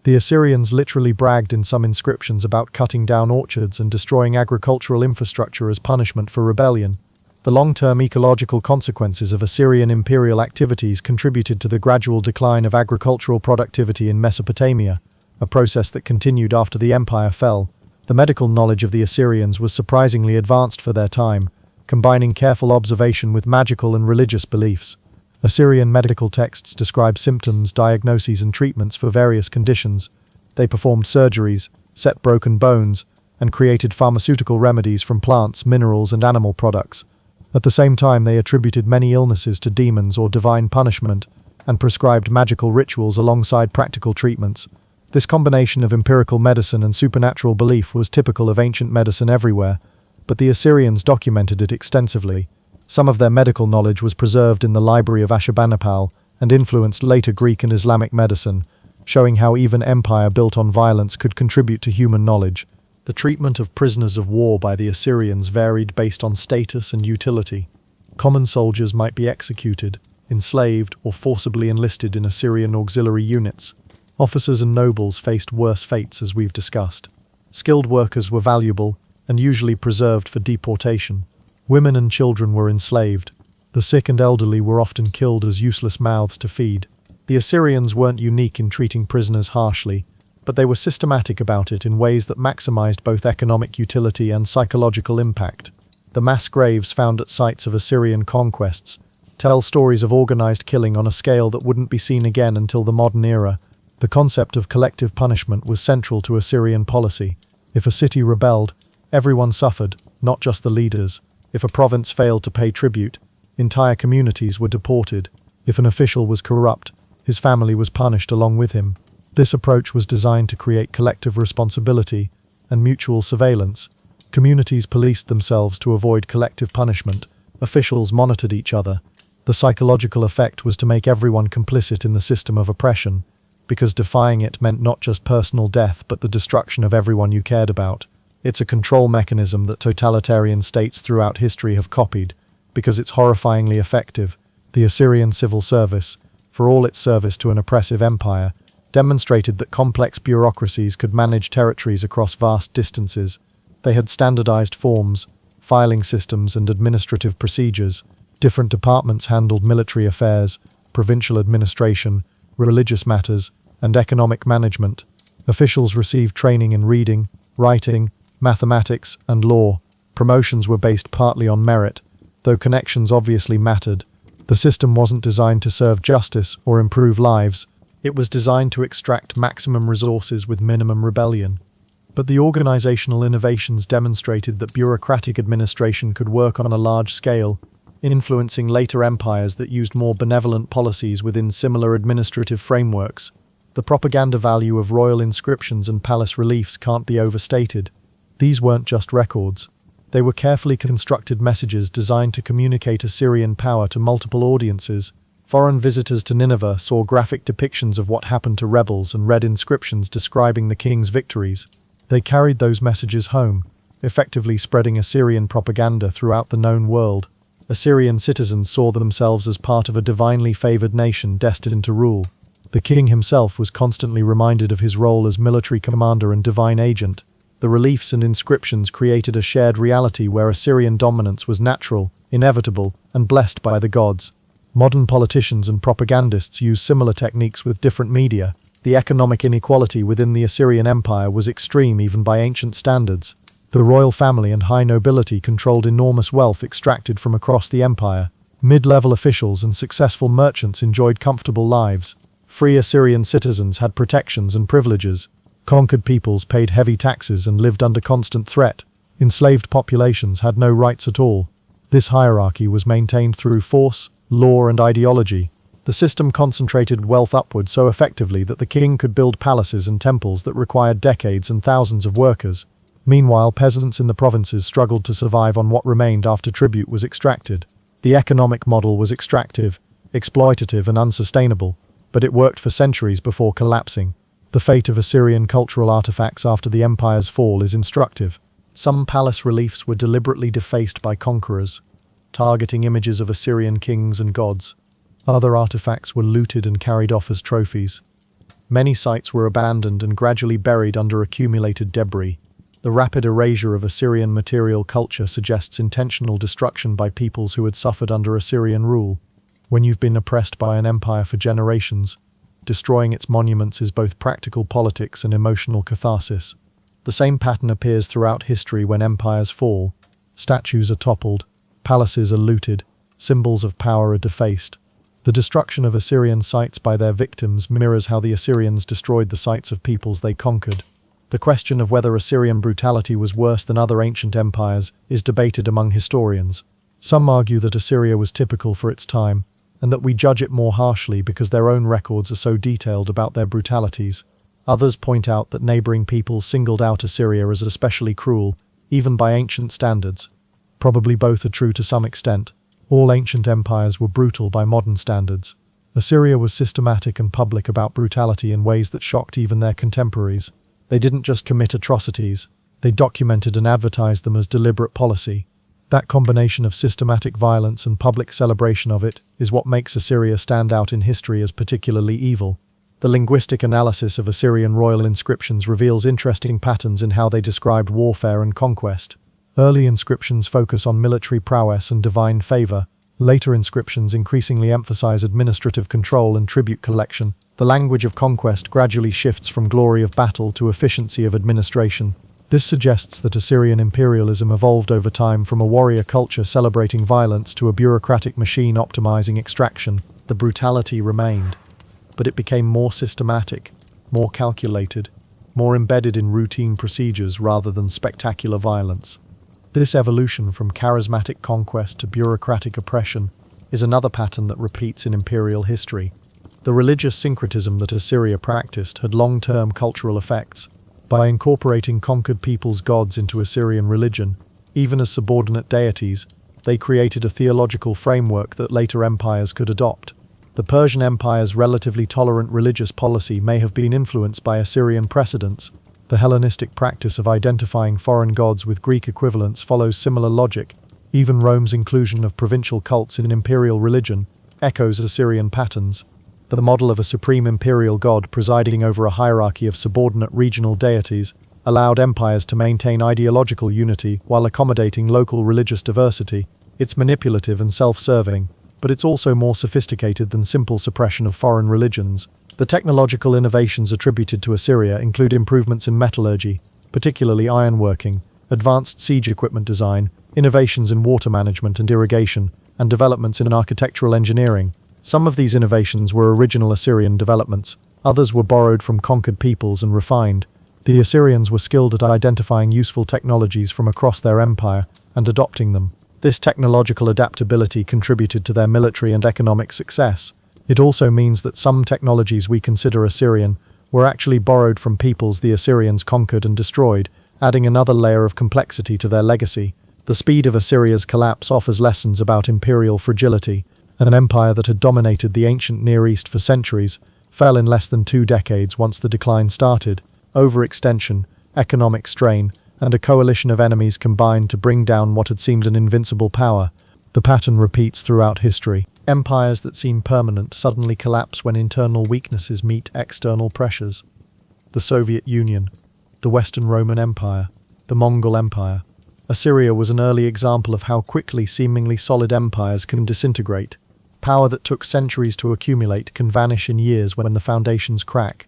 Speaker 1: The Assyrians literally bragged in some inscriptions about cutting down orchards and destroying agricultural infrastructure as punishment for rebellion. The long-term ecological consequences of Assyrian imperial activities contributed to the gradual decline of agricultural productivity in Mesopotamia, a process that continued after the empire fell. The medical knowledge of the Assyrians was surprisingly advanced for their time, combining careful observation with magical and religious beliefs. Assyrian medical texts describe symptoms, diagnoses, and treatments for various conditions. They performed surgeries, set broken bones, and created pharmaceutical remedies from plants, minerals, and animal products. At the same time, they attributed many illnesses to demons or divine punishment, and prescribed magical rituals alongside practical treatments. This combination of empirical medicine and supernatural belief was typical of ancient medicine everywhere, but the Assyrians documented it extensively. Some of their medical knowledge was preserved in the Library of Ashurbanipal and influenced later Greek and Islamic medicine, showing how even empire built on violence could contribute to human knowledge. The treatment of prisoners of war by the Assyrians varied based on status and utility. Common soldiers might be executed, enslaved, or forcibly enlisted in Assyrian auxiliary units. Officers and nobles faced worse fates, as we've discussed. Skilled workers were valuable and usually preserved for deportation. Women and children were enslaved. The sick and elderly were often killed as useless mouths to feed. The Assyrians weren't unique in treating prisoners harshly, but they were systematic about it in ways that maximized both economic utility and psychological impact. The mass graves found at sites of Assyrian conquests tell stories of organized killing on a scale that wouldn't be seen again until the modern era. The concept of collective punishment was central to Assyrian policy. If a city rebelled, everyone suffered, not just the leaders. If a province failed to pay tribute, entire communities were deported. If an official was corrupt, his family was punished along with him. This approach was designed to create collective responsibility and mutual surveillance. Communities policed themselves to avoid collective punishment. Officials monitored each other. The psychological effect was to make everyone complicit in the system of oppression, because defying it meant not just personal death but the destruction of everyone you cared about. It's a control mechanism that totalitarian states throughout history have copied, because it's horrifyingly effective. The Assyrian civil service, for all its service to an oppressive empire, demonstrated that complex bureaucracies could manage territories across vast distances. They had standardized forms, filing systems, and administrative procedures. Different departments handled military affairs, provincial administration, religious matters, and economic management. Officials received training in reading, writing, mathematics, and law. Promotions were based partly on merit, though connections obviously mattered. The system wasn't designed to serve justice or improve lives. It was designed to extract maximum resources with minimum rebellion. But the organizational innovations demonstrated that bureaucratic administration could work on a large scale, influencing later empires that used more benevolent policies within similar administrative frameworks. The propaganda value of royal inscriptions and palace reliefs can't be overstated. These weren't just records. They were carefully constructed messages designed to communicate Assyrian power to multiple audiences. Foreign visitors to Nineveh saw graphic depictions of what happened to rebels and read inscriptions describing the king's victories. They carried those messages home, effectively spreading Assyrian propaganda throughout the known world. Assyrian citizens saw themselves as part of a divinely favored nation destined to rule. The king himself was constantly reminded of his role as military commander and divine agent. The reliefs and inscriptions created a shared reality where Assyrian dominance was natural, inevitable, and blessed by the gods. Modern politicians and propagandists use similar techniques with different media. The economic inequality within the Assyrian Empire was extreme even by ancient standards. The royal family and high nobility controlled enormous wealth extracted from across the empire. Mid-level officials and successful merchants enjoyed comfortable lives. Free Assyrian citizens had protections and privileges. Conquered peoples paid heavy taxes and lived under constant threat. Enslaved populations had no rights at all. This hierarchy was maintained through force, law, and ideology. The system concentrated wealth upward so effectively that the king could build palaces and temples that required decades and thousands of workers. Meanwhile, peasants in the provinces struggled to survive on what remained after tribute was extracted. The economic model was extractive, exploitative, and unsustainable, but it worked for centuries before collapsing. The fate of Assyrian cultural artifacts after the empire's fall is instructive. Some palace reliefs were deliberately defaced by conquerors, targeting images of Assyrian kings and gods. Other artifacts were looted and carried off as trophies. Many sites were abandoned and gradually buried under accumulated debris. The rapid erasure of Assyrian material culture suggests intentional destruction by peoples who had suffered under Assyrian rule. When you've been oppressed by an empire for generations, destroying its monuments is both practical politics and emotional catharsis. The same pattern appears throughout history when empires fall. Statues are toppled, palaces are looted, symbols of power are defaced. The destruction of Assyrian sites by their victims mirrors how the Assyrians destroyed the sites of peoples they conquered. The question of whether Assyrian brutality was worse than other ancient empires is debated among historians. Some argue that Assyria was typical for its time, and that we judge it more harshly because their own records are so detailed about their brutalities. Others point out that neighboring peoples singled out Assyria as especially cruel, even by ancient standards. Probably both are true to some extent. All ancient empires were brutal by modern standards. Assyria was systematic and public about brutality in ways that shocked even their contemporaries. They didn't just commit atrocities, they documented and advertised them as deliberate policy. That combination of systematic violence and public celebration of it is what makes Assyria stand out in history as particularly evil. The linguistic analysis of Assyrian royal inscriptions reveals interesting patterns in how they described warfare and conquest. Early inscriptions focus on military prowess and divine favor. Later inscriptions increasingly emphasize administrative control and tribute collection. The language of conquest gradually shifts from glory of battle to efficiency of administration. This suggests that Assyrian imperialism evolved over time from a warrior culture celebrating violence to a bureaucratic machine optimizing extraction. The brutality remained, but it became more systematic, more calculated, more embedded in routine procedures rather than spectacular violence. This evolution from charismatic conquest to bureaucratic oppression is another pattern that repeats in imperial history. The religious syncretism that Assyria practiced had long-term cultural effects. By incorporating conquered peoples' gods into Assyrian religion, even as subordinate deities, they created a theological framework that later empires could adopt. The Persian Empire's relatively tolerant religious policy may have been influenced by Assyrian precedents. The Hellenistic practice of identifying foreign gods with Greek equivalents follows similar logic. Even Rome's inclusion of provincial cults in imperial religion echoes Assyrian patterns. The model of a supreme imperial god presiding over a hierarchy of subordinate regional deities allowed empires to maintain ideological unity while accommodating local religious diversity. It's manipulative and self-serving, but it's also more sophisticated than simple suppression of foreign religions. The technological innovations attributed to Assyria include improvements in metallurgy, particularly ironworking, advanced siege equipment design, innovations in water management and irrigation, and developments in architectural engineering. Some of these innovations were original Assyrian developments, others were borrowed from conquered peoples and refined. The Assyrians were skilled at identifying useful technologies from across their empire and adopting them. This technological adaptability contributed to their military and economic success. It also means that some technologies we consider Assyrian were actually borrowed from peoples the Assyrians conquered and destroyed, adding another layer of complexity to their legacy. The speed of Assyria's collapse offers lessons about imperial fragility. An empire that had dominated the ancient Near East for centuries fell in less than 2 decades once the decline started. Overextension, economic strain, and a coalition of enemies combined to bring down what had seemed an invincible power. The pattern repeats throughout history. Empires that seem permanent suddenly collapse when internal weaknesses meet external pressures. The Soviet Union, the Western Roman Empire, the Mongol Empire. Assyria was an early example of how quickly seemingly solid empires can disintegrate. Power that took centuries to accumulate can vanish in years when the foundations crack.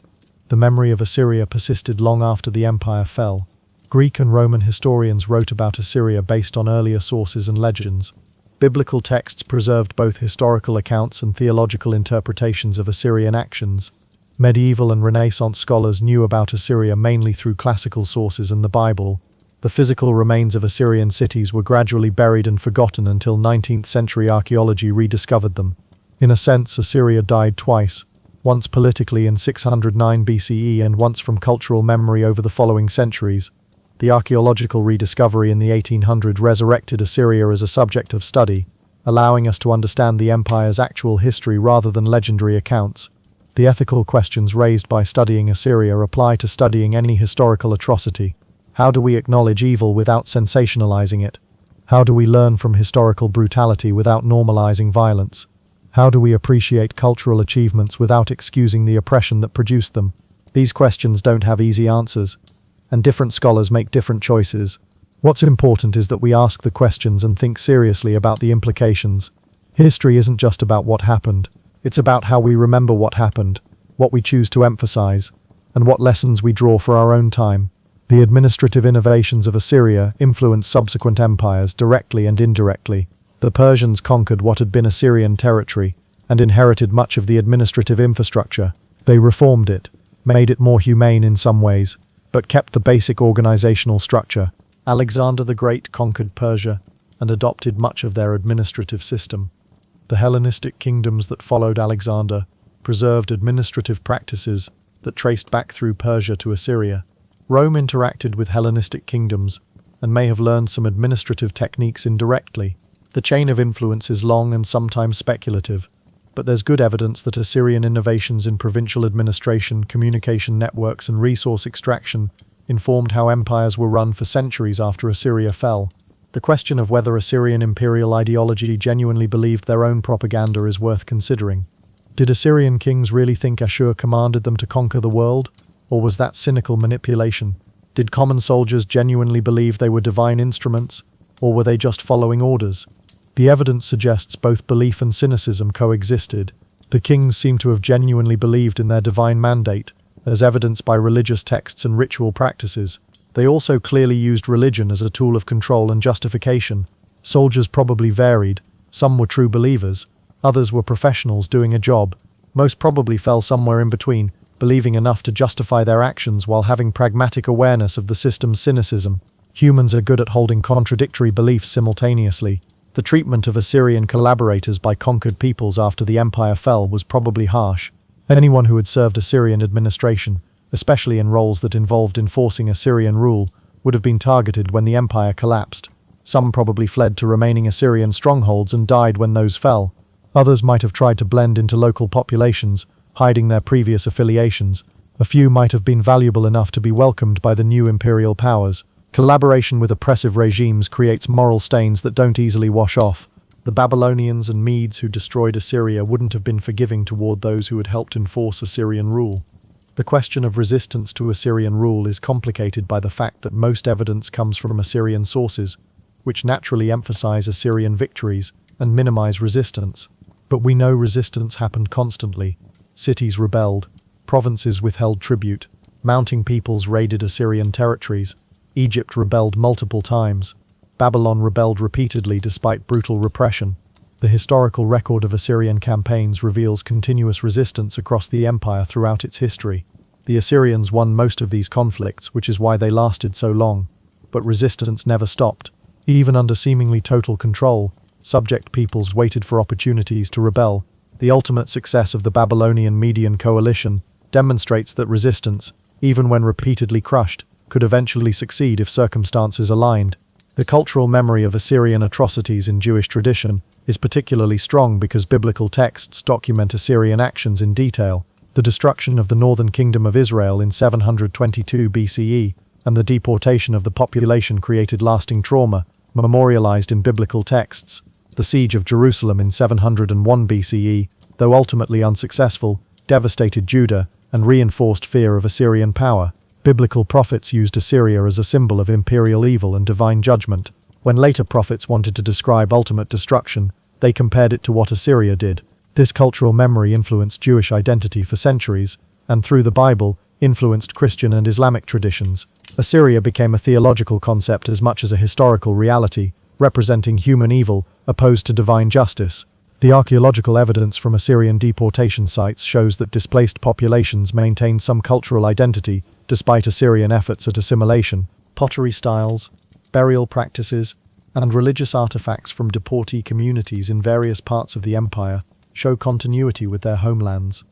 Speaker 1: The memory of Assyria persisted long after the empire fell. Greek and Roman historians wrote about Assyria based on earlier sources and legends. Biblical texts preserved both historical accounts and theological interpretations of Assyrian actions. Medieval and Renaissance scholars knew about Assyria mainly through classical sources and the Bible. The physical remains of Assyrian cities were gradually buried and forgotten until 19th century archaeology rediscovered them. In a sense, Assyria died twice, once politically in 609 BCE and once from cultural memory over the following centuries. The archaeological rediscovery in the 1800s resurrected Assyria as a subject of study, allowing us to understand the empire's actual history rather than legendary accounts. The ethical questions raised by studying Assyria apply to studying any historical atrocity. How do we acknowledge evil without sensationalizing it? How do we learn from historical brutality without normalizing violence? How do we appreciate cultural achievements without excusing the oppression that produced them? These questions don't have easy answers, and different scholars make different choices. What's important is that we ask the questions and think seriously about the implications. History isn't just about what happened, it's about how we remember what happened, what we choose to emphasize, and what lessons we draw for our own time. The administrative innovations of Assyria influenced subsequent empires directly and indirectly. The Persians conquered what had been Assyrian territory and inherited much of the administrative infrastructure. They reformed it, made it more humane in some ways, but kept the basic organizational structure. Alexander the Great conquered Persia and adopted much of their administrative system. The Hellenistic kingdoms that followed Alexander preserved administrative practices that traced back through Persia to Assyria. Rome interacted with Hellenistic kingdoms and may have learned some administrative techniques indirectly. The chain of influence is long and sometimes speculative, but there's good evidence that Assyrian innovations in provincial administration, communication networks, and resource extraction informed how empires were run for centuries after Assyria fell. The question of whether Assyrian imperial ideology genuinely believed their own propaganda is worth considering. Did Assyrian kings really think Ashur commanded them to conquer the world? Or was that cynical manipulation? Did common soldiers genuinely believe they were divine instruments, or were they just following orders? The evidence suggests both belief and cynicism coexisted. The kings seem to have genuinely believed in their divine mandate, as evidenced by religious texts and ritual practices. They also clearly used religion as a tool of control and justification. Soldiers probably varied. Some were true believers, others were professionals doing a job. Most probably fell somewhere in between, believing enough to justify their actions while having pragmatic awareness of the system's cynicism. Humans are good at holding contradictory beliefs simultaneously. The treatment of Assyrian collaborators by conquered peoples after the empire fell was probably harsh. Anyone who had served Assyrian administration, especially in roles that involved enforcing Assyrian rule, would have been targeted when the empire collapsed. Some probably fled to remaining Assyrian strongholds and died when those fell. Others might have tried to blend into local populations, hiding their previous affiliations. A few might have been valuable enough to be welcomed by the new imperial powers. Collaboration with oppressive regimes creates moral stains that don't easily wash off. The Babylonians and Medes who destroyed Assyria wouldn't have been forgiving toward those who had helped enforce Assyrian rule. The question of resistance to Assyrian rule is complicated by the fact that most evidence comes from Assyrian sources, which naturally emphasize Assyrian victories and minimize resistance. But we know resistance happened constantly. Cities rebelled, provinces withheld tribute, mounting peoples raided Assyrian territories. Egypt rebelled multiple times. Babylon rebelled repeatedly despite brutal repression. The historical record of Assyrian campaigns reveals continuous resistance across the empire throughout its history. The Assyrians won most of these conflicts, which is why they lasted so long. But resistance never stopped. Even under seemingly total control, subject peoples waited for opportunities to rebel. The ultimate success of the Babylonian-Median coalition demonstrates that resistance, even when repeatedly crushed, could eventually succeed if circumstances aligned. The cultural memory of Assyrian atrocities in Jewish tradition is particularly strong because biblical texts document Assyrian actions in detail. The destruction of the northern kingdom of Israel in 722 BCE and the deportation of the population created lasting trauma, memorialized in biblical texts. The siege of Jerusalem in 701 BCE, though ultimately unsuccessful, devastated Judah and reinforced fear of Assyrian power. Biblical prophets used Assyria as a symbol of imperial evil and divine judgment. When later prophets wanted to describe ultimate destruction, they compared it to what Assyria did. This cultural memory influenced Jewish identity for centuries, and through the Bible, influenced Christian and Islamic traditions. Assyria became a theological concept as much as a historical reality, representing human evil opposed to divine justice. The archaeological evidence from Assyrian deportation sites shows that displaced populations maintained some cultural identity despite Assyrian efforts at assimilation. Pottery styles, burial practices, and religious artifacts from deportee communities in various parts of the empire show continuity with their homelands.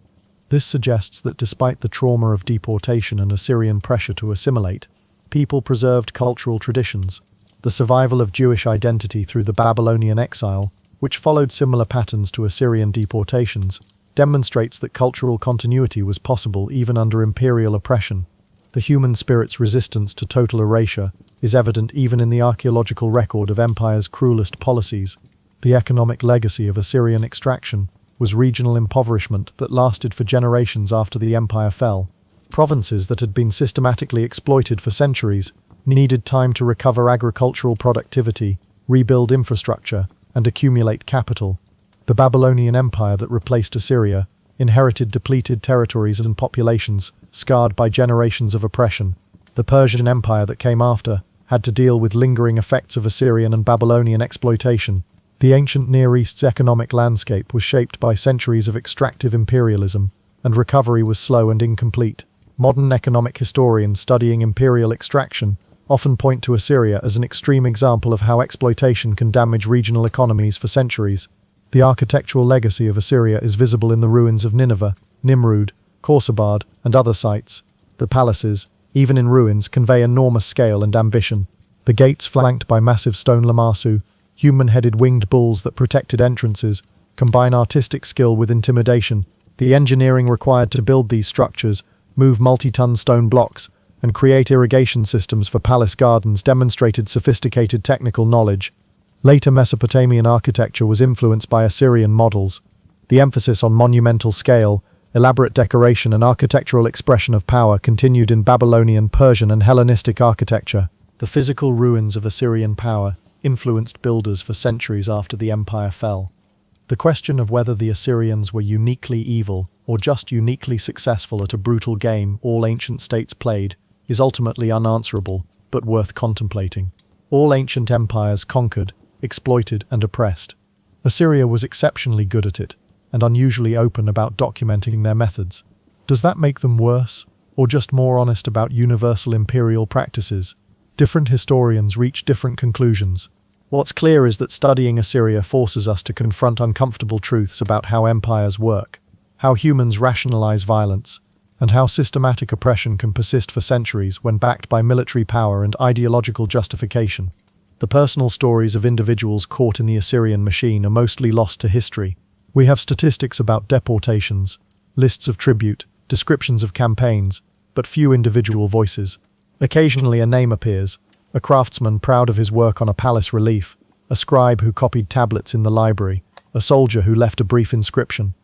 Speaker 1: This suggests that despite the trauma of deportation and Assyrian pressure to assimilate, people preserved cultural traditions. The survival of Jewish identity through the Babylonian exile, which followed similar patterns to Assyrian deportations, demonstrates that cultural continuity was possible even under imperial oppression. The human spirit's resistance to total erasure is evident even in the archaeological record of empire's cruelest policies. The economic legacy of Assyrian extraction was regional impoverishment that lasted for generations after the empire fell. Provinces that had been systematically exploited for centuries needed time to recover agricultural productivity, rebuild infrastructure, and accumulate capital. The Babylonian Empire that replaced Assyria inherited depleted territories and populations scarred by generations of oppression. The Persian Empire that came after had to deal with lingering effects of Assyrian and Babylonian exploitation. The ancient Near East's economic landscape was shaped by centuries of extractive imperialism, and recovery was slow and incomplete. Modern economic historians studying imperial extraction often point to Assyria as an extreme example of how exploitation can damage regional economies for centuries. The architectural legacy of Assyria is visible in the ruins of Nineveh, Nimrud, Khorsabad, and other sites. The palaces, even in ruins, convey enormous scale and ambition. The gates, flanked by massive stone lamassu, human-headed winged bulls that protected entrances, combine artistic skill with intimidation. The engineering required to build these structures, move multi-ton stone blocks, and create irrigation systems for palace gardens demonstrated sophisticated technical knowledge. Later Mesopotamian architecture was influenced by Assyrian models. The emphasis on monumental scale, elaborate decoration, and architectural expression of power continued in Babylonian, Persian, and Hellenistic architecture. The physical ruins of Assyrian power influenced builders for centuries after the empire fell. The question of whether the Assyrians were uniquely evil or just uniquely successful at a brutal game all ancient states played is ultimately unanswerable, but worth contemplating. All ancient empires conquered, exploited, and oppressed. Assyria was exceptionally good at it, and unusually open about documenting their methods. Does that make them worse, or just more honest about universal imperial practices? Different historians reach different conclusions. What's clear is that studying Assyria forces us to confront uncomfortable truths about how empires work, how humans rationalize violence, and how systematic oppression can persist for centuries when backed by military power and ideological justification. The personal stories of individuals caught in the Assyrian machine are mostly lost to history. We have statistics about deportations, lists of tribute, descriptions of campaigns, but few individual voices. Occasionally a name appears, a craftsman proud of his work on a palace relief, a scribe who copied tablets in the library, a soldier who left a brief inscription.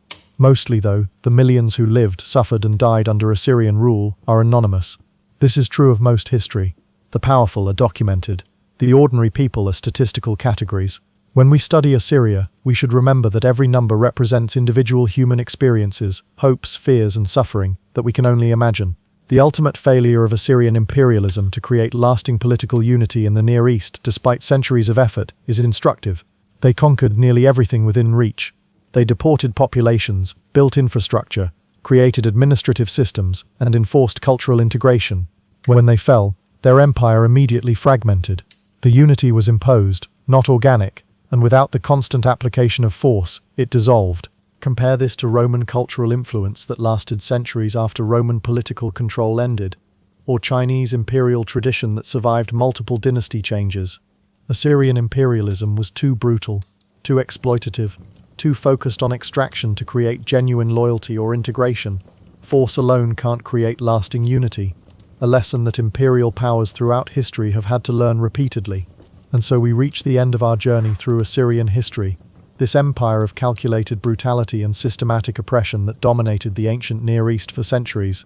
Speaker 1: Mostly, though, the millions who lived, suffered, and died under Assyrian rule are anonymous. This is true of most history. The powerful are documented. The ordinary people are statistical categories. When we study Assyria, we should remember that every number represents individual human experiences, hopes, fears, and suffering that we can only imagine. The ultimate failure of Assyrian imperialism to create lasting political unity in the Near East despite centuries of effort is instructive. They conquered nearly everything within reach. They deported populations, built infrastructure, created administrative systems, and enforced cultural integration. When they fell, their empire immediately fragmented. The unity was imposed, not organic, and without the constant application of force, it dissolved. Compare this to Roman cultural influence that lasted centuries after Roman political control ended, or Chinese imperial tradition that survived multiple dynasty changes. Assyrian imperialism was too brutal, too exploitative, too focused on extraction to create genuine loyalty or integration. Force alone can't create lasting unity, a lesson that imperial powers throughout history have had to learn repeatedly. And so we reach the end of our journey through Assyrian history, this empire of calculated brutality and systematic oppression that dominated the ancient Near East for centuries.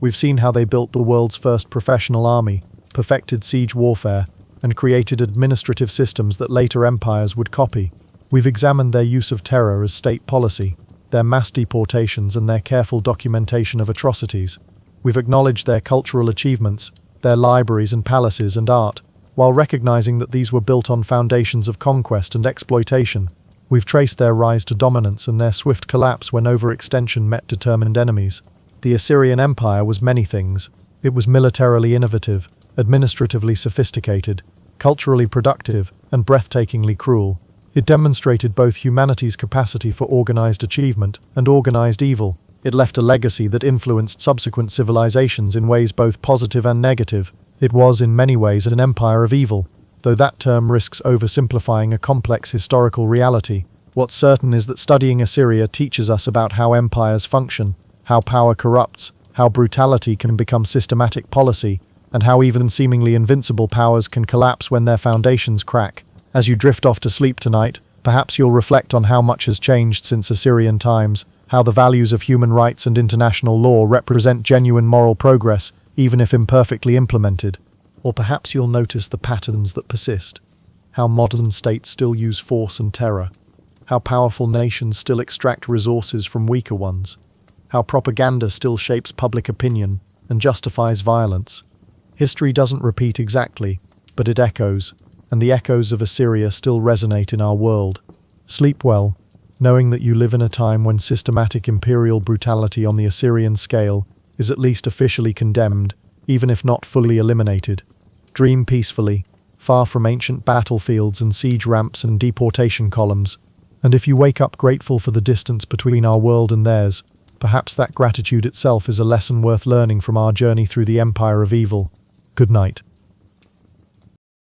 Speaker 1: We've seen how they built the world's first professional army, perfected siege warfare, and created administrative systems that later empires would copy. We've examined their use of terror as state policy, their mass deportations and their careful documentation of atrocities. We've acknowledged their cultural achievements, their libraries and palaces and art, while recognizing that these were built on foundations of conquest and exploitation. We've traced their rise to dominance and their swift collapse when overextension met determined enemies. The Assyrian Empire was many things. It was militarily innovative, administratively sophisticated, culturally productive, and breathtakingly cruel. It demonstrated both humanity's capacity for organized achievement and organized evil. It left a legacy that influenced subsequent civilizations in ways both positive and negative. It was, in many ways, an empire of evil, though that term risks oversimplifying a complex historical reality. What's certain is that studying Assyria teaches us about how empires function, how power corrupts, how brutality can become systematic policy, and how even seemingly invincible powers can collapse when their foundations crack. As you drift off to sleep tonight, perhaps you'll reflect on how much has changed since Assyrian times, how the values of human rights and international law represent genuine moral progress, even if imperfectly implemented. Or perhaps you'll notice the patterns that persist, how modern states still use force and terror, how powerful nations still extract resources from weaker ones, how propaganda still shapes public opinion and justifies violence. History doesn't repeat exactly, but it echoes, and the echoes of Assyria still resonate in our world. Sleep well, knowing that you live in a time when systematic imperial brutality on the Assyrian scale is at least officially condemned, even if not fully eliminated. Dream peacefully, far from ancient battlefields and siege ramps and deportation columns. And if you wake up grateful for the distance between our world and theirs, perhaps that gratitude itself is a lesson worth learning from our journey through the empire of evil. Good night.